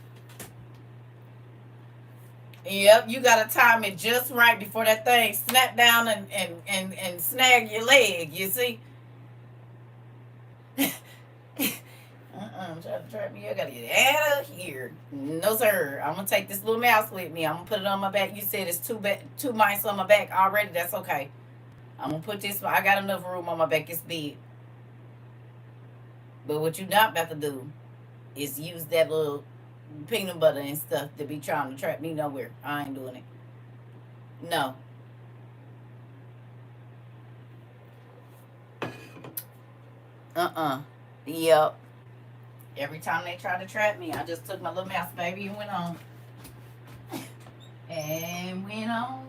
Yep, you got to time it just right before that thing snap down and snag your leg, you see? I'm trying to trap me. I gotta get out of here. No, sir. I'm gonna take this little mouse with me. I'm gonna put it on my back. You said it's two mice on my back already. That's okay. I'm gonna put this. I got enough room on my back. It's big. But what you not about to do is use that little peanut butter and stuff to be trying to trap me nowhere. I ain't doing it. No. Yep. Every time they tried to trap me, I just took my little mouse baby and went on. And went on.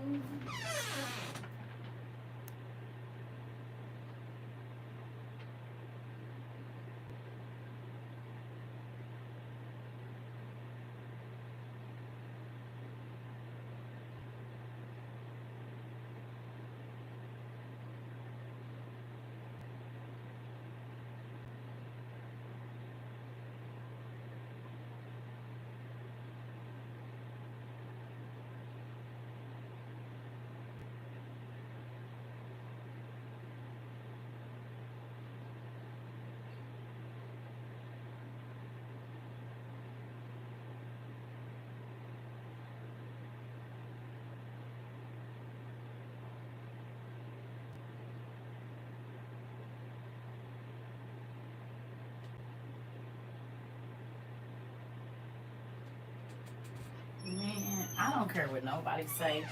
Man, I don't care what nobody say.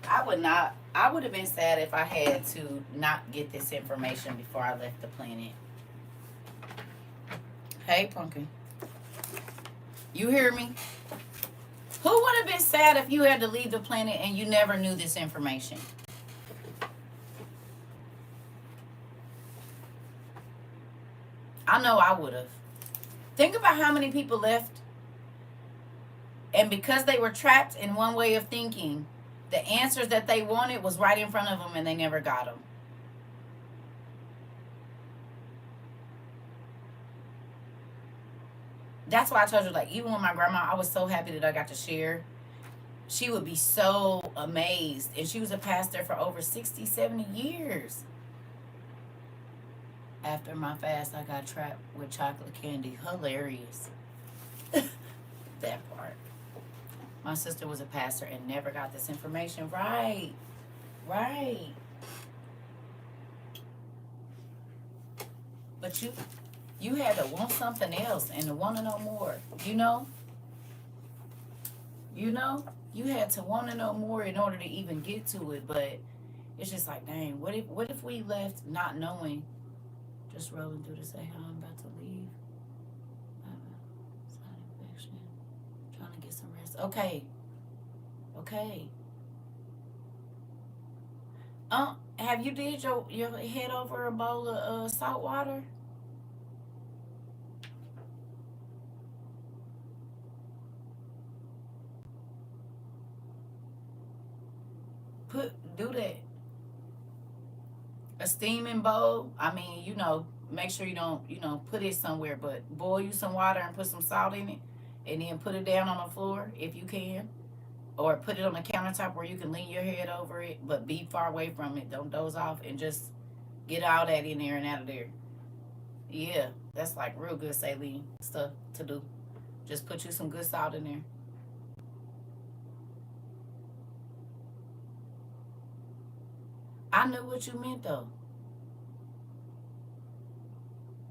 I would have been sad if I had to not get this information before I left the planet. Hey, Pumpkin. You hear me? Who would have been sad if you had to leave the planet and you never knew this information? I know I would have. Think about how many people left. And because they were trapped in one way of thinking, the answers that they wanted was right in front of them and they never got them. That's why I told you, like, even with my grandma, I was so happy that I got to share. She would be so amazed. And she was a pastor for over 60, 70 years. After my fast, I got trapped with chocolate candy. Hilarious. That part. My sister was a pastor and never got this information. Right. But you had to want something else and to want to know more. You know, you had to want to know more in order to even get to it. But it's just like, dang, what if we left not knowing, just rolling through to say how I'm about to leave. Side infection. Trying to get some rest. Okay. Have you did your head over a bowl of salt water? Do that. a steaming bowl. I mean, you know, make sure you don't, you know, put it somewhere, but boil you some water and put some salt in it, and then put it down on the floor if you can, or put it on the countertop where you can lean your head over it, but be far away from it. Don't doze off, and just get all that in there and out of there. Yeah, that's like real good saline stuff to do. Just put you some good salt in there. I knew what you meant though.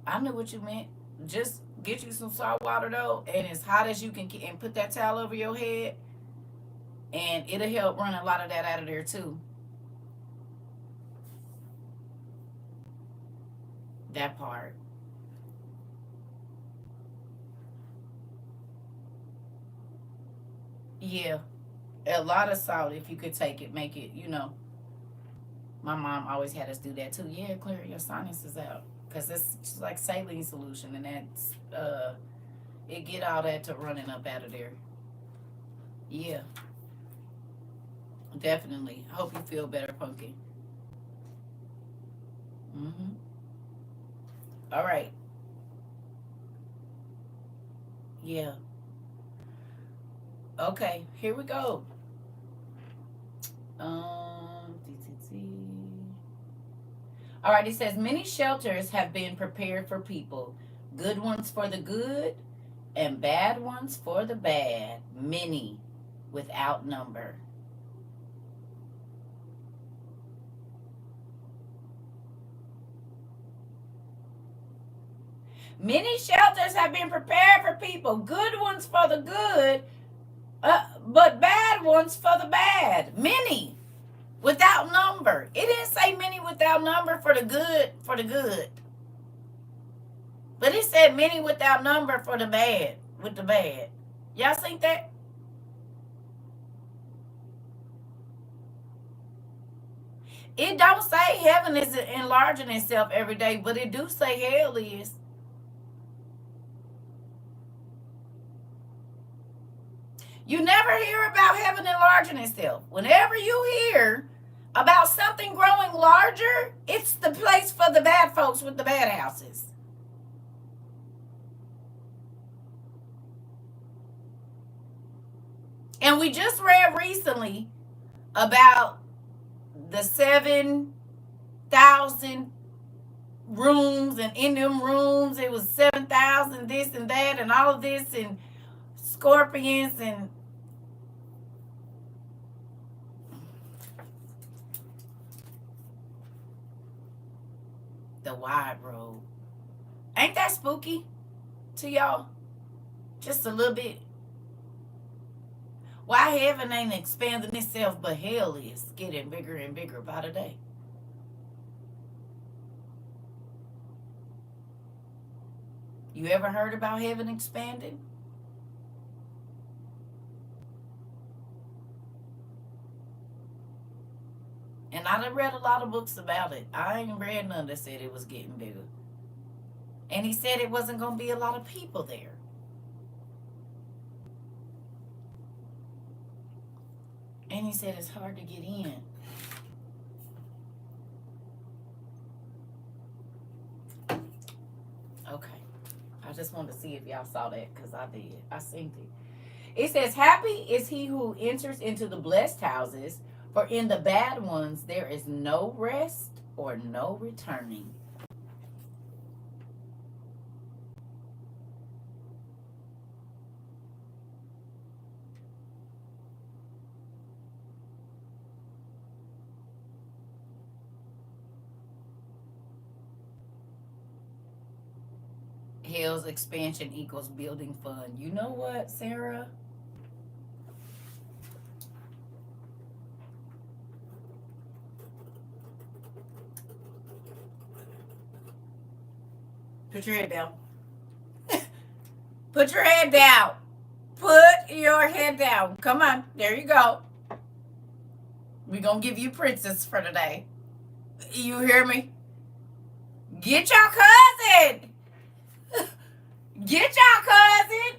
I knew what you meant. Just get you some salt water though, and as hot as you can, and put that towel over your head, and it'll help run a lot of that out of there too. That part. Yeah, a lot of salt if you could take it, make it. You know, my mom always had us do that too. Yeah, clear your sinuses out because it's just like saline solution, and that's it get all that to running up out of there. Yeah, definitely. I hope you feel better, Pumpkin. Mm-hmm. All right. Yeah. Okay. Here we go. All right. It says many shelters have been prepared for people, good ones for the good, and bad ones for the bad. Many, without number. Many shelters have been prepared for people, good ones for the good, but bad ones for the bad. Many, without number. It didn't say many without number for the good, for the good. But it said many without number for the bad, with the bad. Y'all think that? It don't say heaven is enlarging itself every day, but it do say hell is. You never hear about heaven enlarging itself. Whenever you hear about something growing larger, it's the place for the bad folks with the bad houses. And we just read recently about the 7,000 rooms, and in them rooms it was 7,000 this and that and all of this, and scorpions and the wide road. Ain't that spooky to y'all? Just a little bit. Why heaven ain't expanding itself, but hell is getting bigger and bigger by the day. You ever heard about heaven expanding? And I done read a lot of books about it. I ain't read none that said it was getting bigger. And he said it wasn't going to be a lot of people there. And he said it's hard to get in. Okay. I just wanted to see if y'all saw that because I did. I seen it. It says, happy is he who enters into the blessed houses, for in the bad ones there is no rest or no returning. Hell's expansion equals building fund. You know what, Sarah? Put your head down. Put your head down. Put your head down. Come on. There you go. We're going to give you princess for today. You hear me? Get your cousin. Get your cousin.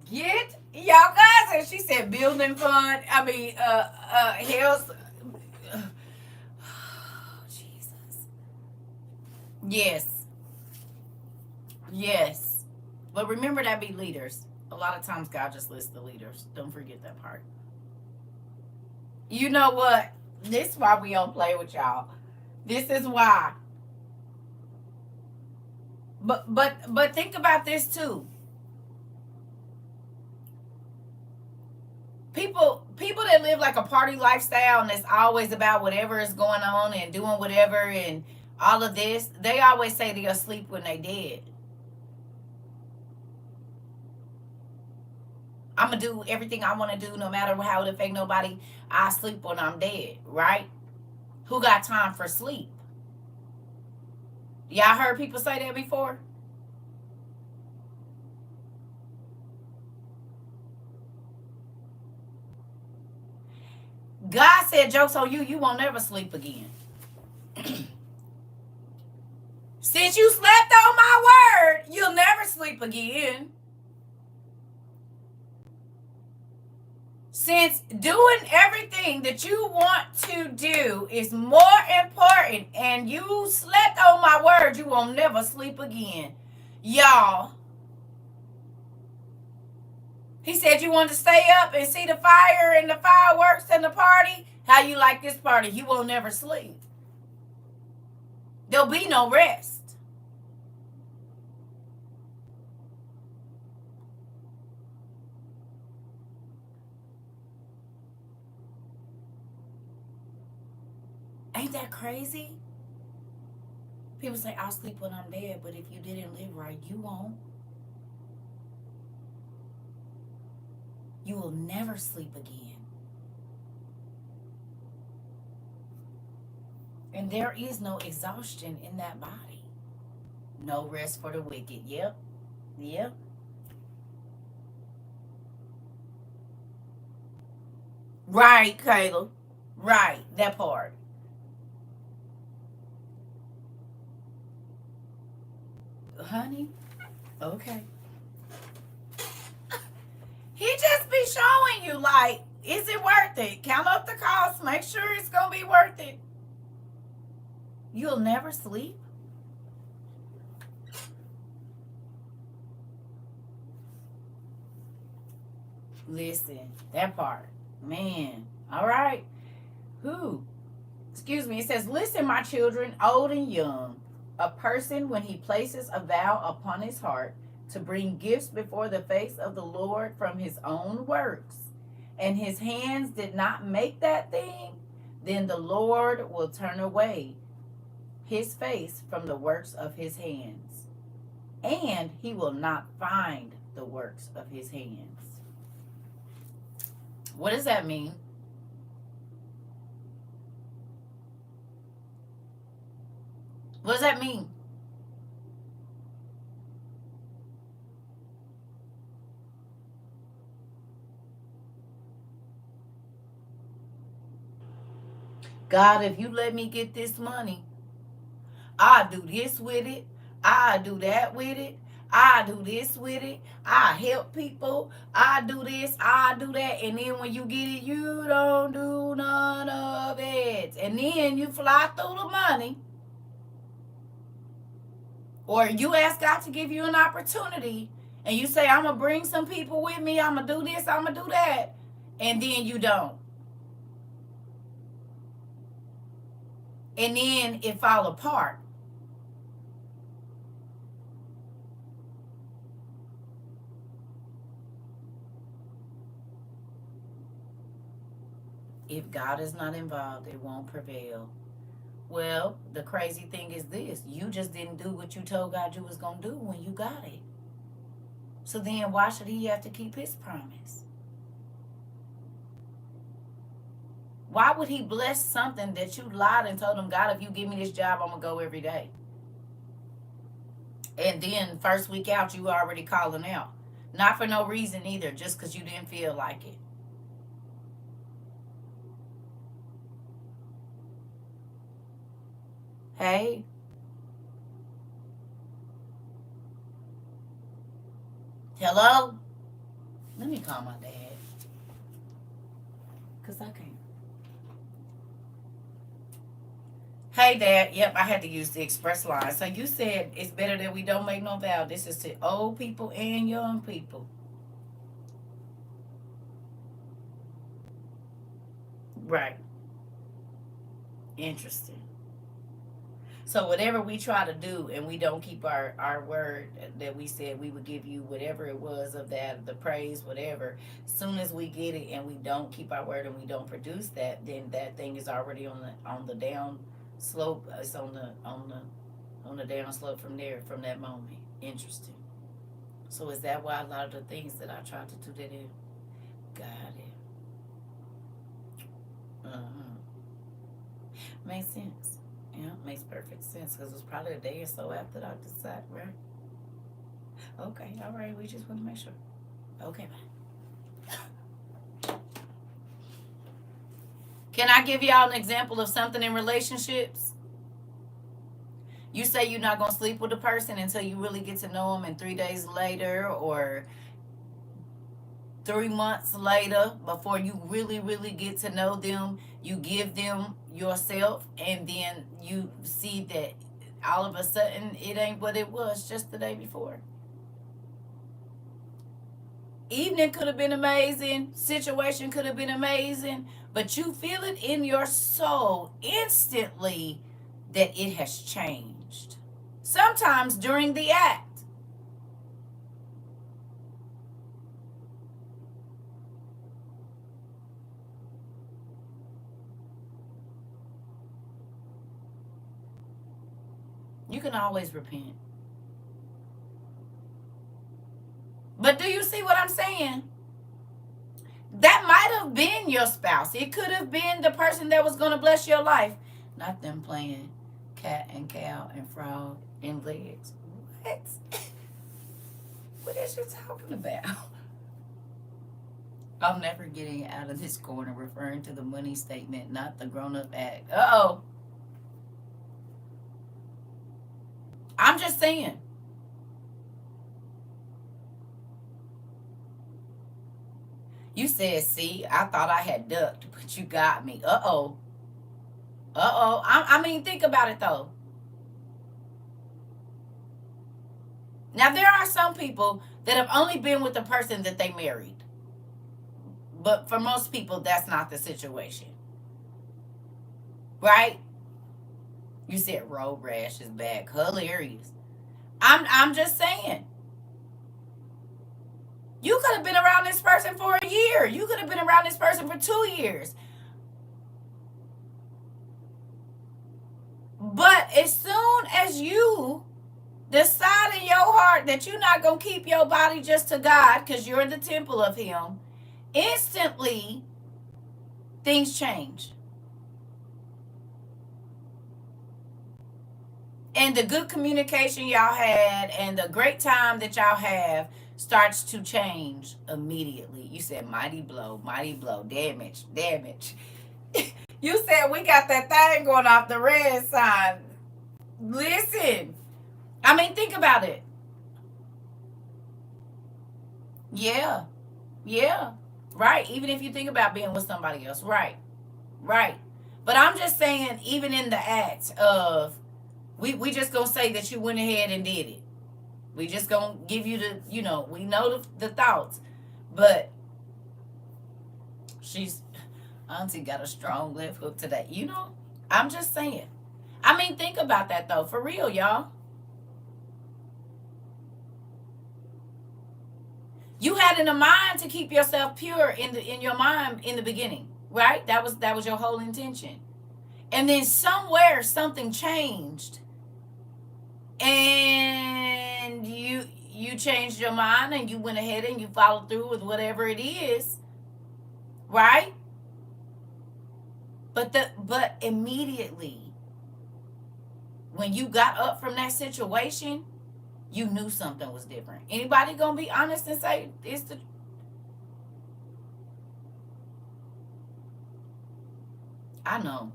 Get your cousin. She said building fund. I mean, hell's. Yes. Yes. But remember that be leaders. A lot of times God just lists the leaders. Don't forget that part. You know what? This is why we don't play with y'all. This is why. But think about this too. People that live like a party lifestyle and it's always about whatever is going on and doing whatever and all of this, they always say they'll sleep when they dead. I'm gonna do everything I want to do no matter how it affect nobody. I sleep when I'm dead, right? Who got time for sleep? Y'all heard people say that before? God said, jokes on you, you won't never sleep again. Since you slept on my word, you'll never sleep again. Since doing everything that you want to do is more important and you slept on my word, you will never sleep again. Y'all. He said you want to stay up and see the fire and the fireworks and the party. How you like this party? You will never sleep. There'll be no rest. Ain't that crazy? People say, I'll sleep when I'm dead, but if you didn't live right, you won't. You will never sleep again. And there is no exhaustion in that body. No rest for the wicked. Yep. Yep. Right, Kayla. Right. That part. Honey? Okay. He just be showing you, like, is it worth it? Count up the cost. Make sure it's going to be worth it. You'll never sleep. Listen, that part. Man. All right. Who? Excuse me. It says, listen, my children, old and young. A person, when he places a vow upon his heart to bring gifts before the face of the Lord from his own works, and his hands did not make that thing, then the Lord will turn away his face from the works of his hands, and he will not find the works of his hands. What does that mean? What does that mean? God, if you let me get this money, I do this with it. I do that with it. I do this with it. I help people. I do this. I do that. And then when you get it, you don't do none of it. And then you fly through the money. Or you ask God to give you an opportunity. And you say, I'm going to bring some people with me. I'm going to do this. I'm going to do that. And then you don't. And then it fall apart. If God is not involved, it won't prevail. Well, the crazy thing is this. You just didn't do what you told God you was going to do when you got it. So then why should he have to keep his promise? Why would he bless something that you lied and told him, God, if you give me this job, I'm going to go every day? And then first week out, you already calling out. Not for no reason either, just because you didn't feel like it. Hey. Hello? Let me call my dad. Because I can't. Hey, Dad. Yep, I had to use the express line. So you said it's better that we don't make no vow. This is to old people and young people. Right. Interesting. So whatever we try to do and we don't keep our word that we said we would give you, whatever it was of that, the praise, whatever, as soon as we get it and we don't keep our word and we don't produce that, then that thing is already on the down slope. It's on the down slope from there, from that moment. Interesting. So is that why a lot of the things that I tried to do that in? Got it. Uh-huh. Makes sense. Yeah, makes perfect sense because it was probably a day or so after I decided, right? Okay, all right. We just want to make sure. Okay, bye. Can I give y'all an example of something in relationships? You say you're not going to sleep with a person until you really get to know them, and 3 days later or 3 months later, before you really, really get to know them, you give them yourself, and then you see that all of a sudden it ain't what it was just the day before. Evening could have been amazing, situation could have been amazing, but you feel it in your soul instantly that it has changed. Sometimes during the act. You can always repent. But do you see what I'm saying? That might have been your spouse. It could have been the person that was going to bless your life. Not them playing cat and cow and frog and legs. What? What is you talking about? I'm never getting out of this corner referring to the money statement, not the grown up act. Uh-oh. I'm just saying. You said, see, I thought I had ducked, but you got me. Uh-oh. Uh-oh. I mean, think about it, though. Now, there are some people that have only been with the person that they married. But for most people, that's not the situation. Right? You said road rash is back. Hilarious. I'm just saying. You could have been around this person for a year. You could have been around this person for 2 years. But as soon as you decide in your heart that you're not going to keep your body just to God because you're the temple of Him, instantly things change. And the good communication y'all had and the great time that y'all have starts to change immediately. You said mighty blow, damage, damage. You said we got that thing going off the red sign. Listen, I mean, think about it. Yeah, yeah, right. Even if you think about being with somebody else, right, right. But I'm just saying, even in the act of, we just gonna say that you went ahead and did it. We just gonna give you the, we know the thoughts, but she's Auntie got a strong left hook today. I'm just saying. I mean, think about that though, for real, y'all. You had in the mind to keep yourself pure in your mind in the beginning, right? That was your whole intention, and then somewhere something changed, and you changed your mind and you went ahead and you followed through with whatever it is, right? But immediately when you got up from that situation, you knew something was different. Anybody gonna be honest and say it's the? I know.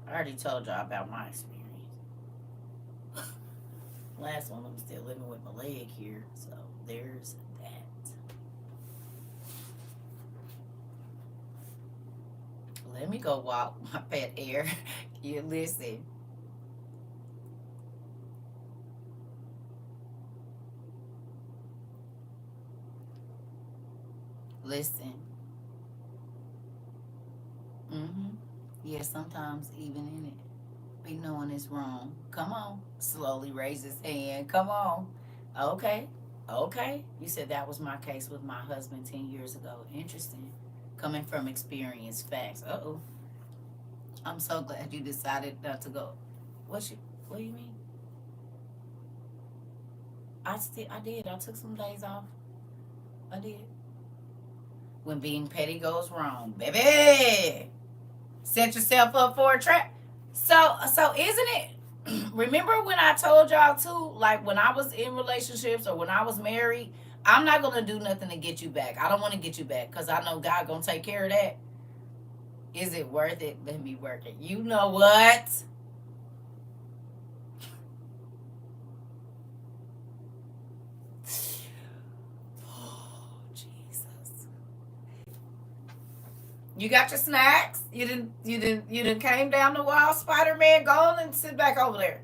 I already told y'all about my experience. Last one, I'm still living with my leg here, so there's that. Let me go walk my pet air. You listen. Listen. Mm-hmm. Yeah, sometimes even in it, we knowing it's wrong. Come on. Slowly raise his hand. Come on. Okay. Okay. You said that was my case with my husband 10 years ago. Interesting. Coming from experience, facts. Uh-oh. I'm so glad you decided not to go. What do you mean? I did. I took some days off. I did. When being petty goes wrong, baby. Set yourself up for a trap. So isn't it? Remember when I told y'all too, like when I was in relationships or when I was married, I'm not gonna do nothing to get you back. I don't want to get you back because I know God gonna take care of that. Is it worth it? Let me work it. You know what? Oh, Jesus. You got your snacks? You didn't came down the wall, Spider-Man, go on and sit back over there.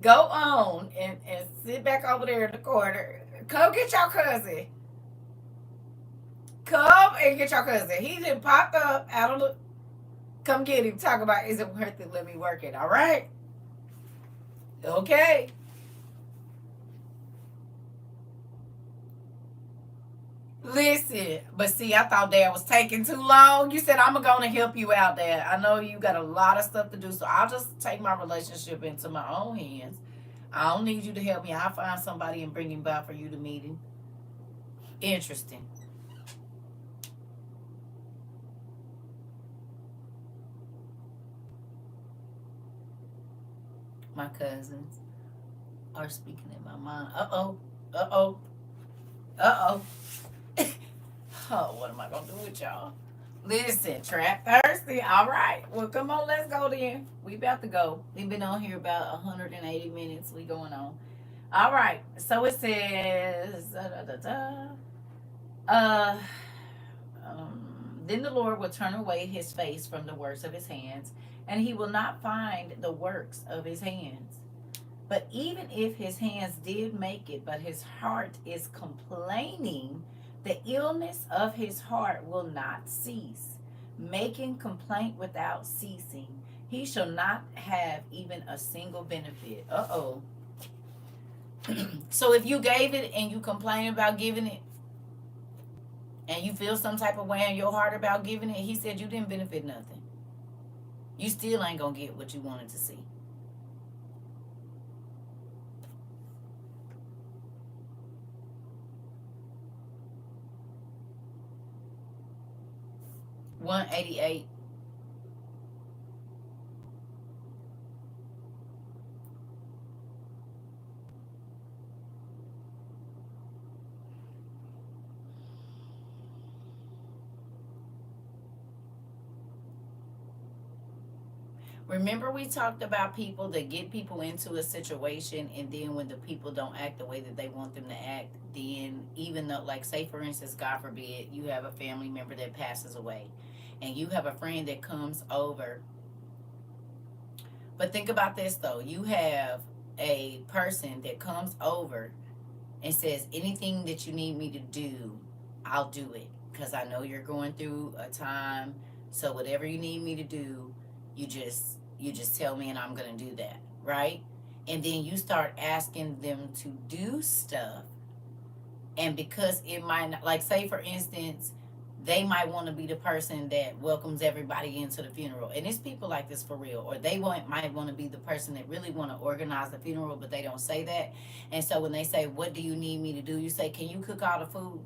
Go on and sit back over there in the corner. Come get your cousin. Come and get your cousin. He just popped up out of the. Come get him. Talk about is it worth it? Let me work it. All right. Okay. Listen, but see, I thought Dad was taking too long. You said I'm gonna help you out, Dad. I know you got a lot of stuff to do, so I'll just take my relationship into my own hands. I don't need you to help me. I'll find somebody and bring him by for you to meet him. Interesting. My cousins are speaking in my mind. Uh oh. Uh oh. Uh oh. Oh, what am I gonna do with y'all? Listen, trap thirsty. All right. Well, come on, let's go then. We about to go. We've been on here about 180 minutes. We going on. All right. So it says, uh, then the Lord will turn away his face from the works of his hands, and he will not find the works of his hands. But even if his hands did make it, but his heart is complaining, the illness of his heart will not cease, making complaint without ceasing. He shall not have even a single benefit. Uh oh. So if you gave it and you complain about giving it, and you feel some type of way in your heart about giving it, he said you didn't benefit nothing. You still ain't gonna get what you wanted to see. 188. Remember we talked about people that get people into a situation, and then when the people don't act the way that they want them to act, then even though, like, say for instance, God forbid, you have a family member that passes away and you have a friend that comes over. But think about this though, you have a person that comes over and says, anything that you need me to do, I'll do it, because I know you're going through a time. So whatever you need me to do, you just tell me and I'm gonna do that, right? And then you start asking them to do stuff, and because it might not, like, say for instance, they might want to be the person that welcomes everybody into the funeral, and it's people like this for real. Or they might want to be the person that really want to organize the funeral, but they don't say that. And so when they say, what do you need me to do, you say, can you cook all the food?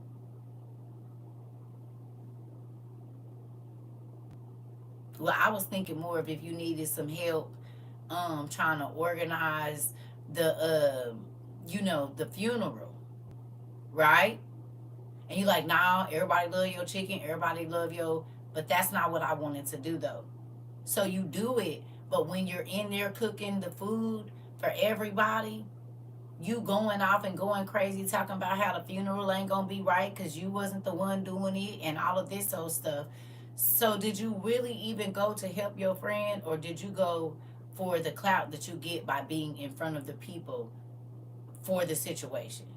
Well, I was thinking more of if you needed some help trying to organize the the funeral, right? And you're like, nah, everybody love your chicken, everybody love your, but that's not what I wanted to do though. So you do it, but when you're in there cooking the food for everybody, You going off and going crazy talking about how the funeral ain't gonna be right because you wasn't the one doing it and all of this old stuff. So did you really even go to help your friend, or did you go for the clout that you get by being in front of the people for the situation?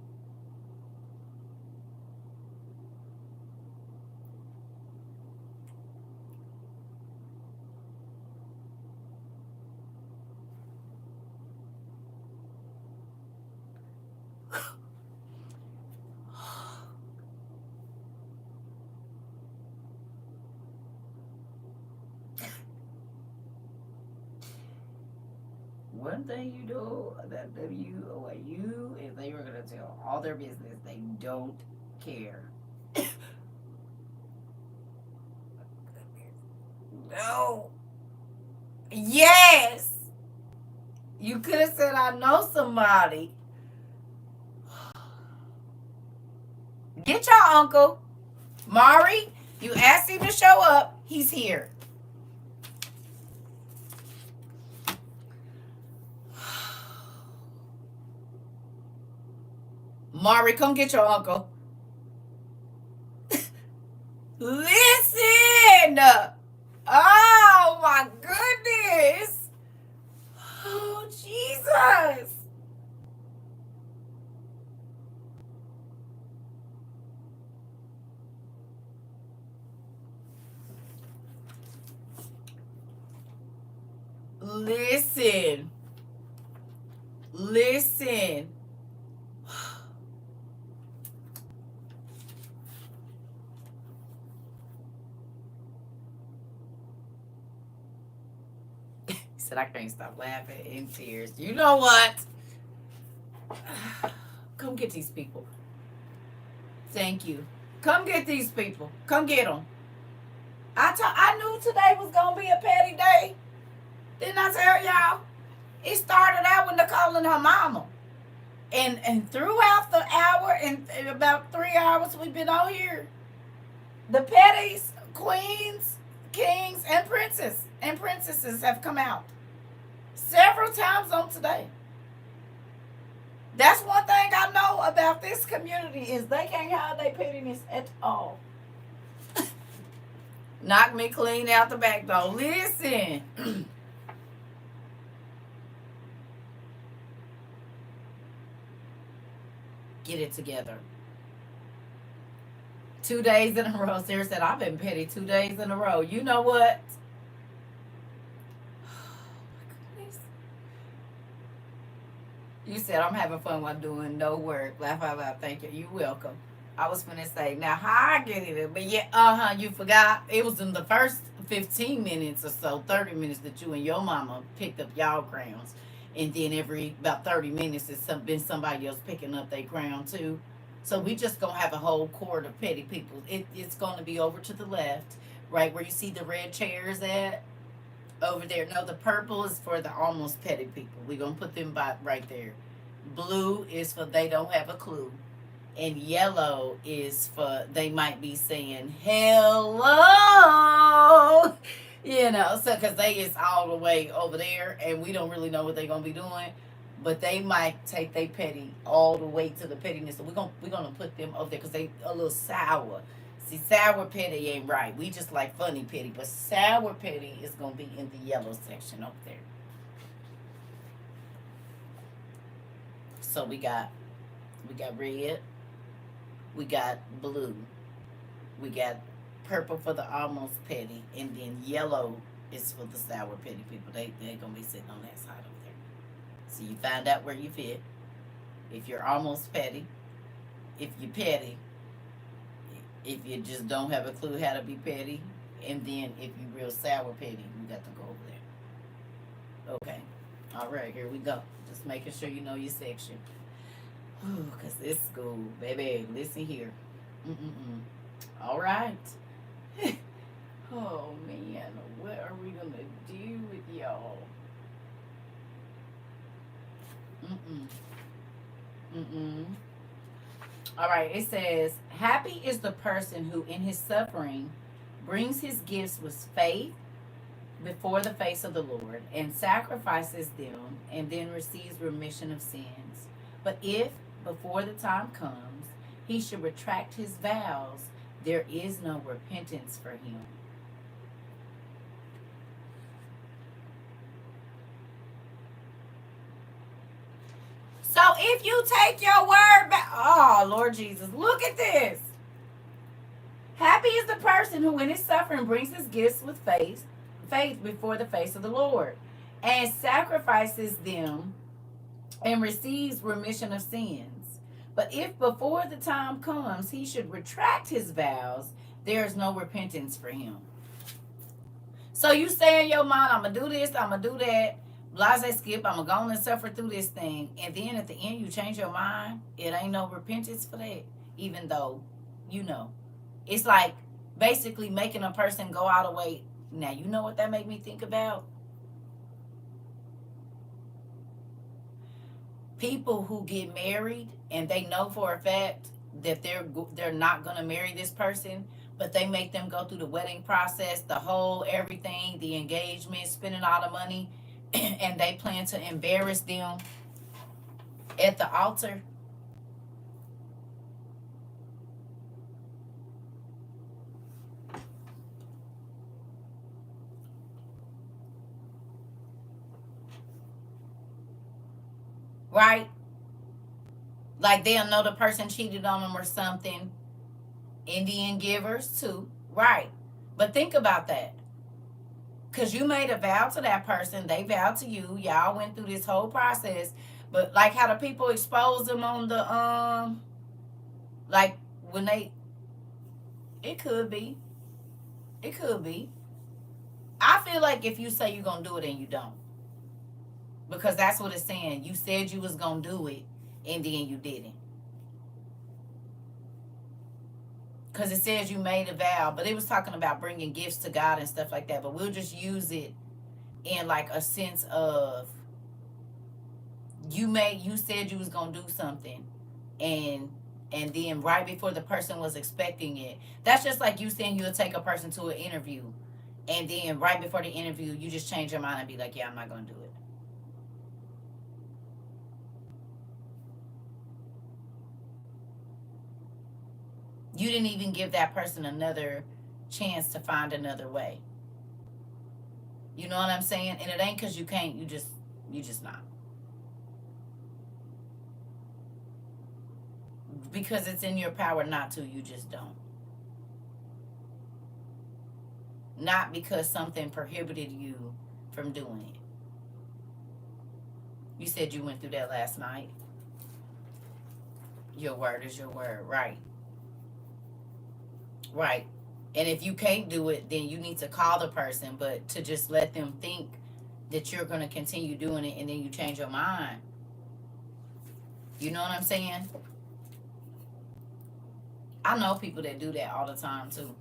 One thing you do that you if they were gonna tell all their business, they don't care. No. Yes. You could have said I know somebody. Get your uncle. Mari, you asked him to show up. He's here. Mari, come get your uncle. Listen. Oh my goodness. Oh Jesus. Listen. Listen. He said I can't stop laughing in tears. You know what? Come get these people. Thank you. Come get these people. Come get them. I knew today was gonna be a petty day. Didn't I tell y'all? It started out with Nicole and her mama. And throughout the hour and about 3 hours we've been on here, the petties, queens, kings, and princesses have come out several times on today. That's one thing I know about this community is they can't hide their pettiness at all. Knock me clean out the back door. Listen. Get it together. 2 days in a row. Sarah said, I've been petty 2 days in a row. You know what? You said I'm having fun while doing no work. Laugh out loud. Thank you. You're welcome. I was gonna say, now how I get it, but yeah, you forgot. It was in the first 15 minutes or so, 30 minutes that you and your mama picked up y'all crowns. And then every about 30 minutes it's been somebody else picking up their crown too. So we just gonna have a whole court of petty people. It's gonna be over to the left, right where you see the red chairs at. Over there. No, the purple is for the almost petty people. We're gonna put them by right there. Blue is for they don't have a clue. And yellow is for they might be saying hello. So because they is all the way over there and we don't really know what they're gonna be doing. But they might take their petty all the way to the pettiness. So we're gonna put them over there because they a little sour. See, sour petty ain't right. We just like funny petty, but sour petty is gonna be in the yellow section up there. So we got red, we got blue, we got purple for the almost petty, and then yellow is for the sour petty people. They gonna be sitting on that side over there. So you find out where you fit. If you're almost petty, if you're petty, if you just don't have a clue how to be petty, and then if you real sour petty, you got to go over there. Okay. All right, here we go. Just making sure you know your section. Because it's school, baby. Listen here. Mm-mm-mm. All right. Oh, man. What are we going to do with y'all? Mm-mm. Mm-mm. All right, it says, happy is the person who in his suffering brings his gifts with faith before the face of the Lord and sacrifices them and then receives remission of sins. But if, before the time comes, he should retract his vows, there is no repentance for him. So if you take your word back, oh, Lord Jesus, look at this. Happy is the person who in his suffering brings his gifts with faith before the face of the Lord, and sacrifices them and receives remission of sins. But if before the time comes he should retract his vows, there is no repentance for him. So you say in your mind, I'm going to do this, I'm going to do that, blase skip, I'm going to go on and suffer through this thing. And then at the end you change your mind. It ain't no repentance for that. Even though, you know, it's like basically making a person go out of way. Now, you know what that made me think about? People who get married and they know for a fact that they're not going to marry this person, but they make them go through the wedding process, the whole everything, the engagement, spending all the money, and they plan to embarrass them at the altar. Right? Like they'll know the person cheated on them or something. Indian givers too. Right. But think about that. Because you made a vow to that person. They vowed to you. Y'all went through this whole process. But like how the people expose them on the like when they, it could be. It could be. I feel like if you say you're gonna do it and you don't. Because that's what it's saying. You said you was gonna do it and then you didn't. Because it says you made a vow, but it was talking about bringing gifts to God and stuff like that. But we'll just use it in like a sense of you said you was gonna do something, and then right before the person was expecting it. That's just like you saying you'll take a person to an interview, and then right before the interview you just change your mind and be like, yeah, I'm not gonna do it. You didn't even give that person another chance to find another way. You know what I'm saying? And it ain't because you can't. You just not. Because it's in your power not to. You just don't. Not because something prohibited you from doing it. You said you went through that last night. Your word is your word, right? Right. And if you can't do it, then you need to call the person, but to just let them think that you're going to continue doing it and then you change your mind. You know what I'm saying? I know people that do that all the time too.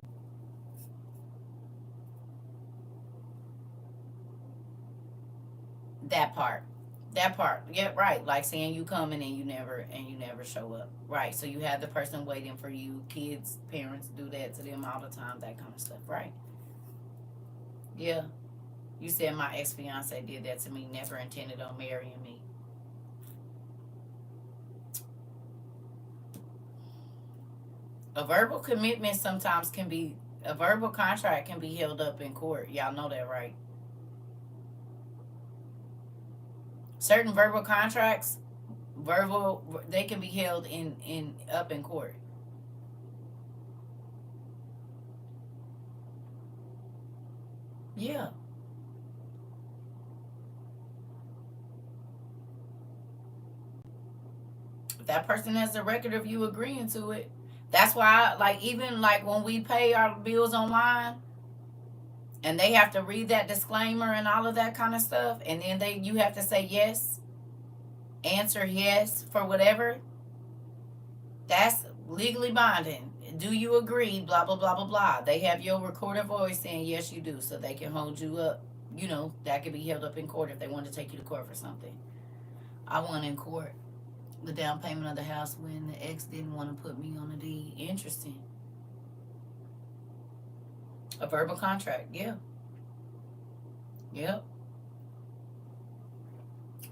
That part. That part. Yeah, right. Like saying you coming and you never show up. Right. So you have the person waiting for you. Kids, parents do that to them all the time, that kind of stuff, right? Yeah. You said my ex fiance did that to me, never intended on marrying me. A verbal commitment sometimes can be a verbal contract can be held up in court. Y'all know that, right? Certain verbal contracts, they can be held in up in court. Yeah. If that person has a record of you agreeing to it, that's why, like, even like when we pay our bills online and they have to read that disclaimer and all of that kind of stuff, and then you have to say yes, answer yes for whatever. That's legally binding. Do you agree? Blah blah blah blah blah. They have your recorded voice saying yes, you do, so they can hold you up. You know that could be held up in court if they want to take you to court for something. I won in court the down payment of the house when the ex didn't want to put me on the deed. Interesting. A verbal contract, yeah. Yep.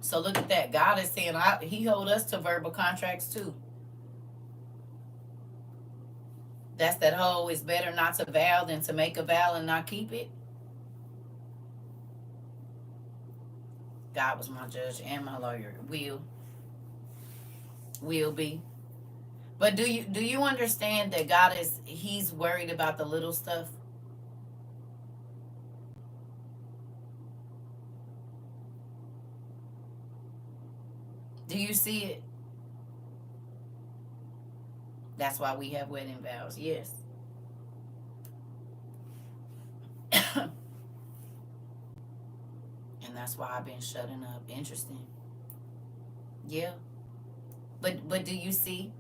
So look at that. God is saying he hold us to verbal contracts too. That's that whole, it's better not to vow than to make a vow and not keep it. God was my judge and my lawyer. Will be. But do you understand that he's worried about the little stuff? Do you see it? That's why we have wedding vows. Yes. And that's why I've been shutting up. Interesting. Yeah. But do you see?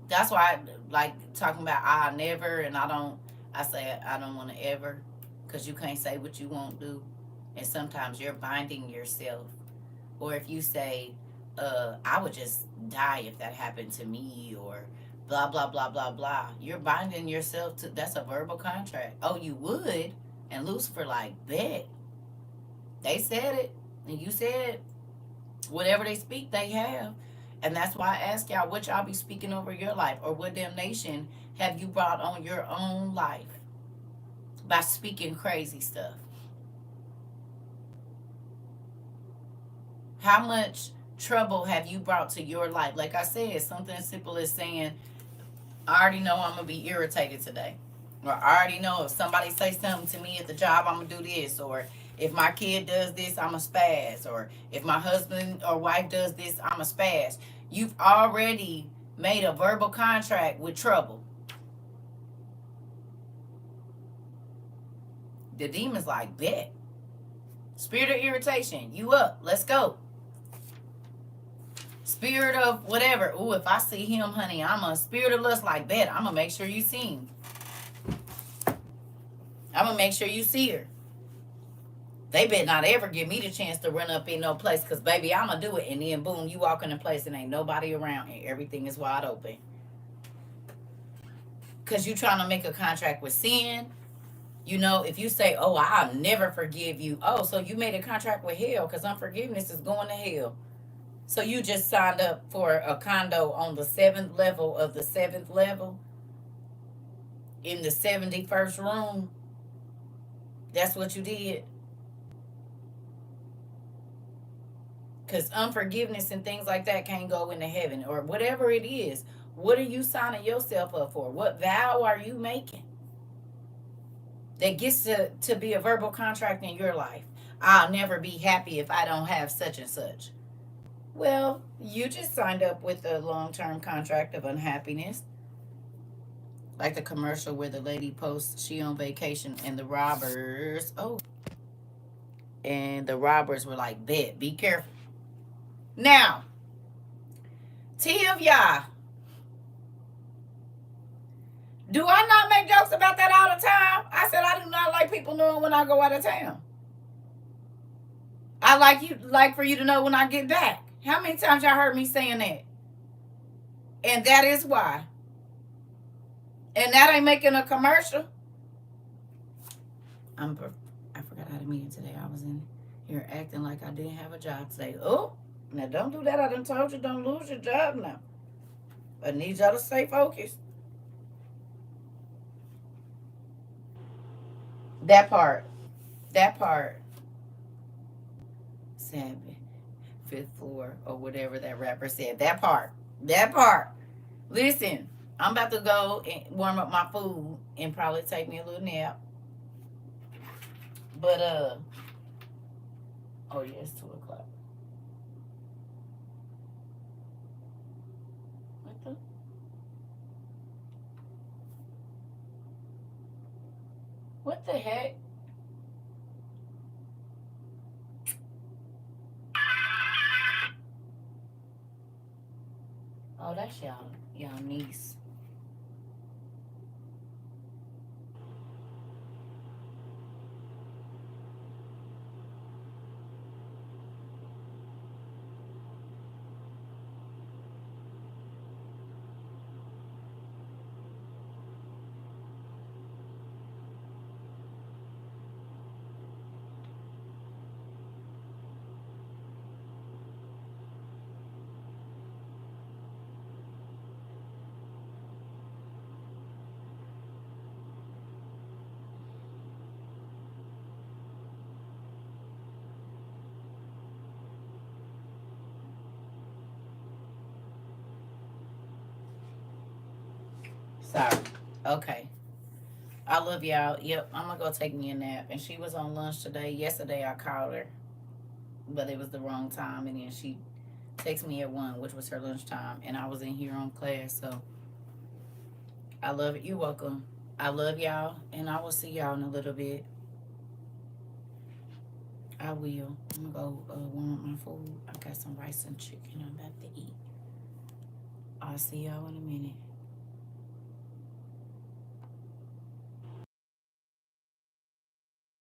That's why I like talking about I never, and I say I don't want to ever, because you can't say what you won't do. And sometimes you're binding yourself. Or if you say, I would just die if that happened to me, or blah blah blah blah blah, you're binding yourself to, that's a verbal contract. Oh, you would? And Lucifer like, bet. They said it, and you said whatever they speak, they have. And that's why I ask y'all, what y'all be speaking over your life, or what damnation have you brought on your own life by speaking crazy stuff? How much trouble have you brought to your life? Like I said, something as simple as saying, I already know I'm going to be irritated today. Or I already know if somebody say something to me at the job, I'm going to do this. Or if my kid does this, I'm a spaz. Or if my husband or wife does this, I'm a spaz. You've already made a verbal contract with trouble. The demon's like, bet. Spirit of irritation, you up. Let's go. Spirit of whatever. Ooh, if I see him, honey, I'm a spirit of lust, like, bet. I'm going to make sure you see him. I'm going to make sure you see her. They better not ever give me the chance to run up in no place, because, baby, I'm going to do it. And then, boom, you walk in a place and ain't nobody around and everything is wide open. Because you trying to make a contract with sin. You know, if you say, oh, I'll never forgive you. Oh, so you made a contract with hell, because unforgiveness is going to hell. So you just signed up for a condo on the 7th level of the 7th level in the 71st room. That's what you did. Because unforgiveness and things like that can't go into heaven, or whatever it is. What are you signing yourself up for? What vow are you making that gets to be a verbal contract in your life? I'll never be happy if I don't have such and such. Well, you just signed up with a long-term contract of unhappiness. Like the commercial where the lady posts she on vacation and the robbers, and the robbers were like, bet, be careful. Now, Tia, do I not make jokes about that all the time? I said I do not like people knowing when I go out of town. I like for you to know when I get back. How many times y'all heard me saying that? And that is why. And that ain't making a commercial. I forgot I had a meeting today. I was in here acting like I didn't have a job today. Oh, now don't do that. I done told you don't lose your job now. I need y'all to stay focused. That part. That part. Sabbath. 5th floor or whatever that rapper said. That part. That part. Listen, I'm about to go and warm up my food and probably take me a little nap. But oh yeah, it's 2:00. What the heck? Oh, that's y'all niece. Sorry. Okay. I love y'all. Yep, I'm gonna go take me a nap. And she was on lunch today. Yesterday I called her, but it was the wrong time. And then she texted me at 1, which was her lunchtime. And I was in here on class. So I love it. You're welcome. I love y'all. And I will see y'all in a little bit. I will. I'm gonna go warm up my food. I got some rice and chicken I'm about to eat. I'll see y'all in a minute.